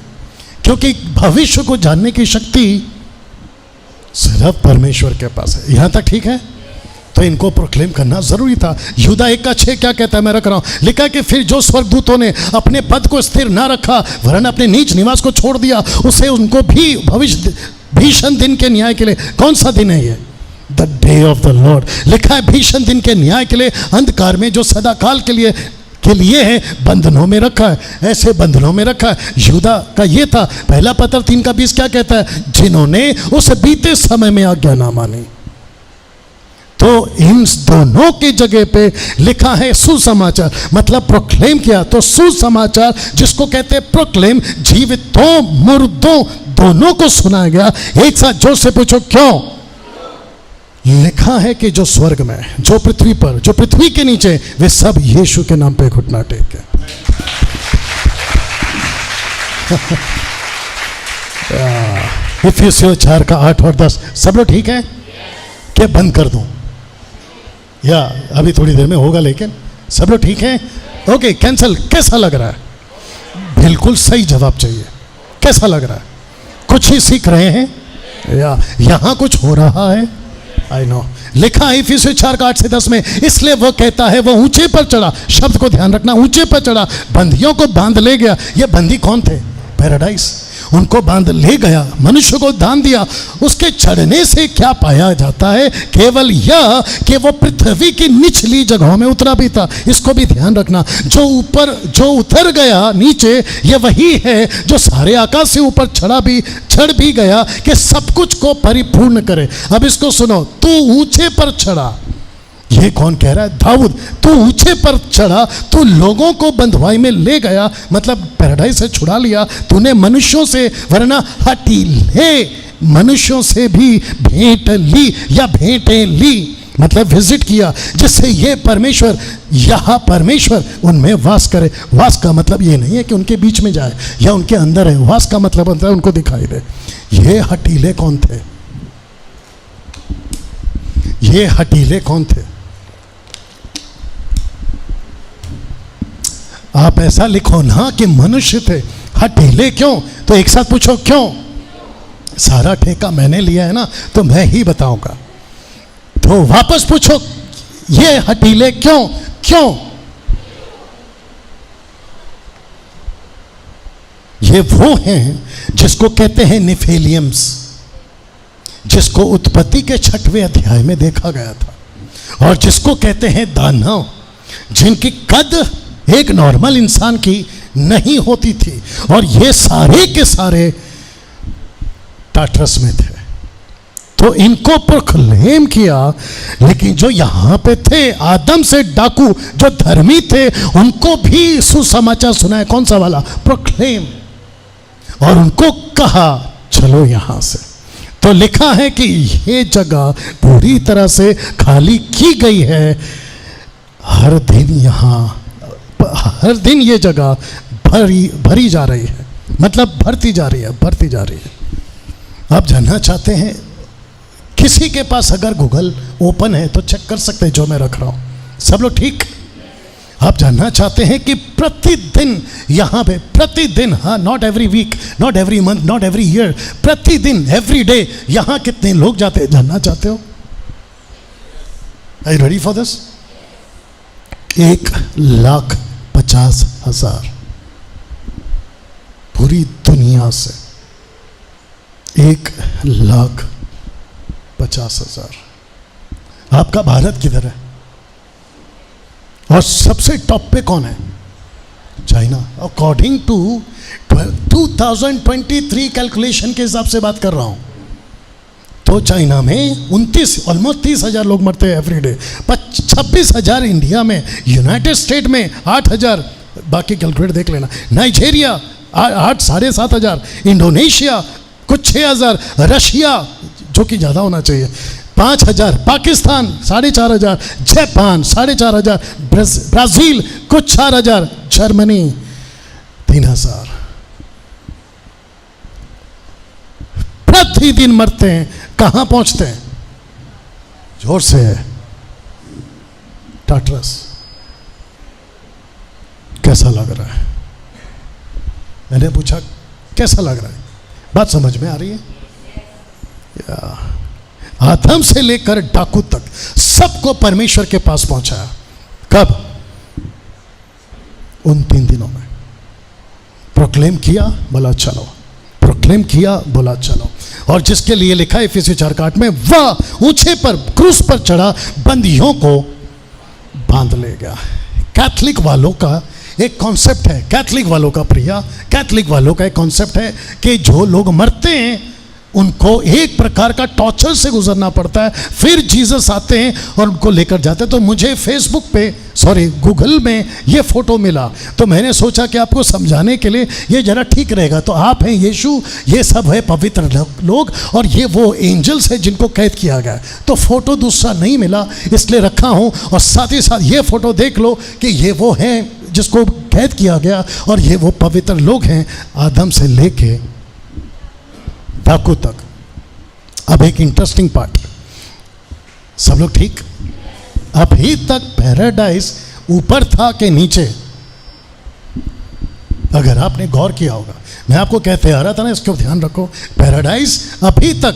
क्योंकि भविष्य को जानने की शक्ति सिर्फ परमेश्वर के पास है। यहां तक ठीक है? तो इनको प्रोक्लेम करना जरूरी था। यहूदा 1:6 क्या कहता है, मैं रख रहा हूं, लिखा कि फिर जो स्वर्गदूतों ने अपने पद को स्थिर ना रखा वरन अपने नीच निवास को छोड़ दिया, उसे उनको भी भविष्य भीषण दिन के न्याय के लिए। कौन सा दिन है ये? The day of the Lord. लिखा है भीषण दिन के न्याय के लिए, अंधकार में जो सदा काल के लिए है, बंधनों में रखा है, ऐसे बंधनों में रखा है। यहूदा का ये था। पहला पत्र 3:20 क्या कहता है? जिन्होंने उस बीते समय में आज्ञा ना मानी। तो इन दोनों की जगह पे लिखा है सुसमाचार, मतलब प्रोक्लेम किया। तो सुसमाचार जिसको कहते हैं प्रोक्लेम, जीवितों मुर्दों दोनों को सुनाया गया। एक साथ जोर से पूछो क्यों? लिखा है कि जो स्वर्ग में, जो पृथ्वी पर, जो पृथ्वी के नीचे, वे सब यीशु के नाम पे घुटना टेके। इफिसियों 4:8 और 10। सब लोग ठीक है? क्या बंद कर दूं या अभी थोड़ी देर में होगा? लेकिन सब लोग ठीक है? Okay, cancel. कैसा लग रहा है? बिल्कुल सही जवाब चाहिए। कैसा लग रहा है? कुछ ही सीख रहे हैं या यहां कुछ हो रहा है? I know. लिखा है इफिसियों 4:8-10 में, इसलिए वो कहता है, वो ऊंचे पर चढ़ा, शब्द को ध्यान रखना, ऊंचे पर चढ़ा, बंदियों को बांध ले गया। ये बंदी कौन थे? पैराडाइज। उनको बांध ले गया, मनुष्य को दान दिया। उसके चढ़ने से क्या पाया जाता है? केवल यह कि वो पृथ्वी की निचली जगहों में उतरा भी था। इसको भी ध्यान रखना। जो ऊपर, जो उतर गया नीचे, ये वही है जो सारे आकाश से ऊपर चढ़ भी गया कि सब कुछ को परिपूर्ण करे। अब इसको सुनो, तू ऊंचे पर चढ़ा। ये कौन कह रहा है? दाऊद। तू ऊंचे पर चढ़ा, तू लोगों को बंधुआई में ले गया, मतलब पैराडाइज से छुड़ा लिया तूने मनुष्यों से, वरना हटी ले मनुष्यों से भी भेंट ली या भेंटें ली। मतलब विजिट किया, जिससे ये परमेश्वर, यहाँ परमेश्वर उनमें वास करे। वास का मतलब ये नहीं है कि उनके बीच में जाए या उनके अंदर है, वास का मतलब होता है उनको दिखाई दे। ये हठीले कौन थे? ये हठीले कौन थे? आप ऐसा लिखो ना कि मनुष्य थे। हठीले क्यों? तो एक साथ पूछो क्यों? सारा ठेका मैंने लिया है ना, तो मैं ही बताऊंगा। तो वापस पूछो, ये हठीले क्यों? क्यों? ये वो हैं जिसको कहते हैं निफेलियम्स, जिसको उत्पत्ति के 6वें अध्याय में देखा गया था, और जिसको कहते हैं दानव, जिनकी कद एक नॉर्मल इंसान की नहीं होती थी, और ये सारे के सारे टाट्रस में थे। तो इनको प्रोक्लेम किया, लेकिन जो यहां पे थे आदम से डाकू, जो धर्मी थे, उनको भी सुसमाचार सुनाया। कौन सा वाला? प्रोक्लेम। और उनको कहा चलो यहां से। तो लिखा है कि ये जगह पूरी तरह से खाली की गई है। हर दिन ये जगह भरी जा रही है, मतलब भरती जा रही है। आप जानना चाहते हैं, किसी के पास अगर गूगल ओपन है तो चेक कर सकते हैं जो मैं रख रहा हूं। सब लोग ठीक? आप जानना चाहते हैं कि प्रतिदिन यहाँ पे, प्रतिदिन, हाँ, not every week, not every month, not every year, प्रतिदिन, एवरी डे यहाँ कितने लोग जाते हैं? जानना चाहते हो? Are you ready for this? 1,50,000 पूरी दुनिया से 1,50,000। आपका भारत किधर है? और सबसे टॉप पे कौन है? चाइना। अकॉर्डिंग टू 2023 कैलकुलेशन के हिसाब से बात कर रहा हूं, तो चाइना में 29, ऑलमोस्ट 30,000 लोग मरते हैं एवरी डे। 26,000 इंडिया में, यूनाइटेड स्टेट में 8,000, बाकी कैलकुलेट देख लेना। नाइजीरिया 7,500, इंडोनेशिया कुछ 6,000, रशिया जो कि ज़्यादा होना चाहिए 5,000, पाकिस्तान 4,500, जापान 4,500, ब्राज़ील कुछ 4,000, जर्मनी 3,000। प्रतिदिन मरते हैं। कहाँ पहुँचते हैं? जोर से टाट्रस। कैसा लग रहा है? मैंने पूछा कैसा लग रहा है? बात समझ में आ रही है? आदम से लेकर डाकू तक सबको परमेश्वर के पास पहुंचाया। कब? उन 3 दिनों में। प्रोक्लेम किया, बोला चलो। प्रोक्लेम किया, बोला चलो। और जिसके लिए लिखा है इफिसियों 4:8 में, वह ऊंचे पर क्रूस पर चढ़ा, बंदियों को बांध ले गया। कैथलिक वालों का एक कॉन्सेप्ट है, कैथलिक वालों का एक कॉन्सेप्ट है कि जो लोग मरते हैं उनको एक प्रकार का टॉर्चर से गुजरना पड़ता है, फिर जीसस आते हैं और उनको लेकर जाते हैं। तो मुझे फेसबुक पे, गूगल में ये फोटो मिला, तो मैंने सोचा कि आपको समझाने के लिए ये जरा ठीक रहेगा। तो आप हैं यीशु, ये सब है पवित्र लोग, और ये वो एंजल्स है जिनको कैद किया गया। तो फोटो दूसरा नहीं मिला, इसलिए रखा हूँ। और साथ ही साथ ये फोटो देख लो कि ये वो हैं जिसको कैद किया गया, और ये वो पवित्र लोग हैं, आदम से लेके डाकू तक। अब एक इंटरेस्टिंग पार्ट, सब लोग ठीक? अभी तक पैराडाइज ऊपर था कि नीचे? अगर आपने गौर किया होगा, मैं आपको कहते आ रहा था ना, इसको ध्यान रखो। पैराडाइज अभी तक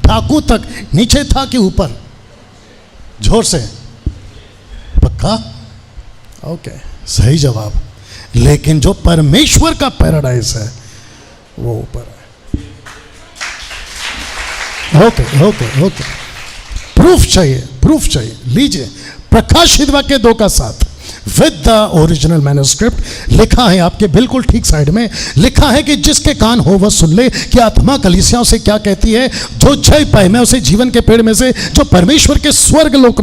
डाकू तक नीचे था कि ऊपर? जोर से, पक्का? ओके, सही जवाब। लेकिन जो परमेश्वर का पैराडाइज है वो ऊपर है। ओके। प्रूफ चाहिए। लीजिए, प्रकाशित वाक्य 2:7 विद द ओरिजिनल मैन्युस्क्रिप्ट लिखा है, आपके बिल्कुल ठीक साइड में लिखा है कि जिसके कान हो वह सुन ले कि आत्मा कलीसियाओं से क्या कहती है। जो जय पाए, मैं उसे जीवन के पेड़ में से, जो परमेश्वर के स्वर्गलोक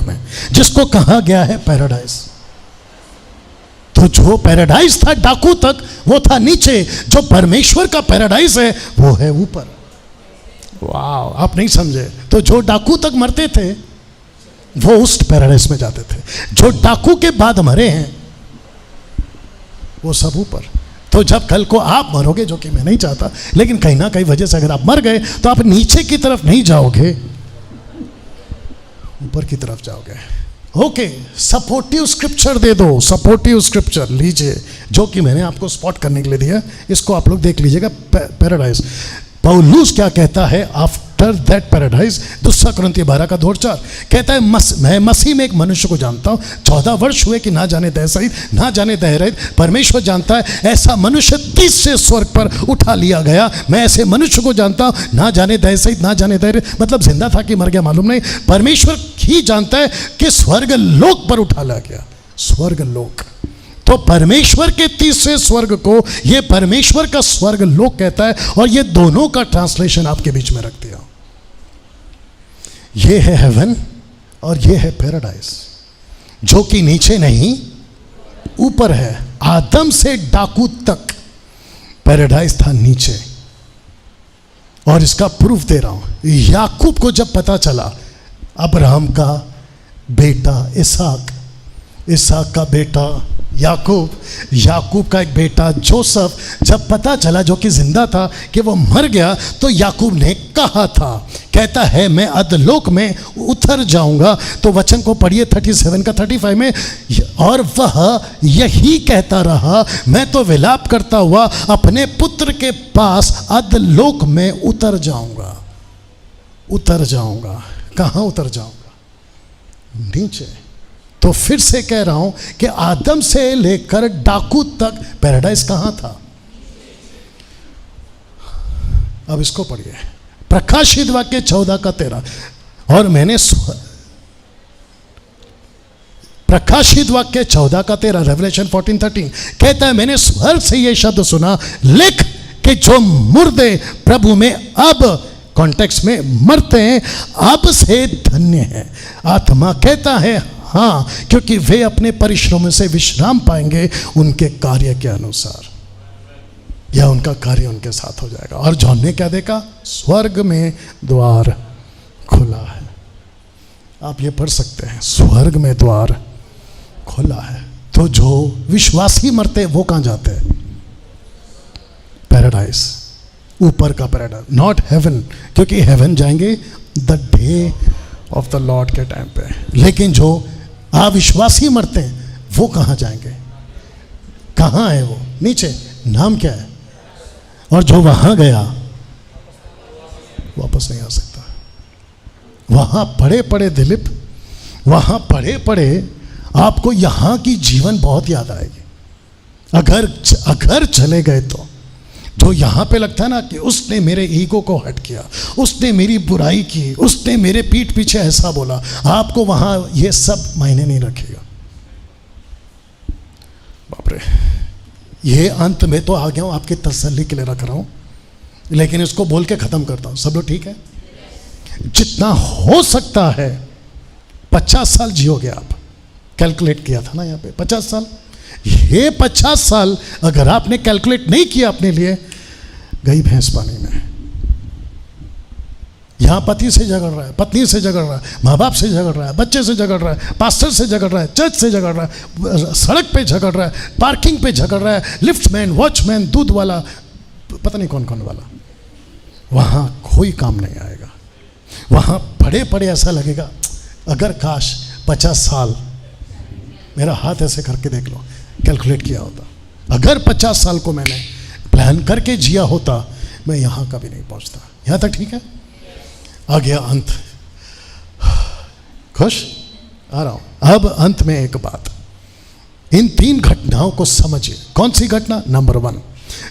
में जिसको कहा गया है पैराडाइज। तो जो पैराडाइज था डाकू तक, वो था नीचे। जो परमेश्वर का पैराडाइज है वो है ऊपर। वाह, आप नहीं समझे। तो जो डाकू तक मरते थे वो उस पैराडाइज में जाते थे, जो डाकू के बाद मरे हैं वो सब ऊपर। तो जब कल को आप मरोगे, जो कि मैं नहीं चाहता, लेकिन कहीं ना कहीं वजह से अगर आप मर गए तो आप नीचे की तरफ नहीं जाओगे, ऊपर की तरफ जाओगे। ओके, सपोर्टिव स्क्रिप्चर दे दो, सपोर्टिव स्क्रिप्चर लीजिए, जो कि मैंने आपको स्पॉट करने के लिए दिया, इसको आप लोग देख लीजिएगा। पैराडाइज, पौलुस क्या कहता है आफ्टर दैट पैराडाइज, 2 कुरिन्थियों 12:2-4 कहता है, मैं मसीह में एक मनुष्य को जानता हूँ, 14 वर्ष हुए कि ना जाने दह सहित ना जाने दह रहित, परमेश्वर जानता है, ऐसा मनुष्य 30 से स्वर्ग पर उठा लिया गया। मैं ऐसे मनुष्य को जानता हूँ, ना जाने दह सहित ना जाने दह रहित, मतलब जिंदा था कि मर गया मालूम नहीं, परमेश्वर ही जानता है कि स्वर्ग लोक पर उठा लिया गया। स्वर्ग लोक, तो परमेश्वर के 30वें स्वर्ग को ये परमेश्वर का स्वर्ग लोक कहता है, और ये दोनों का ट्रांसलेशन आपके बीच में रख दिया। ये है हेवन और ये है पैराडाइज, जो कि नीचे नहीं ऊपर है। आदम से डाकू तक पैराडाइज था नीचे, और इसका प्रूफ दे रहा हूं। याकूब को जब पता चला अब्राहम का बेटा इसहाक, इसहाक का बेटा याकूब, याकूब का एक बेटा जोसेफ, जब पता चला जो कि जिंदा था कि वो मर गया, तो याकूब ने कहा था, कहता है मैं अधलोक में उतर जाऊंगा। तो वचन को पढ़िए 37 का 35 में, और वह यही कहता रहा, मैं तो विलाप करता हुआ अपने पुत्र के पास अधलोक में उतर जाऊंगा। उतर जाऊंगा, कहाँ उतर जाऊंगा? नीचे। तो फिर से कह रहा हूं कि आदम से लेकर डाकू तक पैराडाइज कहां था? अब इसको पढ़िए, प्रकाशित वाक्य 14 का 13, और मैंने प्रकाशित वाक्य 14 का 13, रेवलेशन 14:13 कहता है, मैंने स्वर्ग से ये शब्द सुना, लिख कि जो मुर्दे प्रभु में अब कॉन्टेक्स्ट में मरते हैं, अब से धन्य है। आत्मा कहता है हाँ, क्योंकि वे अपने परिश्रम से विश्राम पाएंगे उनके कार्य के अनुसार, या उनका कार्य उनके साथ हो जाएगा। और जॉन ने क्या देखा? स्वर्ग में द्वार खुला है। आप ये पढ़ सकते हैं, स्वर्ग में द्वार खुला है। तो जो विश्वासी मरते हैं वो कहाँ जाते हैं? पैराडाइज, ऊपर का पैराडाइज, नॉट हेवन, क्योंकि हेवन जाएंगे the day of the Lord के टाइम पे। लेकिन जो अविश्वासी मरते हैं वो कहाँ जाएंगे? कहाँ है वो? नीचे। नाम क्या है? और जो वहां गया वापस नहीं आ सकता। वहां पड़े पड़े दिलीप, वहां पड़े पड़े आपको यहां की जीवन बहुत याद आएगी। अगर चले गए तो जो यहाँ पे लगता है ना कि उसने मेरे ईगो को हट किया, उसने मेरी बुराई की, उसने मेरे पीठ पीछे ऐसा बोला, आपको वहाँ ये सब मायने नहीं रखेगा। बाप रे, ये अंत में तो आ गया हूँ, आपकी तसल्ली के लिए रख रहा हूँ, लेकिन इसको बोल के ख़त्म करता हूँ। सब लोग ठीक है? जितना हो सकता है 50 साल जियोगे आप, कैलकुलेट किया था ना यहाँ पे 50 साल। ये 50 साल अगर आपने कैलकुलेट नहीं किया अपने लिए, गई भैंस पानी में। यहां पति से झगड़ रहा है, पत्नी से झगड़ रहा है, माँ बाप से झगड़ रहा है, बच्चे से झगड़ रहा है, पास्टर से झगड़ रहा है, चर्च से झगड़ रहा है, सड़क पे झगड़ रहा है, पार्किंग पे झगड़ रहा है, लिफ्टमैन, वॉचमैन, दूध वाला, पता नहीं कौन कौन वाला। वहां कोई काम नहीं आएगा। वहां पड़े पड़े ऐसा लगेगा अगर काश 50 साल, मेरा हाथ ऐसे करके देख लो, कैलकुलेट किया होता, अगर 50 साल को मैंने प्लान करके जिया होता, मैं यहां कभी नहीं पहुंचता। यहां तक ठीक है? आ गया अंत। खुश? आ रहा हूं। अब अंत में एक बात, इन 3 घटनाओं को समझिए। कौन सी घटना? नंबर 1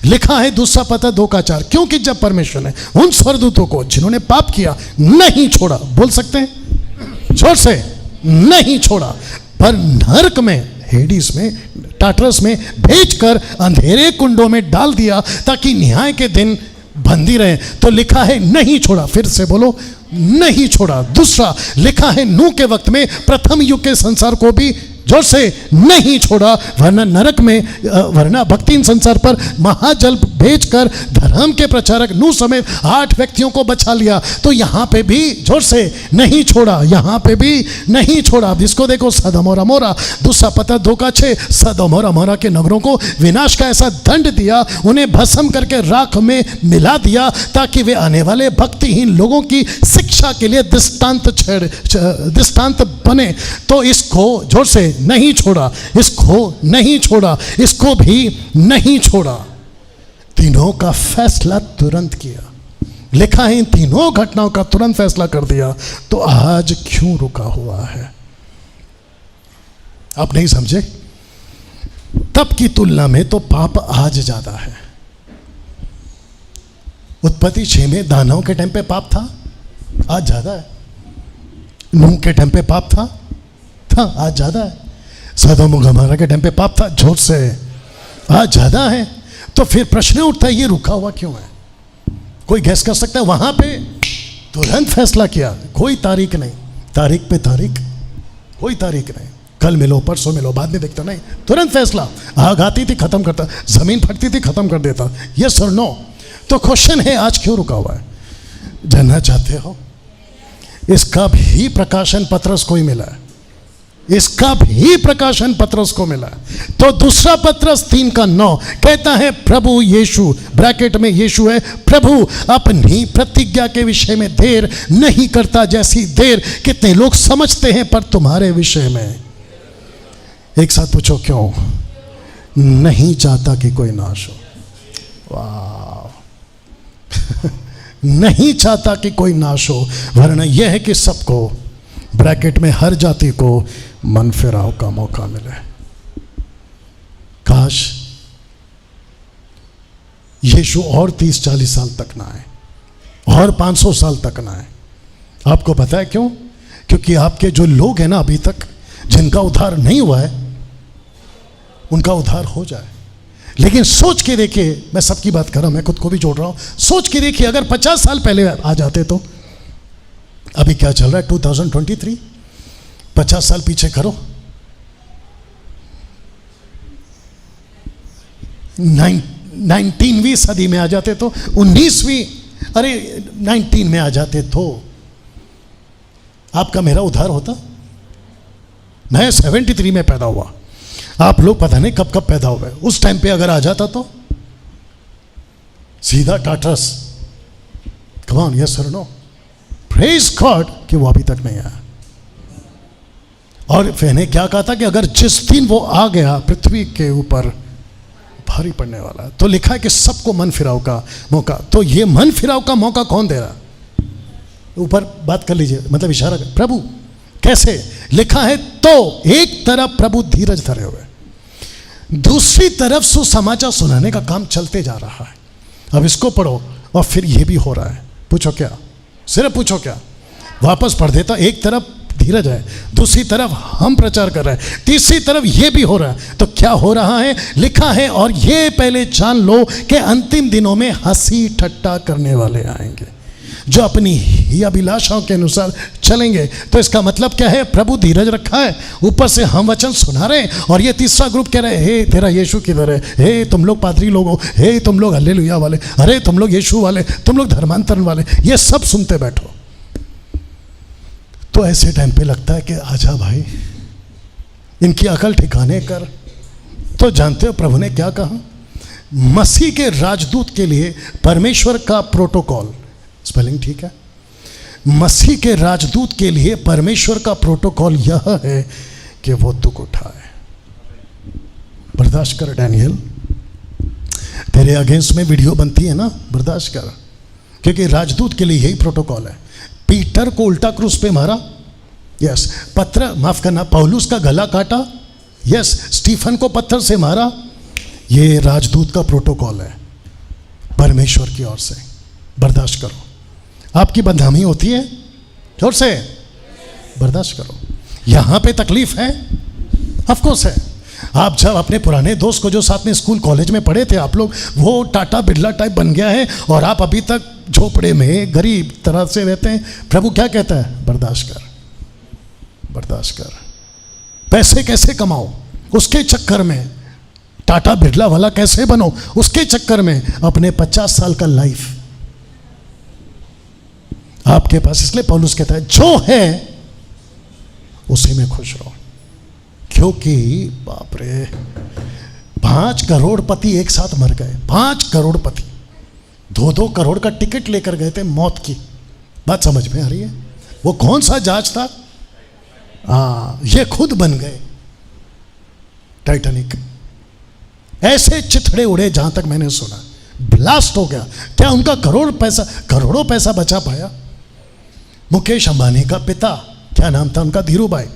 लिखा है 2 पता 2 का 4, क्योंकि जब परमेश्वर ने उन स्वर्गदूतों को जिन्होंने पाप किया नहीं छोड़ा, बोल सकते हैं जोर से, नहीं छोड़ा, पर नरक में, हेडिस में, टाटरस में भेजकर अंधेरे कुंडों में डाल दिया ताकि न्याय के दिन बंदी रहे। तो लिखा है नहीं छोड़ा, फिर से बोलो, नहीं छोड़ा। दूसरा लिखा है नूह के वक्त में प्रथम युग के संसार को भी जोर से नहीं छोड़ा, वरना नरक में, वरना भक्तिहीन संसार पर महाजल भेजकर धर्म के प्रचारक नूह समेत 8 व्यक्तियों को बचा लिया। तो यहाँ पे भी जोर से नहीं छोड़ा, यहाँ पे भी नहीं छोड़ा। अब इसको देखो, सदोम और अमोरा, दूसरा पत्र 2:6, सदोम और अमोरा के नगरों को विनाश का ऐसा दंड दिया, उन्हें भस्म करके राख में मिला दिया, ताकि वे आने वाले भक्तिहीन लोगों की शिक्षा के लिए दृष्टांत बने। तो इसको जोर से नहीं छोड़ा, इसको नहीं छोड़ा, इसको भी नहीं छोड़ा। तीनों का फैसला तुरंत किया। लिखा है इन तीनों घटनाओं का तुरंत फैसला कर दिया। तो आज क्यों रुका हुआ है? आप नहीं समझे? तब की तुलना में तो पाप आज ज्यादा है। उत्पत्ति 6 में दानव के टाइम पे पाप था, आज ज्यादा है। नूह के टाइम पे पाप था, आज ज्यादा है। सदोम और गमोरा के टाइम पे पाप था, जोर से, आज ज्यादा है। तो फिर प्रश्न उठता है, ये रुका हुआ क्यों है? कोई गैस कर सकता है? वहां पे तुरंत फैसला किया, कोई तारीख नहीं, तारीख पे तारीख, कोई तारीख नहीं, कल मिलो परसों मिलो बाद में देखता, नहीं, तुरंत फैसला। आग आती थी खत्म करता, जमीन फटती थी खत्म कर देता। यस और नो? तो क्वेश्चन है, आज क्यों रुका हुआ है? जानना चाहते हो? इसका भी प्रकाशन पत्रस को ही मिला है, इसका भी प्रकाशन पत्रस को मिला है। तो दूसरा पत्रस 3:9 कहता है, प्रभु यीशु, ब्रैकेट में यीशु है, प्रभु अपनी प्रतिज्ञा के विषय में देर नहीं करता, जैसी देर कितने लोग समझते हैं, पर तुम्हारे विषय में। एक साथ पूछो, क्यों नहीं चाहता कि कोई नाश हो? वाह नहीं चाहता कि कोई नाश हो, वरना यह है कि सबको, ब्रैकेट में हर जाति को, मन फिराव का मौका मिले। काश यीशु और 30-40 साल तक ना आए, और 500 साल तक ना आए। आपको पता है क्यों? क्योंकि आपके जो लोग हैं ना अभी तक, जिनका उद्धार नहीं हुआ है, उनका उद्धार हो जाए। लेकिन सोच के देखिए, मैं सबकी बात कर रहा हूं, मैं खुद को भी जोड़ रहा हूं। सोच के देखिए, अगर 50 साल पहले आ जाते तो, अभी क्या चल रहा है 2023, 50 साल पीछे करो, 19वीं सदी में आ जाते तो, 19वीं, अरे 19 में आ जाते तो आपका मेरा उद्धार होता। मैं 73 में पैदा हुआ, आप लोग पता नहीं कब कब पैदा हुए। उस टाइम पे अगर आ जाता तो सीधा टाटस, कम ऑन, यस और नो? प्रेज गॉड कि वो अभी तक नहीं आया। और मैंने क्या कहा था कि अगर जिस दिन वो आ गया पृथ्वी के ऊपर, भारी पड़ने वाला है। तो लिखा है कि सबको मन फिराव का मौका। तो ये मन फिराव का मौका कौन दे रहा? ऊपर बात कर लीजिए, मतलब इशारा कर, प्रभु कैसे? लिखा है, तो एक तरफ प्रभु धीरज धरे हुए, दूसरी तरफ सुसमाचार सुनाने का काम चलते जा रहा है। अब इसको पढ़ो, और फिर ये भी हो रहा है। पूछो क्या? सिर्फ पूछो क्या? वापस पढ़ देता। एक तरफ धीरज है, दूसरी तरफ हम प्रचार कर रहे हैं, तीसरी तरफ ये भी हो रहा है। तो क्या हो रहा है? लिखा है, और ये पहले जान लो कि अंतिम दिनों में हंसी ठट्टा करने वाले आएंगे, जो अपनी ही अभिलाषाओं के अनुसार चलेंगे। तो इसका मतलब क्या है? प्रभु धीरज रखा है, ऊपर से हम वचन सुना रहे हैं, और ये तीसरा ग्रुप कह रहे हैं, हे तेरा यीशु किधर है? हे तुम लोग पादरी लोग हो, हे तुम लोग हल्लेलुया वाले, अरे तुम लोग यीशु वाले, तुम लोग धर्मांतरण वाले, ये सब सुनते बैठो। तो ऐसे टाइम पे लगता है कि आजा भाई, इनकी अकल ठिकाने कर। तो जानते हो प्रभु ने क्या कहा? मसीह के राजदूत के लिए परमेश्वर का प्रोटोकॉल, स्पेलिंग ठीक है, मसीह के राजदूत के लिए परमेश्वर का प्रोटोकॉल यह है कि वो दुख उठाए। बर्दाश्त कर डैनियल, तेरे अगेंस्ट में वीडियो बनती है ना, बर्दाश्त कर, क्योंकि राजदूत के लिए यही प्रोटोकॉल है। पीटर को उल्टा क्रूस पे मारा, यस। माफ करना, पौलुस का गला काटा, यस। स्टीफन को पत्थर से मारा, ये राजदूत का प्रोटोकॉल है परमेश्वर की ओर से। बर्दाश्त करो। आपकी बदनामी होती है, जोर से बर्दाश्त करो। यहां पे तकलीफ है, ऑफ कोर्स है। आप जब अपने पुराने दोस्त को जो साथ में स्कूल कॉलेज में पढ़े थे आप लोग, वो टाटा बिरला टाइप बन गया है और आप अभी तक झोपड़े में गरीब तरह से रहते हैं। प्रभु क्या कहता है? बर्दाश्त कर, बर्दाश्त कर। पैसे कैसे कमाओ उसके चक्कर में टाटा बिरला वाला कैसे बनो, उसके चक्कर में अपने 50 साल का लाइफ आपके पास। इसलिए पौलुस कहता है जो है उसी में खुश रहो, क्योंकि बाप रे 5 करोड़पति एक साथ मर गए। 5 करोड़पति 2-2 करोड़ का टिकट लेकर गए थे मौत की। बात समझ में आ रही है? वो कौन सा जहाज था? ये खुद बन गए टाइटैनिक। ऐसे चिथड़े उड़े जहां तक मैंने सुना, ब्लास्ट हो गया। क्या उनका करोड़ों पैसा बचा पाया? मुकेश अंबानी का पिता, क्या नाम था उनका, धीरू भाई,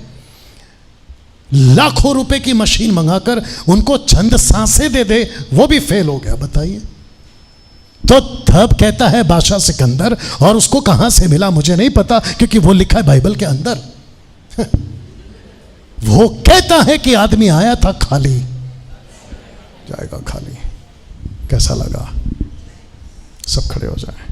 लाखों रुपए की मशीन मंगाकर उनको चंद सांसें दे, वो भी फेल हो गया। बताइए। तो तब कहता है बादशाह सिकंदर, और उसको कहां से मिला मुझे नहीं पता, क्योंकि वो लिखा है बाइबल के अंदर। वो कहता है कि आदमी आया था खाली, जाएगा खाली। कैसा लगा? सब खड़े हो जाए।